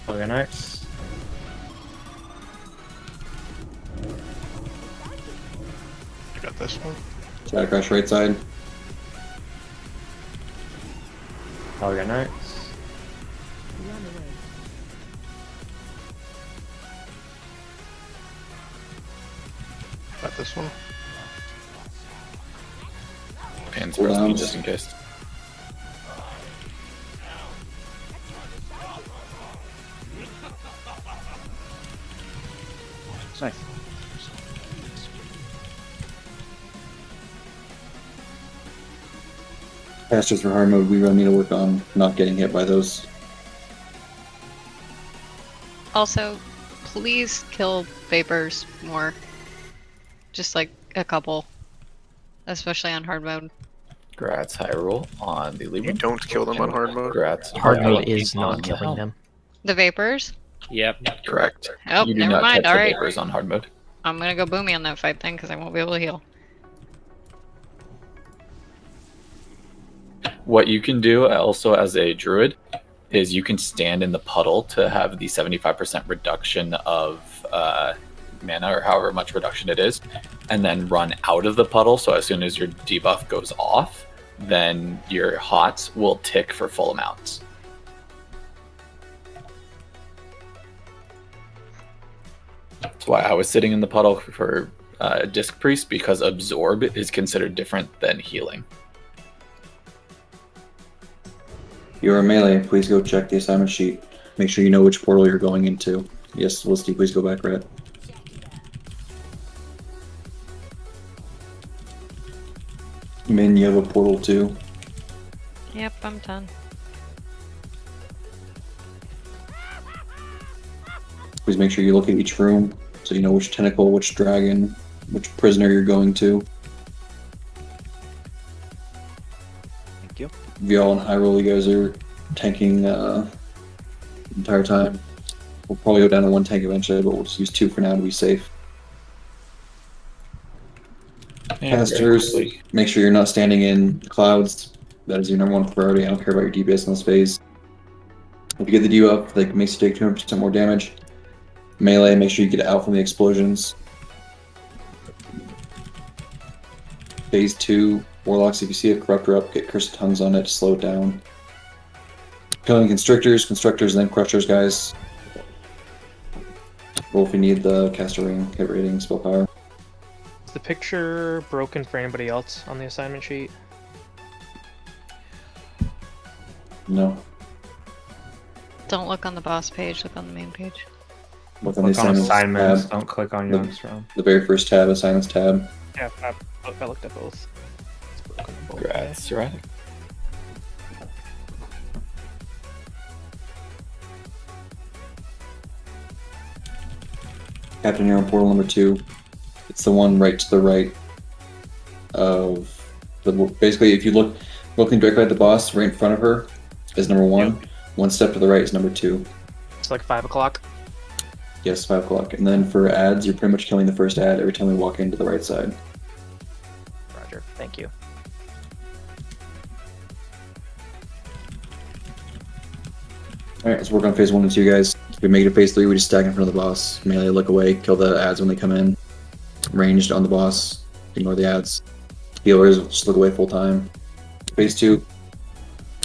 I'll get next. Shadow Crash right side. Oh, we got knights. Run away. Got this one. Pans for me just in case. Nice. Casters for hard mode, we really need to work on not getting hit by those. Also, please kill vapors more. Just like a couple. Especially on hard mode. Grats high roll on the Libra. You don't kill them on hard mode. Grats. Hard high mode roll is on not the killing helm. them. The vapors? Yep. Correct. Oh, You do never not mind. touch the Alright. vapors on hard mode. I'm gonna go boomy on that fight then, because I won't be able to heal. What you can do also as a druid is you can stand in the puddle to have the 75% reduction of mana, or however much reduction it is, and then run out of the puddle. So as soon as your debuff goes off, then your hots will tick for full amounts. That's why I was sitting in the puddle for Disc Priest, because Absorb is considered different than healing. If you're a melee, please go check the assignment sheet. Make sure you know which portal you're going into. Yes, Felicity, please go back, Red. Min, you have a portal too. Yep, I'm done. Please make sure you look at each room so you know which tentacle, which dragon, which prisoner you're going to. Thank you. Vial and high roll, you guys are tanking the entire time. We'll probably go down to one tank eventually, but we'll just use 2 for now to be safe. Casters, make sure you're not standing in clouds. That is your #1 priority. I don't care about your DPS in this phase. If you get the debuff, that makes you take 200% more damage. Melee, make sure you get out from the explosions. Phase 2, Warlocks, if you see a Corruptor up, get Cursed Tongues on it to slow it down. Killing Constructors, and then Crushers, guys. Roll if you need the caster ring, hit rating, spell power. Is the picture broken for anybody else on the assignment sheet? No. Don't look on the boss page, look on the main page. Look on the Click on assignments, tab. don't click on The- Youngstrom. The very first tab, Assignments tab. Yeah, I looked at both. It's broken on both. Grats, right? Captain, you're on portal #2. It's the one right to the right of the. Basically, if you look, looking directly at the boss, right in front of her is #1. Yep. One step to the right is #2. It's like 5 o'clock. Yes, 5 o'clock. And then for ads, you're pretty much killing the first ad every time we walk into the right side. Roger, thank you. Alright, let's work on phase 1 and 2, guys. If we make it to phase 3, we just stack in front of the boss. Melee, look away, kill the ads when they come in. Ranged on the boss, ignore the ads. Healers, just look away full time. Phase 2,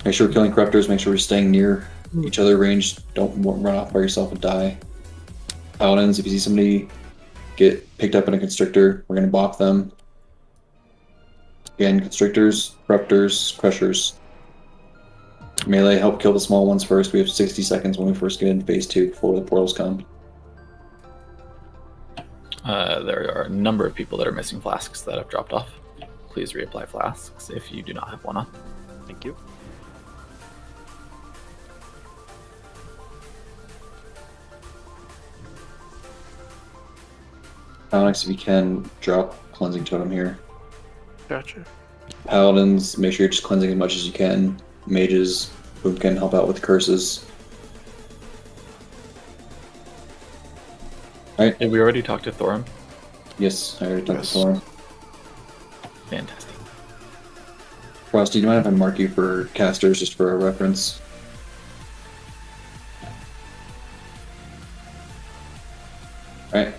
make sure we're killing Corruptors, make sure we're staying near each other ranged. Don't run off by yourself and die. Paladins, if you see somebody get picked up in a Constrictor, we're going to bop them. Again, Constrictors, Corruptors, Crushers. Melee, help kill the small ones first. We have 60 seconds when we first get into phase 2 before the portals come. There are a number of people that are missing flasks that have dropped off. Please reapply flasks if you do not have one on. Thank you. Onyx, if you can, drop Cleansing Totem here. Gotcha. Paladins, make sure you're just cleansing as much as you can. Mages, who can help out with curses. Alright. Did we already talk to Thorum? Yes, I already talked to Thorum. Fantastic. Frosty, do you mind if I mark you for casters just for a reference? Alright.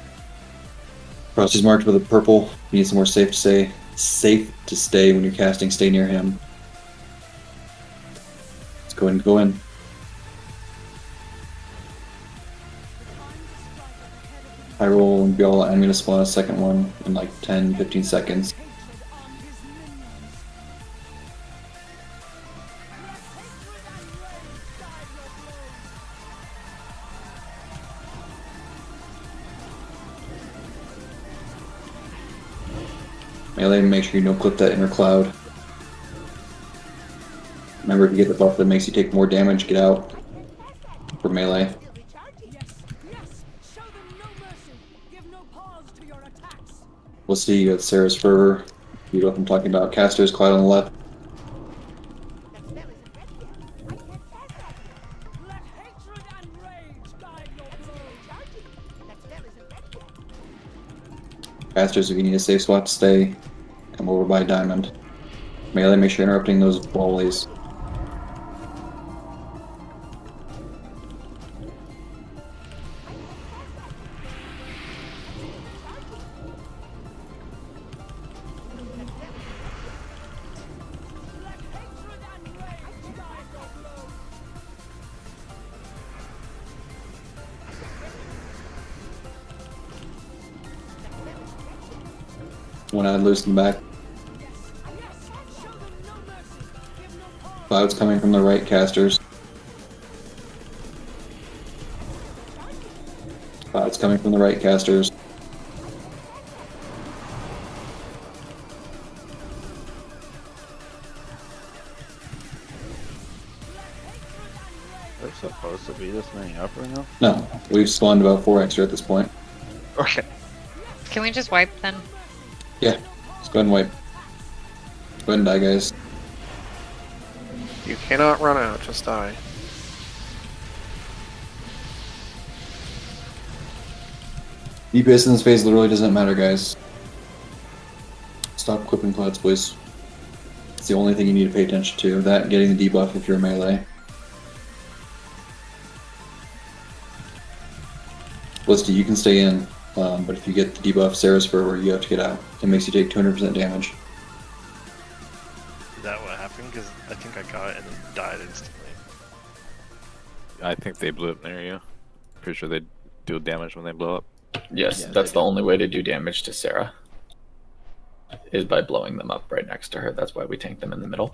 Frosty's marked with a purple. You need some more safe to say safe to stay when you're casting. Stay near him. Let's go and go in. I roll and Biola. I'm gonna spawn a second one in like 10-15 seconds. Melee, make sure you don't clip that inner cloud. Remember, if you get the buff that makes you take more damage, get out for melee. We'll see you at Sarah's Fervor. You know what I'm talking about. Caster's Cloud on the left. Casters, if you need a safe spot to stay, come over by Diamond. Melee, make sure you're interrupting those volleys. When I loosen back. Clouds coming from the right, casters. Clouds coming from the right, casters. There's supposed to be this many up right now? No, we've spawned about 4 extra at this point. Okay. Can we just wipe then? Yeah, let's go ahead and wipe. Go ahead and die, guys. You cannot run out, just die. DPS in this phase literally doesn't matter, guys. Stop clipping clouds, please. It's the only thing you need to pay attention to. That and getting the debuff if you're melee. Listy, you can stay in, but if you get the debuff Sarah's Fervor, you have to get out. It makes you take 200% damage. Is that what happened? Because I think I got it and then died instantly. I think they blew up near you. Pretty sure they do damage when they blow up. Yes, Yeah, that's the only way to do damage to Sarah. Is by blowing them up right next to her. That's why we tank them in the middle.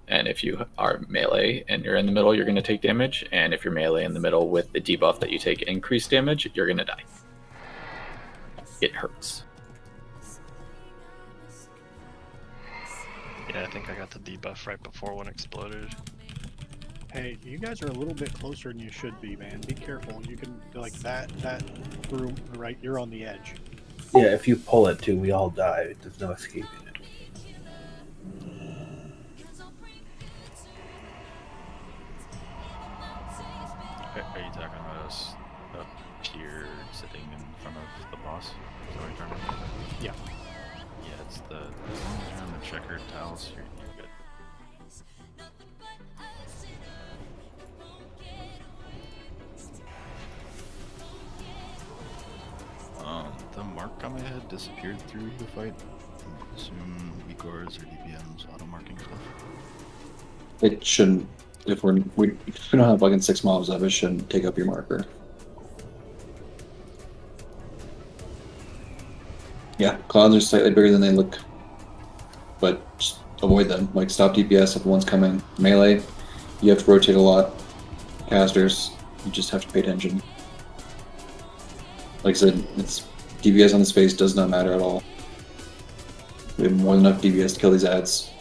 And if you are melee and you're in the middle, you're going to take damage. And if you're melee in the middle with the debuff that you take increased damage, you're going to die. It hurts. Yeah, I think I got the debuff right before one exploded. Hey, you guys are a little bit closer than you should be, man. Be careful. You can, like, that room, right, you're on the edge. Yeah, if you pull it too, we all die. There's no escaping it. Are you talking about us up here sitting in front of the boss? Is that what you're talking about? Yeah. Yeah, it's the, as long as you're on the checkered tiles, you're good. The mark on my head disappeared through the fight. I assume Igor's or DPM's auto marking stuff. It shouldn't. If we don't have fucking 6 mobs of it, shouldn't take up your marker. Yeah, clouds are slightly bigger than they look, but just avoid them. Like, stop DPS if one's coming. Melee, you have to rotate a lot. Casters, you just have to pay attention. Like I said, it's DPS on this phase does not matter at all. We have more than enough DPS to kill these ads.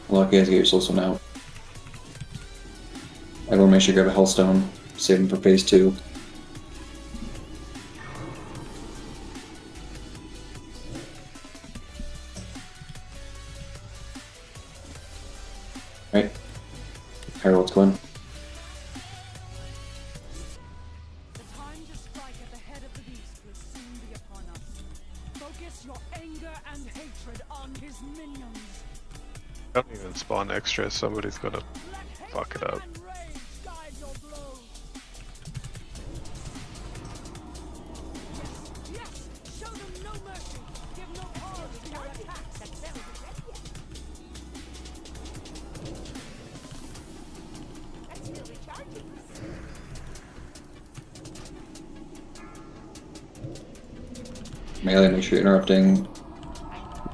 Lucky guys, get your soul stone out. Everyone make sure you grab a Hellstone. Save them for phase 2. Alright. Harold's going. Don't even spawn extra, somebody's gonna fuck it up. Melee, make sure you're interrupting.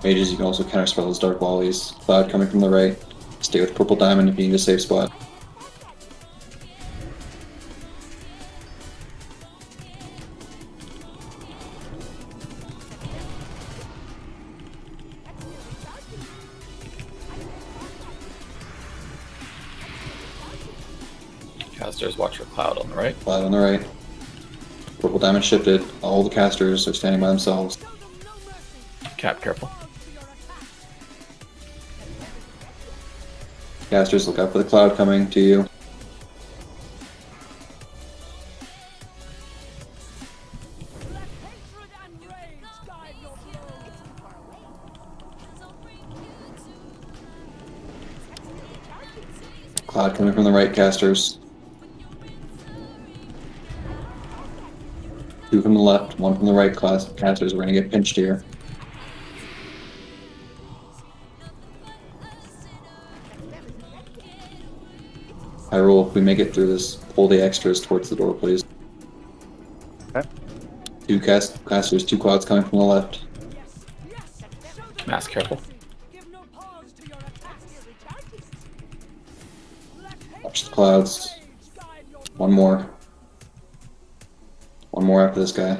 Mages, you can also counterspell those dark volleys. Cloud coming from the right. Stay with purple diamond if you need a safe spot. Casters, watch for Cloud on the right. Cloud on the right. Purple diamond shifted. All the casters are standing by themselves. Cap, careful. Casters, look out for the cloud coming to you. Cloud coming from the right, casters. 2 from the left, 1 from the right, casters. We're gonna get pinched here. I roll if we make it through this. Pull the extras towards the door, please. Okay. 2 casters, 2 clouds coming from the left. Mask, careful. Watch the clouds. 1 more. 1 more after this guy.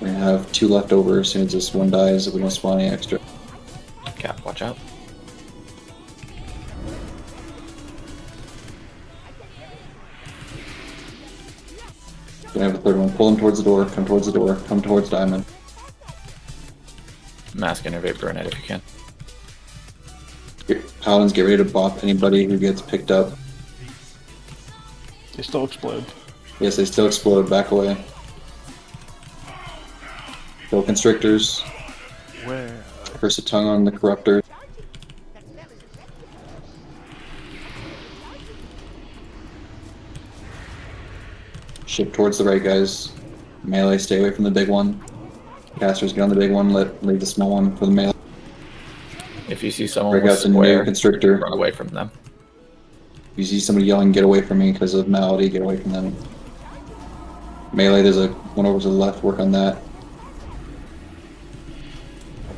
We're gonna have 2 left over as soon as this one dies if we don't spawn any extra. Cap, watch out. We're gonna have a 3rd one. Pull him towards the door, come towards the door, come towards diamond. Mask and Vapor in it if you can. Paladins, get ready to bop anybody who gets picked up. They still explode. Yes, they still explode. Back away. Kill constrictors. Where? Curse a tongue on the corruptor. Ship towards the right, guys. Melee, stay away from the big one. Casters, get on the big one. Leave the small one for the melee. If you see someone Break with out the new square, constrictor. run away from them. If you see somebody yelling, get away from me because of malady, get away from them. Melee, there's a one over to the left, work on that.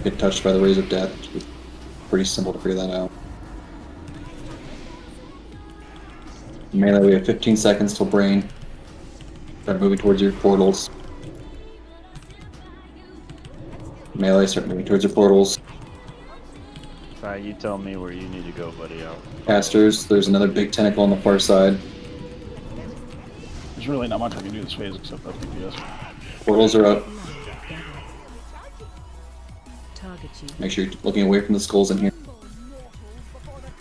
Get touched by the rays of death. It's pretty simple to figure that out. Melee, we have 15 seconds till brain. Start moving towards your portals. Melee, start moving towards your portals. Alright, you tell me where you need to go, buddy. Casters, there's another big tentacle on the far side. There's really not much I can do this phase except that DPS. Portals are up. Target you. Make sure you're looking away from the skulls in here.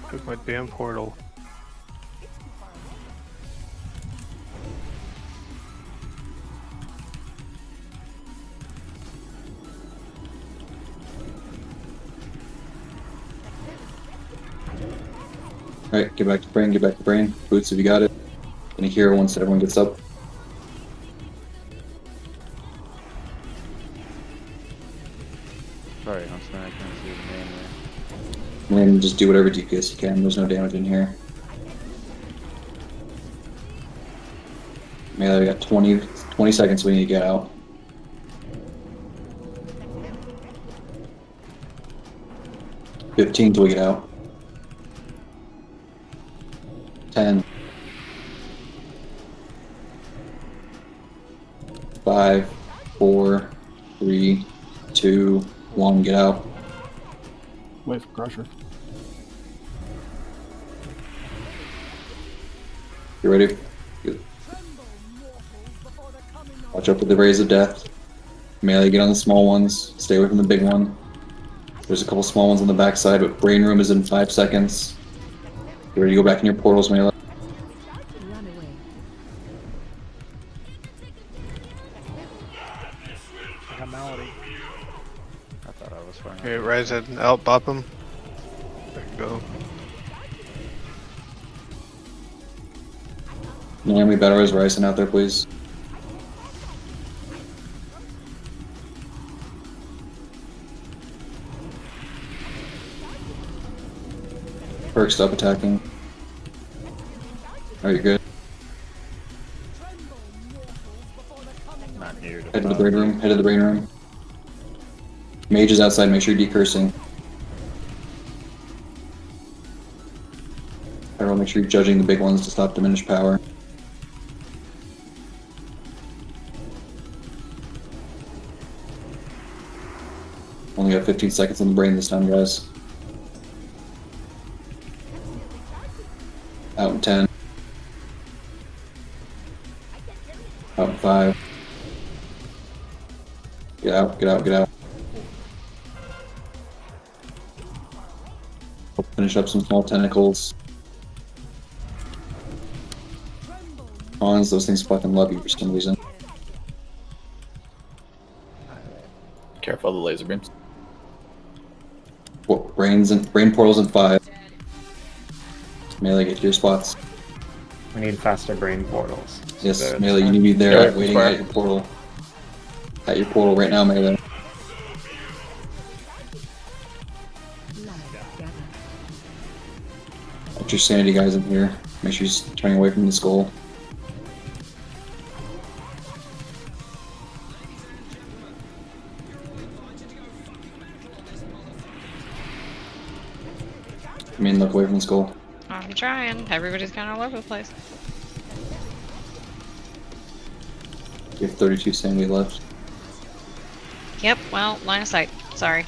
Took my damn portal. Alright, get back to brain, get back to brain. Boots, if you got it. Gonna hear once everyone gets up. Sorry, Huntsman, I can't see the name there. And then just do whatever DPS you can. There's no damage in here. Melee, we got 20 seconds we need to get out. $15 till we get out. 10. 5, 4, 3, 2, 1, get out. Wait for Crusher. You ready? Good. Watch out for the rays of death. Melee, get on the small ones. Stay away from the big one. There's a couple small ones on the backside, but brain room is in 5 seconds. You ready to go back in your portals, Melee? Run away. I got malady. I thought I was fine. Okay, rise ahead and out bop him. There you go. Naomi, Battle Rise Ryzen out there, please. Perk, stop attacking. Are you good? Not here to Head to the brain room. Head to the brain room. Mage is outside. Make sure you're decursing. Everyone, make sure you're judging the big ones to stop diminished power. Only got 15 seconds on the brain this time, guys. Out in 10. Out in 5. Get out, get out, get out. Finish up some small tentacles. Pawns, those things fucking love you for some reason. Careful of the laser beams. Brain portals in 5. Melee, get to your spots. We need faster brain portals. Yes, So Melee, you need to be there waiting at your portal. At your portal right now, Melee. Put your sanity guys in here. Make sure you're turning away from the skull. I mean, look away from the skull. I'm trying. Everybody's kind of all over the place. You have 32 sanity left. Yep, well, line of sight. Sorry.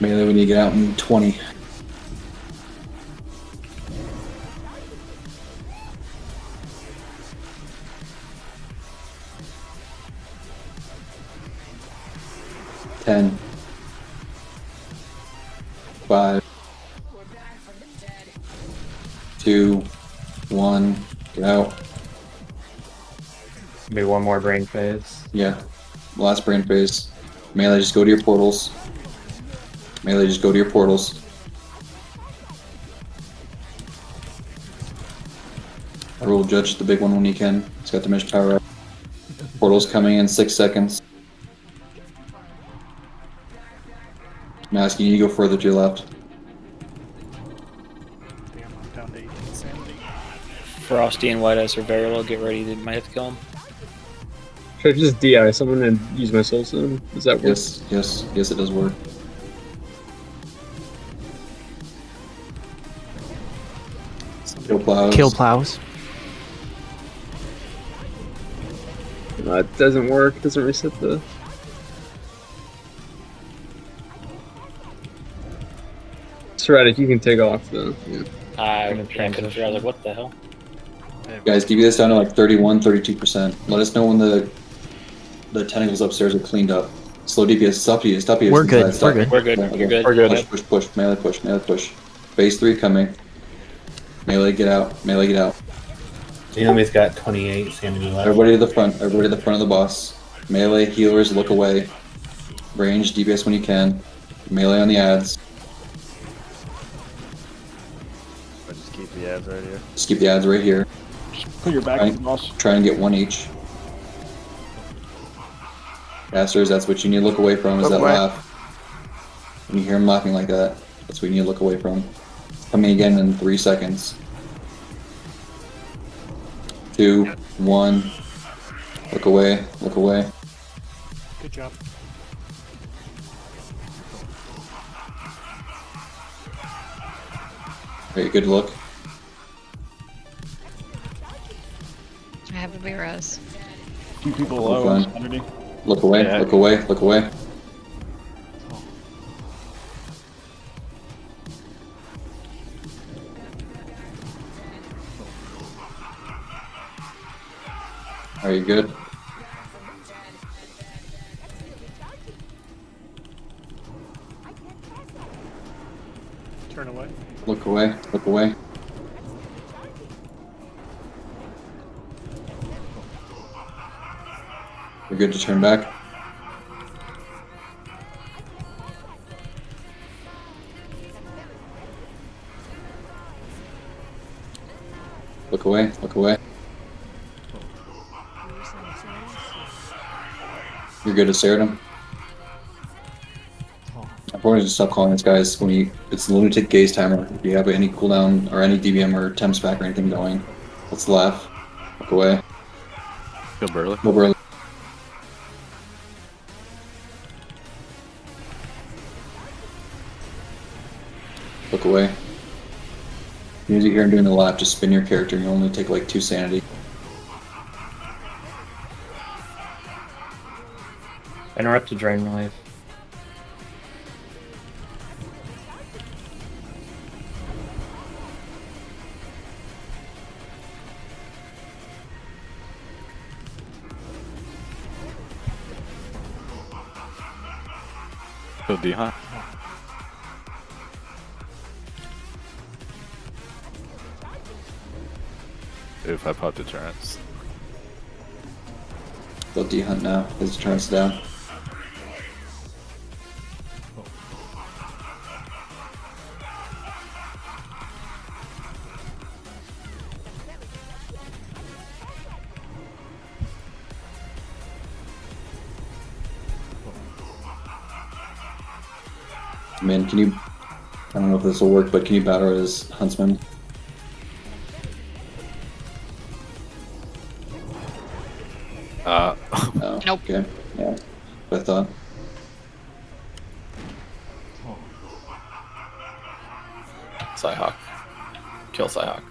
Melee, we need to get out in 20. Ten. 5. 2. 1. Get out. Maybe one more brain phase. Yeah. Last brain phase. Melee, just go to your portals. Melee, just go to your portals. I will judge the big one when you can. It's got diminished power up. Portals coming in 6 seconds. Mask, you need to go further to your left. Damn, I'm down to 18 sanity. Frosty and White Ice are very low. Get ready. They might have to kill him. Should I just DI someone and use my soul stone? Does that work? Yes, it does work. Kill plows. Kill plows. It doesn't work. Doesn't reset the. Serratic, you can take off the. Yeah. I couldn't figure out. I was like, what the hell? Guys, give you this down to like 31, 32%. Let us know when the tentacles upstairs are cleaned up. Slow DPS, stop you. We're good, Stop. we're good. Okay. We're good. Push, melee push. Phase 3 coming. Melee, get out. Melee, get out. The enemy's got 28 sanity left. Everybody to the front. Everybody to the front of the boss. Melee, healers, look away. Range, DPS when you can. Melee on the ads. Or just keep the ads right here. Just keep the ads right here. Put your back on the boss. Try and get 1 each. Masters, that's what you need to look away from, is that laugh. When you hear him laughing like that, that's what you need to look away from. Coming again in 3 seconds. 2, 1. Look away, look away. Good job. Very good look. I have a B-Rose. 2 people Look low. on. Sanity. Look away, Yeah. look away, look away. Are you good? Turn away. Look away, look away. You're good to turn back. Look away, look away. You're good to stare at him. probably just stop calling this, guys. It's the lunatic gaze timer. If you have any cooldown or any DBM or temps back or anything going, let's laugh. Look away. Go Burley. Go Burley. Look away. As soon as you hear him doing the lap, just spin your character and you only take like 2 sanity. Interrupt to drain life. Go D-Hunt. If I pop deterrence. Go D-Hunt now. His deterrence down. Man, can you... I don't know if this will work, but can you battle as Huntsman? Oh, Nope. Okay, yeah. What I thought. Psyhawk. Kill Psyhawk.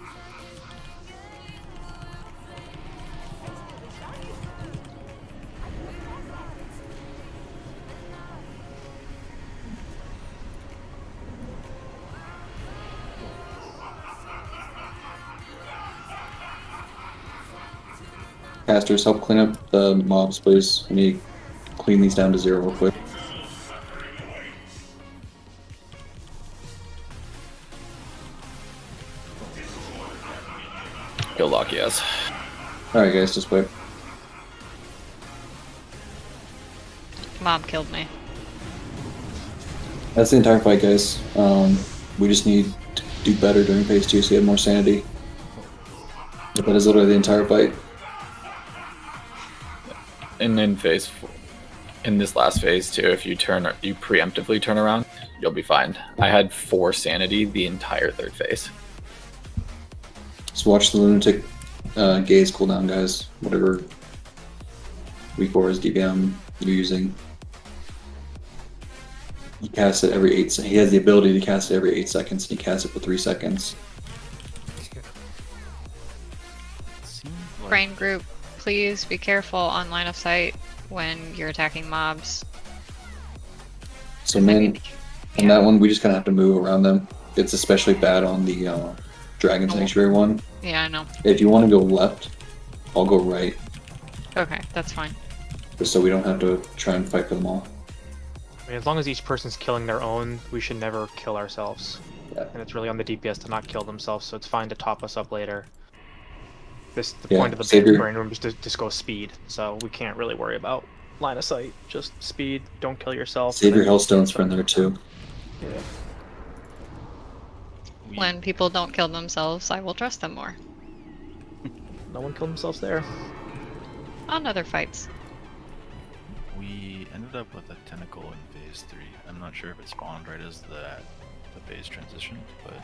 Casters, help clean up the mobs, please. We need to clean these down to 0 real quick. Kill Lock, yes. Alright guys, just wait. Mom killed me. That's the entire fight, guys. We just need to do better during phase 2 so you have more sanity. But that is literally the entire fight. And in in this last phase too, if you preemptively turn around, you'll be fine. I had 4 sanity the entire 3rd phase. Just watch the lunatic gaze cooldown, guys. Whatever weak aura is DBM you're using. He casts it every 8 seconds. He has the ability to cast it every 8 seconds, and he casts it for 3 seconds. Brain group, please be careful on line of sight when you're attacking mobs. So man, on that one, we just kind of have to move around them. It's especially bad on the Dragon Sanctuary one. Yeah, I know. If you want to go left, I'll go right. Okay, that's fine. Just so we don't have to try and fight for them all. I mean, as long as each person's killing their own, we should never kill ourselves. Yeah. And it's really on the DPS to not kill themselves, so it's fine to top us up later. The Yeah, point of the save your- brain room is to just go speed, so we can't really worry about line of sight. Just speed, don't kill yourself. Save your Hellstones for in there too. Yeah. When people don't kill themselves, I will trust them more. No one killed themselves there. On other fights. We ended up with a tentacle in phase 3. I'm not sure if it spawned right as the phase transitioned, but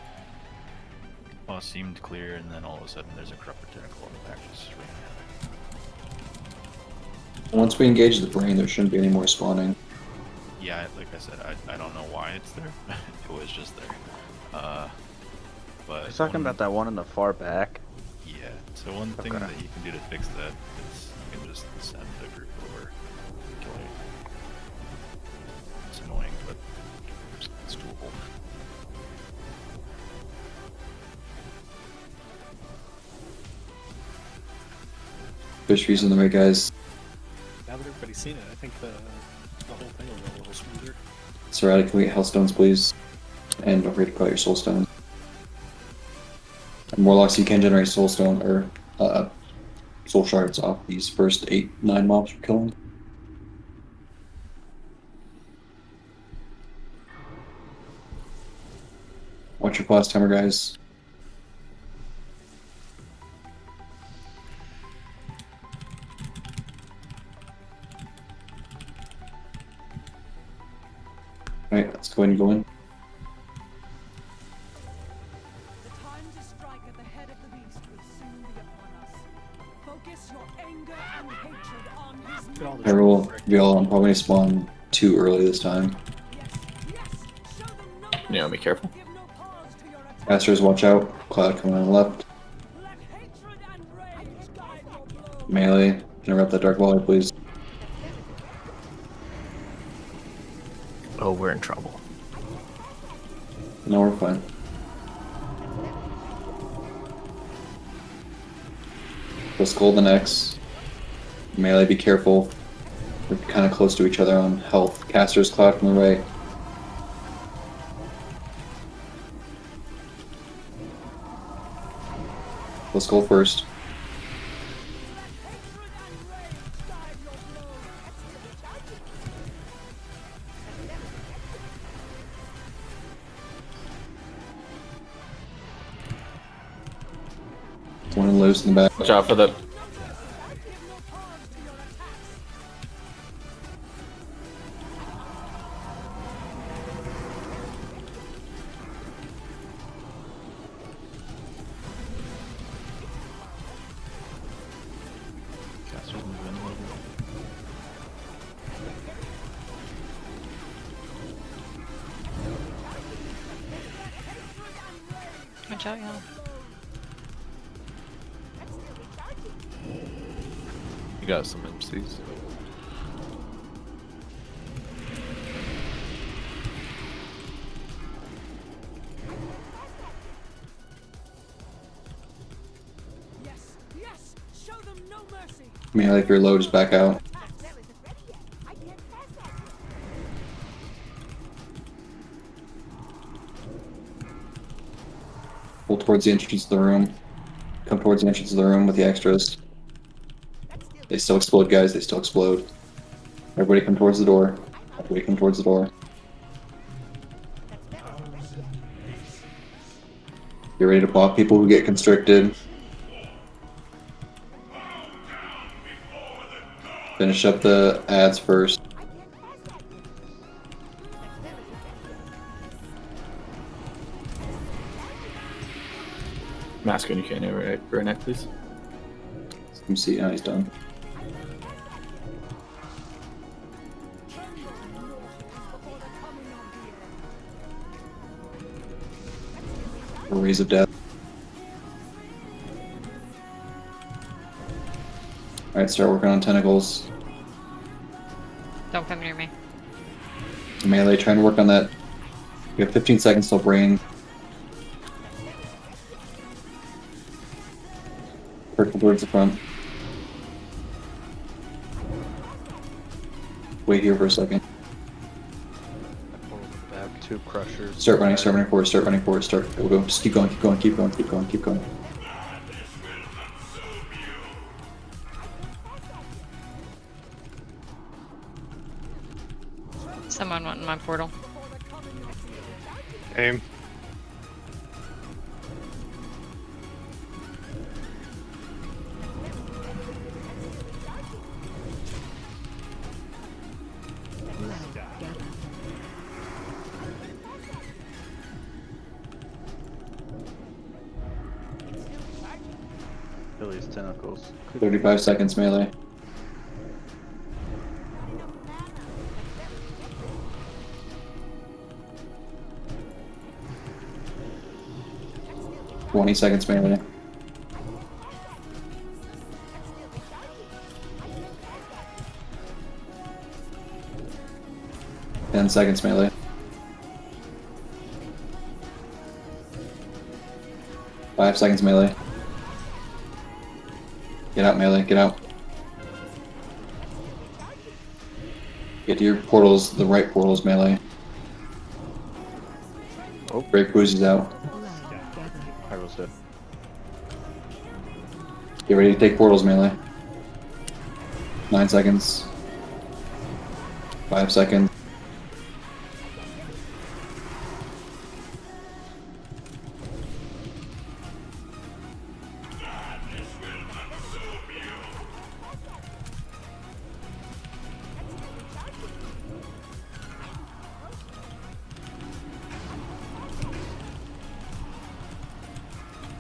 all seemed clear, and then all of a sudden there's a corrupted tentacle in the back just swinging. Once we engage the brain, there shouldn't be any more spawning. Yeah, like I said, I don't know why it's there. It was just there. But You're talking about that one in the far back? Yeah, so one thing that you can do to fix that is you can just send the group over and kill it. It's annoying, but it's doable. Fish trees in the right, guys. Now that everybody's seen it, I think the whole thing will go a little smoother. Serratic, can we get Hellstones, please? And don't forget to put out your Soul Stone. And Warlocks, you can generate Soul Stone or Soul Shards off these first 8-9 mobs we're killing. Watch your pause timer, guys. Alright, let's go ahead and go in. The time to strike at the head of the beast will soon be upon us. Focus your anger and hatred on his Hyrule, Viola, I'm probably gonna spawn too early this time. Naomi, careful. Casters, watch out. Cloud coming on the left. Melee, interrupt that dark volley, please. Oh, we're in trouble. No, we're fine. Let's Golden X. Melee, be careful. We're kind of close to each other on health. Casters, Cloud from the right. Let's go first. One loose in the back. Watch out for the. Casters moving a little bit. Watch out, y'all. You got some MCs. Melee, if you're low, just back out. Pull towards the entrance of the room. Come towards the entrance of the room with the extras. They still explode, guys. They still explode. Everybody come towards the door. Everybody come towards the door. Get ready to block people who get constricted. Finish up the ads first. Mask on your cannon right neck, please. Let me see. Now he's done. Rays of death. Alright, start working on tentacles. Don't come near me. Melee, try and work on that. You have 15 seconds till brain. Circle towards the front. Wait here for a second. Back two crushers. Start running forward, start running forward, we'll go. Just keep going, keep going, keep going, keep going, keep going. Someone went in my portal. Aim. Kill these tentacles. 35 seconds melee. $20 seconds melee. $10 seconds melee. 5 seconds melee. Get out melee, get out. Get to your portals, the right portals melee. Oh, break Boozy's out. Hyro's dead. Get ready to take portals melee. 9 seconds. 5 seconds.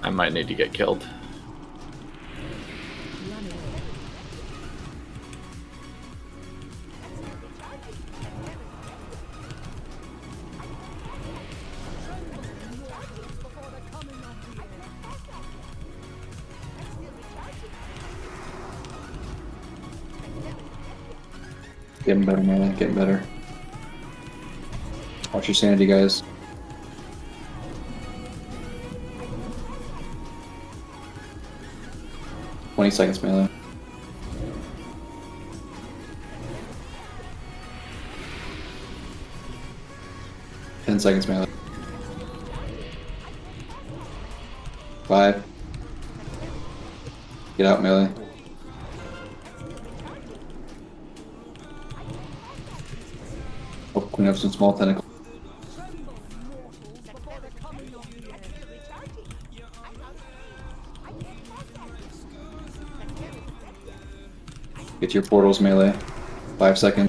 I might need to get killed. Getting better, man. Getting better. Watch your sanity, guys. "20 seconds, melee. "10 seconds, melee. 5. Get out, melee. Oh, clean up some small tentacles. Get to your portals, melee. 5 seconds.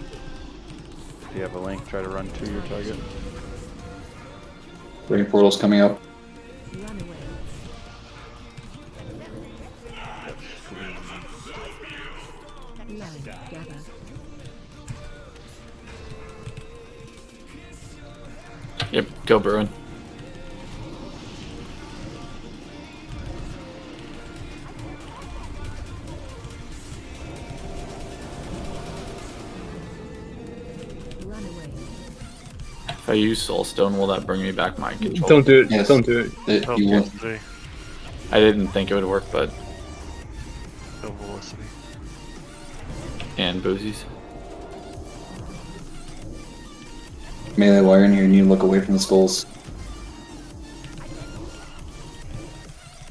If you have a link, try to run to your target. Rain portals coming up. Yep, go Bruin. If I use Soulstone, will that bring me back mind control? Don't do it. Yes. Don't do it. You won't. I didn't think it would work, but. No velocity. And boozies. Melee, while you're in here, you need to look away from the skulls.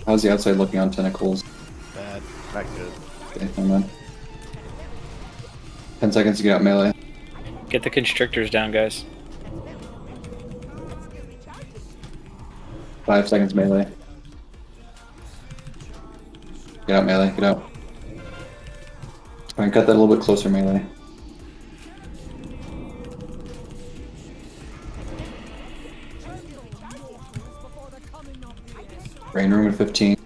How's the outside looking on tentacles? Bad. Not good. Okay, never mind. 10 seconds to get out, melee. Get the constrictors down, guys. 5 seconds, melee. Get out, melee. Get out. Try and cut that a little bit closer, melee. Rain room at 15.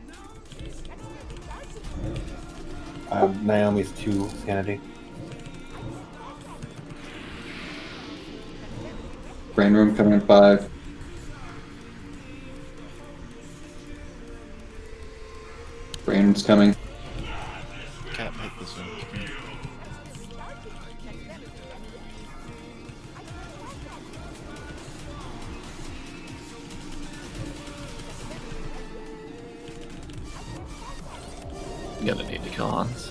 Naomi's 2 sanity. Rain room coming at 5. Rain room's coming. Can't make this one. You're gonna need to kill Hans.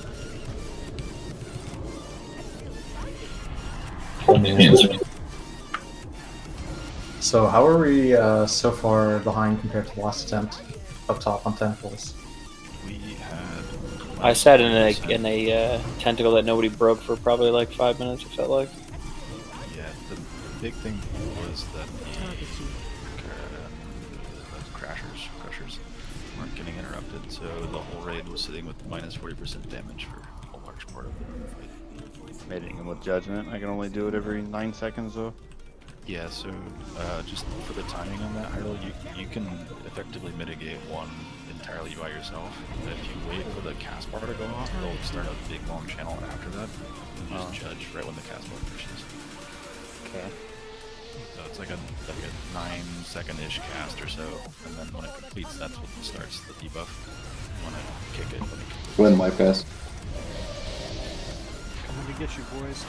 So how are we so far behind compared to the last attempt up top on tentacles? We had. I sat in a tentacle that nobody broke for probably like 5 minutes, it felt like. Yeah, the big thing was that the crushers weren't getting interrupted, so the whole raid was sitting with minus 40% damage for a large part of the fight. Mating him with judgment. I can only do it every 9 seconds though. Yeah, so just for the timing on that, Hyrule, you can effectively mitigate one entirely by yourself. But if you wait for the cast bar to go off, they'll start a big long channel after that. And just judge right when the cast bar finishes. Okay. So it's like a 9-second-ish cast or so, and then when it completes, that's what starts the debuff. You want to kick it. Go ahead and wipe, guys. Coming to get you, boys.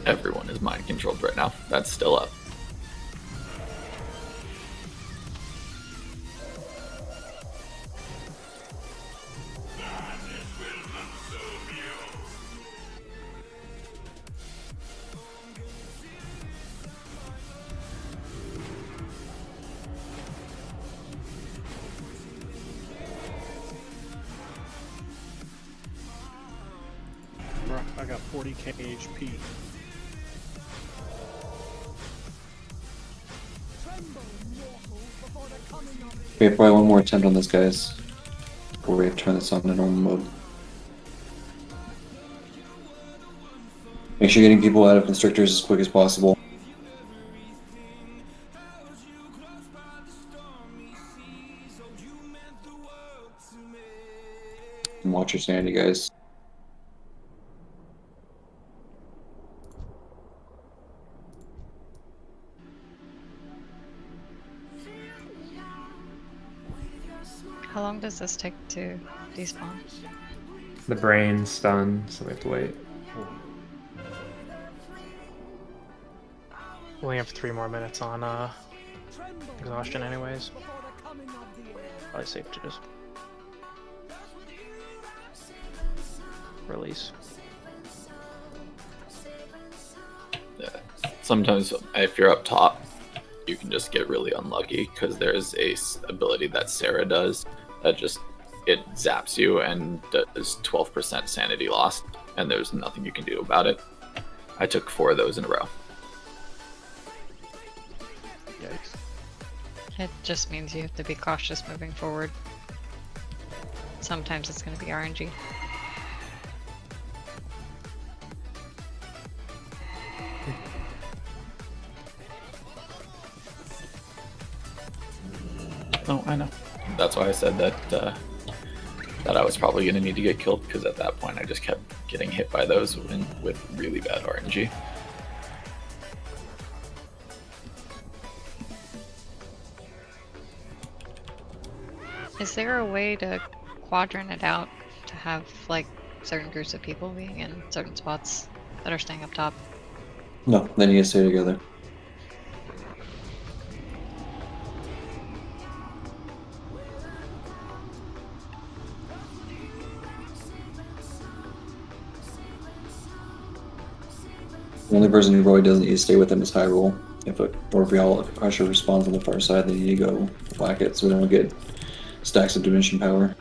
Everyone is mind controlled right now. That's still up. Bro, I got 40k HP. Okay, probably one more attempt on this, guys. Before we turn this on to normal mode. Make sure you're getting people out of constrictors as quick as possible. Watch your sanity, guys. How long does this take to despawn? The brain's stunned, so we have to wait. We only have 3 more minutes on exhaustion anyways. Probably safe to just release. Yeah. Sometimes if you're up top, you can just get really unlucky because there's a ability that Sarah does that just it zaps you and does 12% sanity loss, and there's nothing you can do about it. I took 4 of those in a row. Yikes. It just means you have to be cautious moving forward. Sometimes it's going to be RNG. Oh, I know. That's why I said that that I was probably going to need to get killed, because at that point I just kept getting hit by those with really bad RNG. Is there a way to quadrant it out to have like certain groups of people being in certain spots that are staying up top? No, then you guys stay together. The only person who really doesn't need to stay with them is Hyrule. If a pressure responds on the far side, they need to go whack it so we don't get stacks of diminishing power.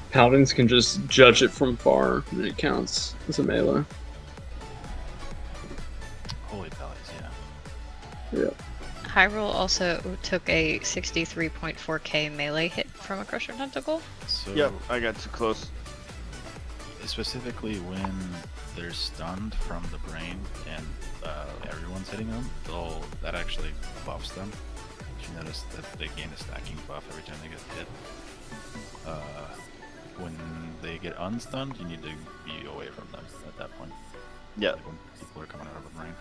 Paladins can just judge it from far, and it counts as a melee. Holy bellies, yeah. Yeah. Hyrule also took a 63.4k melee hit from a Crusher Tentacle. So, Yep, I got too close. Specifically when they're stunned from the brain and everyone's hitting them, that actually buffs them. If you notice that they gain a stacking buff every time they get hit. When they get unstunned, you need to be away from them at that point. Yeah. Like when people are coming out of the brain.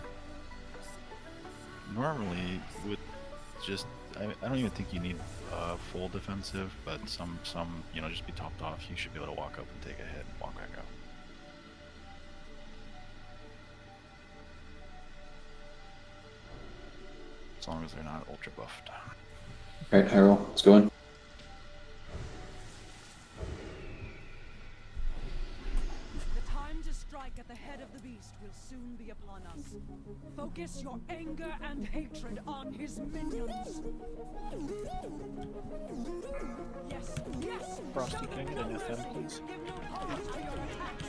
Normally, with just, I don't even think you need full defensive, but some, just be topped off. You should be able to walk up and take a hit and walk back out. As long as they're not ultra buffed. Alright, Hyrule, let's go in. At the head of the beast will soon be upon us. Focus your anger and hatred on his minions. Yes, yes. Frosty, can I get an FM, please? Give no pause to your attacks.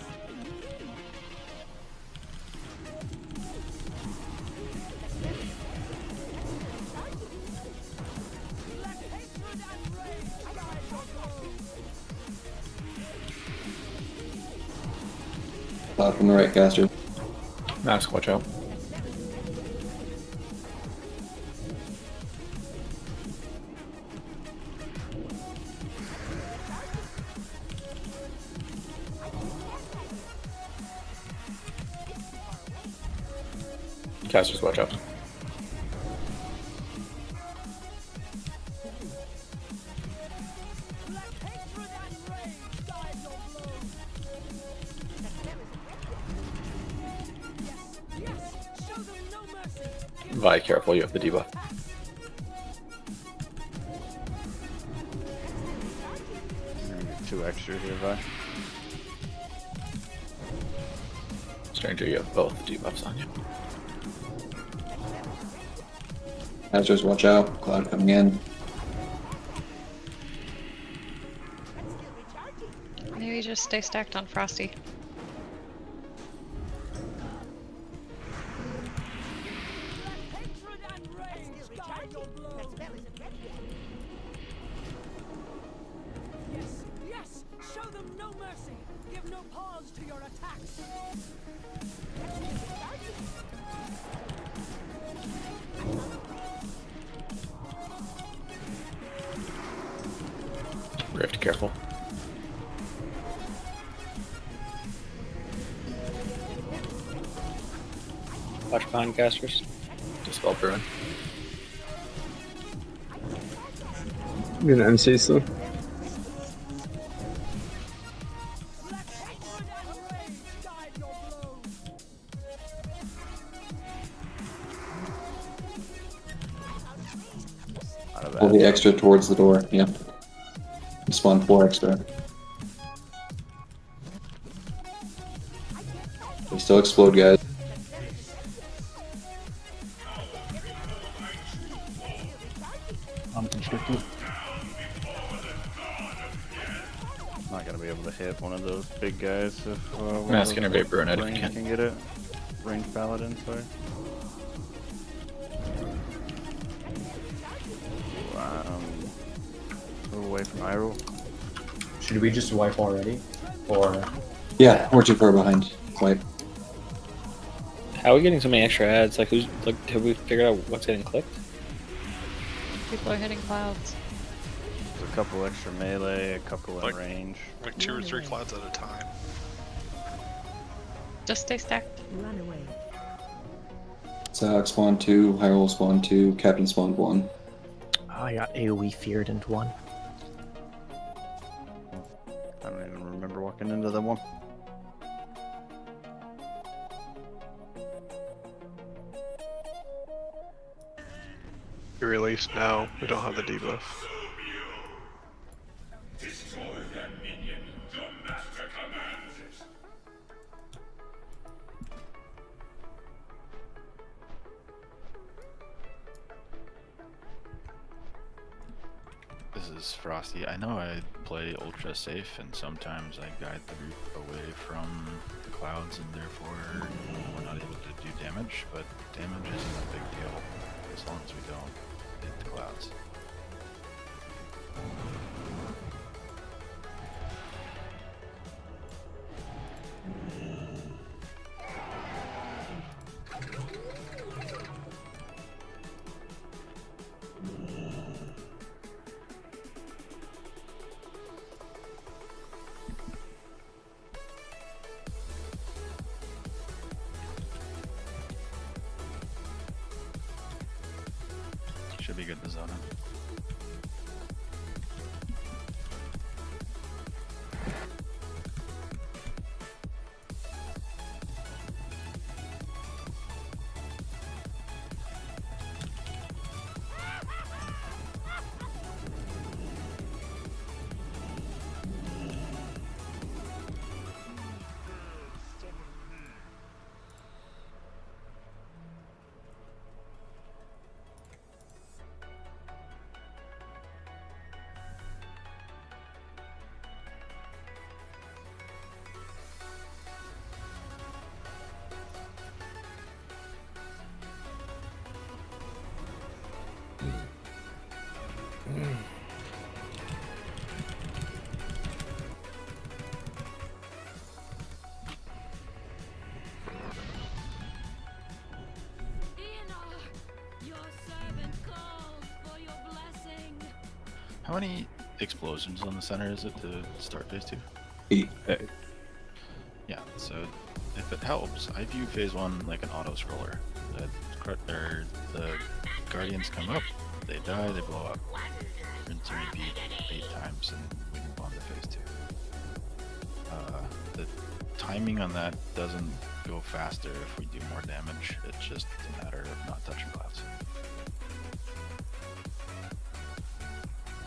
Let hatred and rage guide your blows. Cloud from the right, caster. Max, watch out. Casters, watch out. Vi, careful, you have the debuff. Get 2 extra here, Vi. Stranger, you have both debuffs on you. Casters, watch out. Cloud coming in. Maybe just stay stacked on Frosty. Yes, yes, show them no mercy. Give no pause to your attacks. Rift, careful. Watch behind casters. Dispel Bruin. I'm gonna MC still. Pull the extra towards the door. Yep. Spawn 4 extra. They still explode, guys. Unconstricted. Not gonna be able to hit one of those big guys if Mask Innervate Bruin if you range can. can get it. Range Paladin, sorry. Move away from Hyrule. Should we just wipe already? Or Yeah, we're too far behind. Wipe. How are we getting so many extra ads? Like, have we figured out what's getting clicked? People are hitting clouds. There's a couple extra melee, a couple in Like- range. Like 2 or 3 clouds at a time. Just stay stacked. Run away. Zag spawn 2, Hyrule spawn 2, Captain spawn 1. I got AoE feared into one. I don't even remember walking into that one. You release? No, we don't have the debuff. This is Frosty. I know I play ultra safe, and sometimes I guide the group away from the clouds, and therefore we're not able to do damage. But damage isn't a big deal as long as we don't hit the clouds. Should be good to zone in. How many explosions on the center is it to start phase 2? 8. Yeah, so if it helps, I view phase 1 like an auto scroller. The guardians come up, they die, they blow up. Rinse and repeat 8 times, and we move on to phase 2. The timing on that doesn't go faster if we do more damage. It's just a matter of not touching clouds.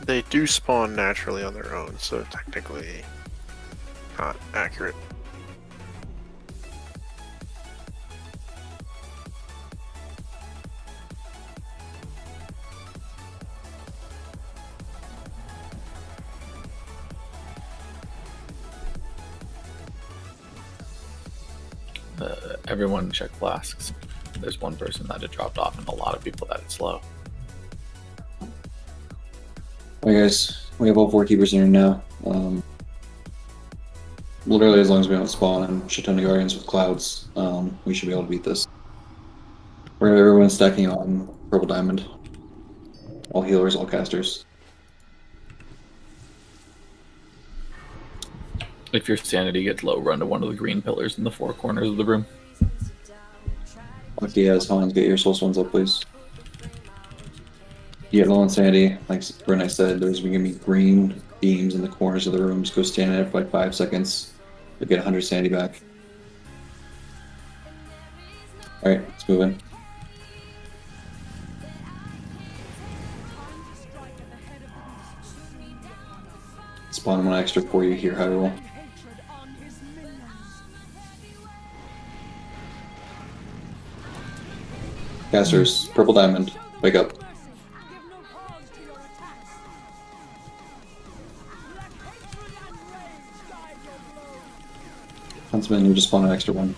They do spawn naturally on their own, so technically not accurate. Everyone check flasks. There's one person that it dropped off and a lot of people that it's slow. Alright guys, we have all 4 keepers in here now. Literally, as long as we don't spawn and shit ton of guardians with clouds, we should be able to beat this. Everyone's stacking on purple diamond. All healers, all casters. If your sanity gets low, run to one of the green pillars in the four corners of the room. Okay, yeah, Hans, get your soul stones up, please. You have low insanity, like Brunei said, there's gonna be green beams in the corners of the rooms. Go stand in it for like 5 seconds. You'll get 100 sanity back. Alright, let's move in. Spawn one extra for you here, Hyrule. Casters, purple diamond, wake up. Huntsman, you just spawn an extra one.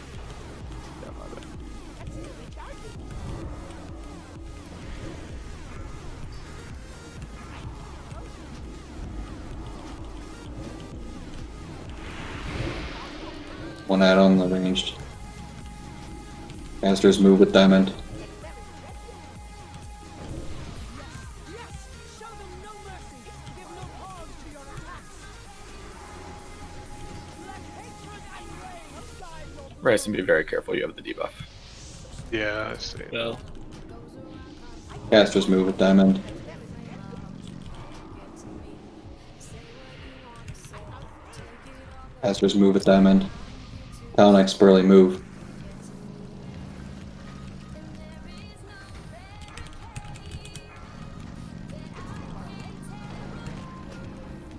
One add-on the ranged. Casters move with diamond. Bryson, be very careful, you have the debuff. Yeah, I see. Well, Casters move with diamond. Casters move with diamond. Talnex, Burley, move.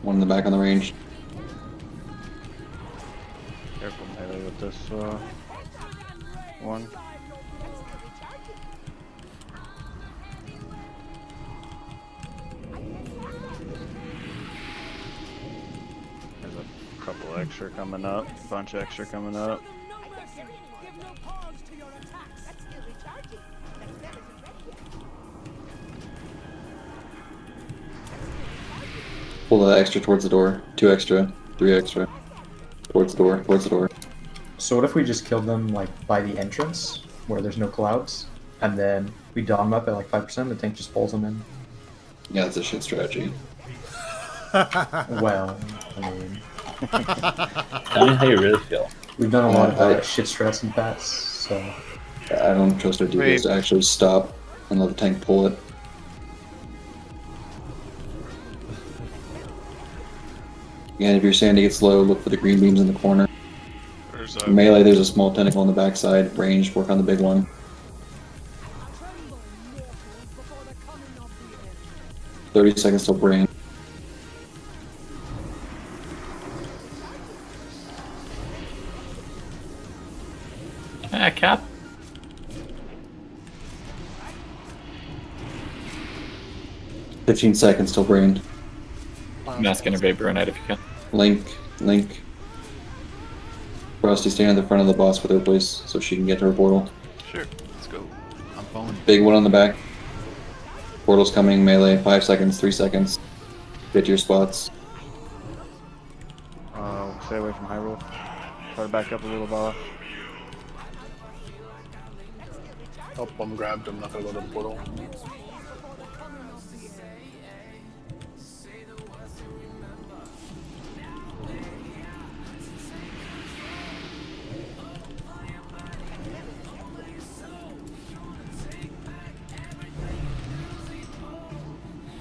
One in the back on the range. Careful melee with this one. There's a couple extra coming up, bunch extra coming up. Pull the extra towards the door. 2 extra, 3 extra. Towards the door, towards the door. So what if we just killed them like by the entrance where there's no clouds, and then we dawn them up at like 5%, the tank just pulls them in? Yeah, that's a shit strategy. Well, I mean... Tell me how you really feel. We've done a lot of shit strats in the past, so... I don't trust our DPS to actually stop and let the tank pull it. Again, if your sandy gets low, look for the green beams in the corner. Melee, there's a small tentacle on the backside. Range, work on the big one. 30 seconds till brain. Cap. $15 seconds till brain. Mask Innervate Burnout if you can. Link. Frosty, stand at the front of the boss with her, please, so she can get to her portal. Sure, let's go. I'm following. Big one on the back. Portal's coming, melee. 5 seconds, 3 seconds. Get to your spots. Stay away from Hyrule. Try to back up a little, Bala. Oh, I'm grabbed. I'm not gonna go to the portal.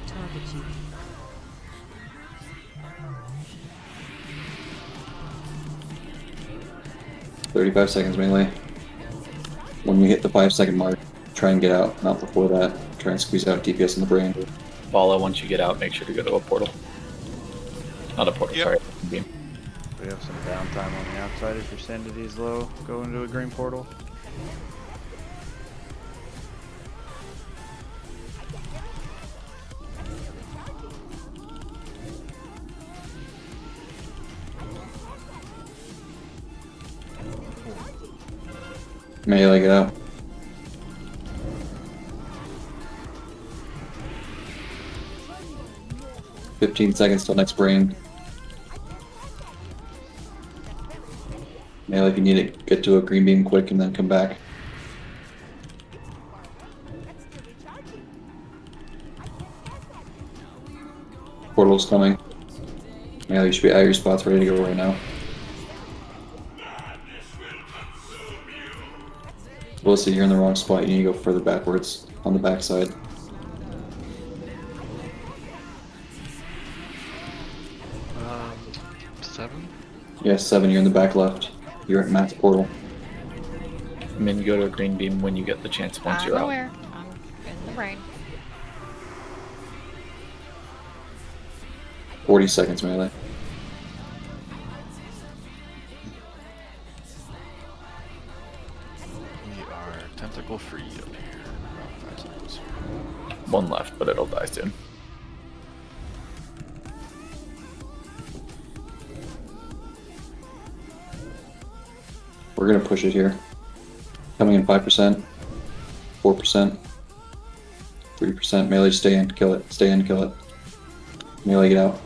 Target you. $35 seconds melee. When we hit the 5-second mark, try and get out. Not before that. Try and squeeze out DPS in the brain. Bala, once you get out, make sure to go to a portal. Not a portal, sorry. Beam. We have some downtime on the outside. If your sanity is low, go into a green portal. Melee, get out. $15 seconds till next brain. Melee, if you need it, get to a green beam quick and then come back. Portal's coming. Melee, you should be at your spots ready to go right now. Melissa, you're in the wrong spot. You need to go further backwards on the backside. Seven? Yeah, 7, you're in the back left. You're at Matt's portal. And then you go to a green beam when you get the chance once I'm you're out. aware. I'm in the rain. 40 seconds, Melee. We are tentacle free up here. About 5 seconds. 1 left, but it'll die soon. We're gonna push it here. Coming in 5%, 4%, 3%. Melee, stay in, kill it. Stay in, kill it. Melee, get out.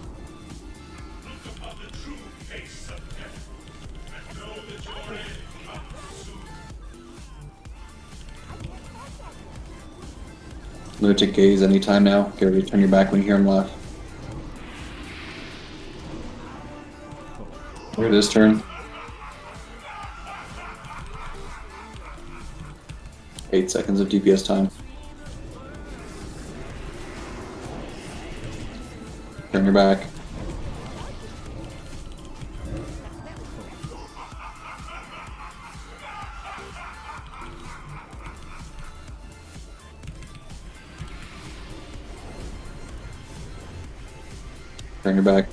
Lunatic gaze anytime now. Get ready to turn your back when you hear him laugh. Look at this turn. 8 seconds of DPS time. Turn your back. Turn your back.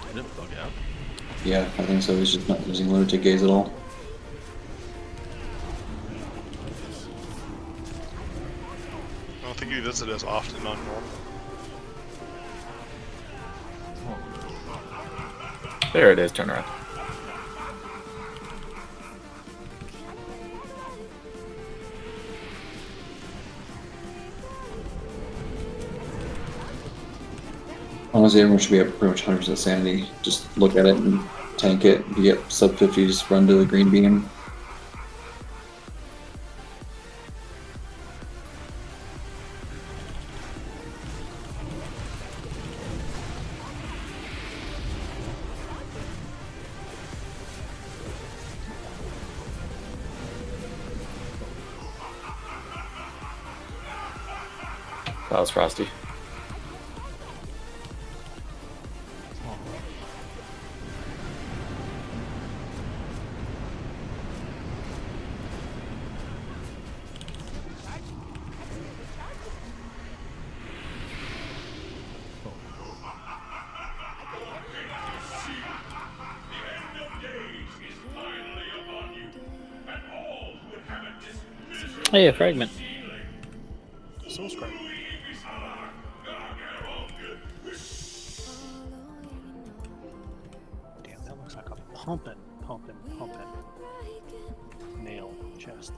Did it bug out? Yeah, I think so. He's just not using Lunatic Gaze at all. I don't think he does it as often on normal. There it is, turn around. Honestly, everyone should be at pretty much 100% sanity. Just look at it and tank it. If you get sub 50, just run to the green beam. That was Frosty. Hey, a fragment. Soul Scribe. Damn, that looks like a pumping nail chest.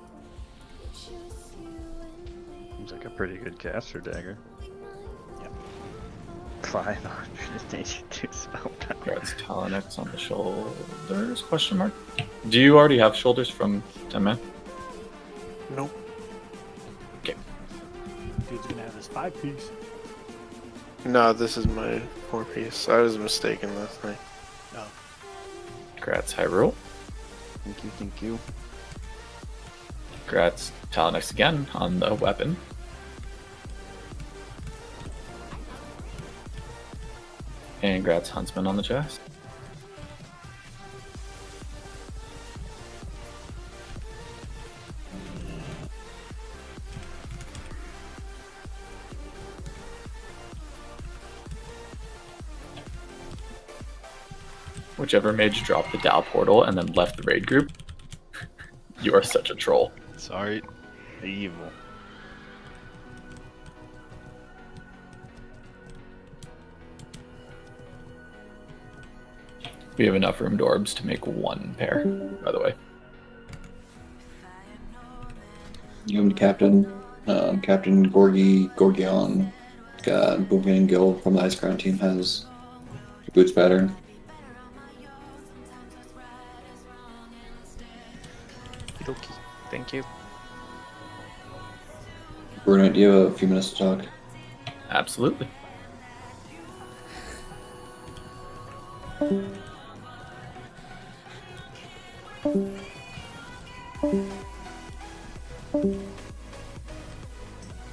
Seems like a pretty good caster dagger. Yep. 582 spell power. That's Talonix on the shoulders? Question mark. Do you already have shoulders from 10 man? Nope. Okay. Dude's gonna have his 5-piece. No, this is my 4-piece. I was mistaken last night. Oh. Congrats, Hyrule. Thank you, thank you. Congrats, Talonix again on the weapon. And congrats, Huntsman on the chest. Whichever mage dropped the Dow portal and then left the raid group, you are such a troll. Sorry. Evil. We have enough room orbs to make one pair, by the way. You have Captain, Captain Gorgion, Boomkin and Gil from the Ice Crown team has boots pattern. Okie. Thank you. Bruno, do you have a few minutes to talk? Absolutely.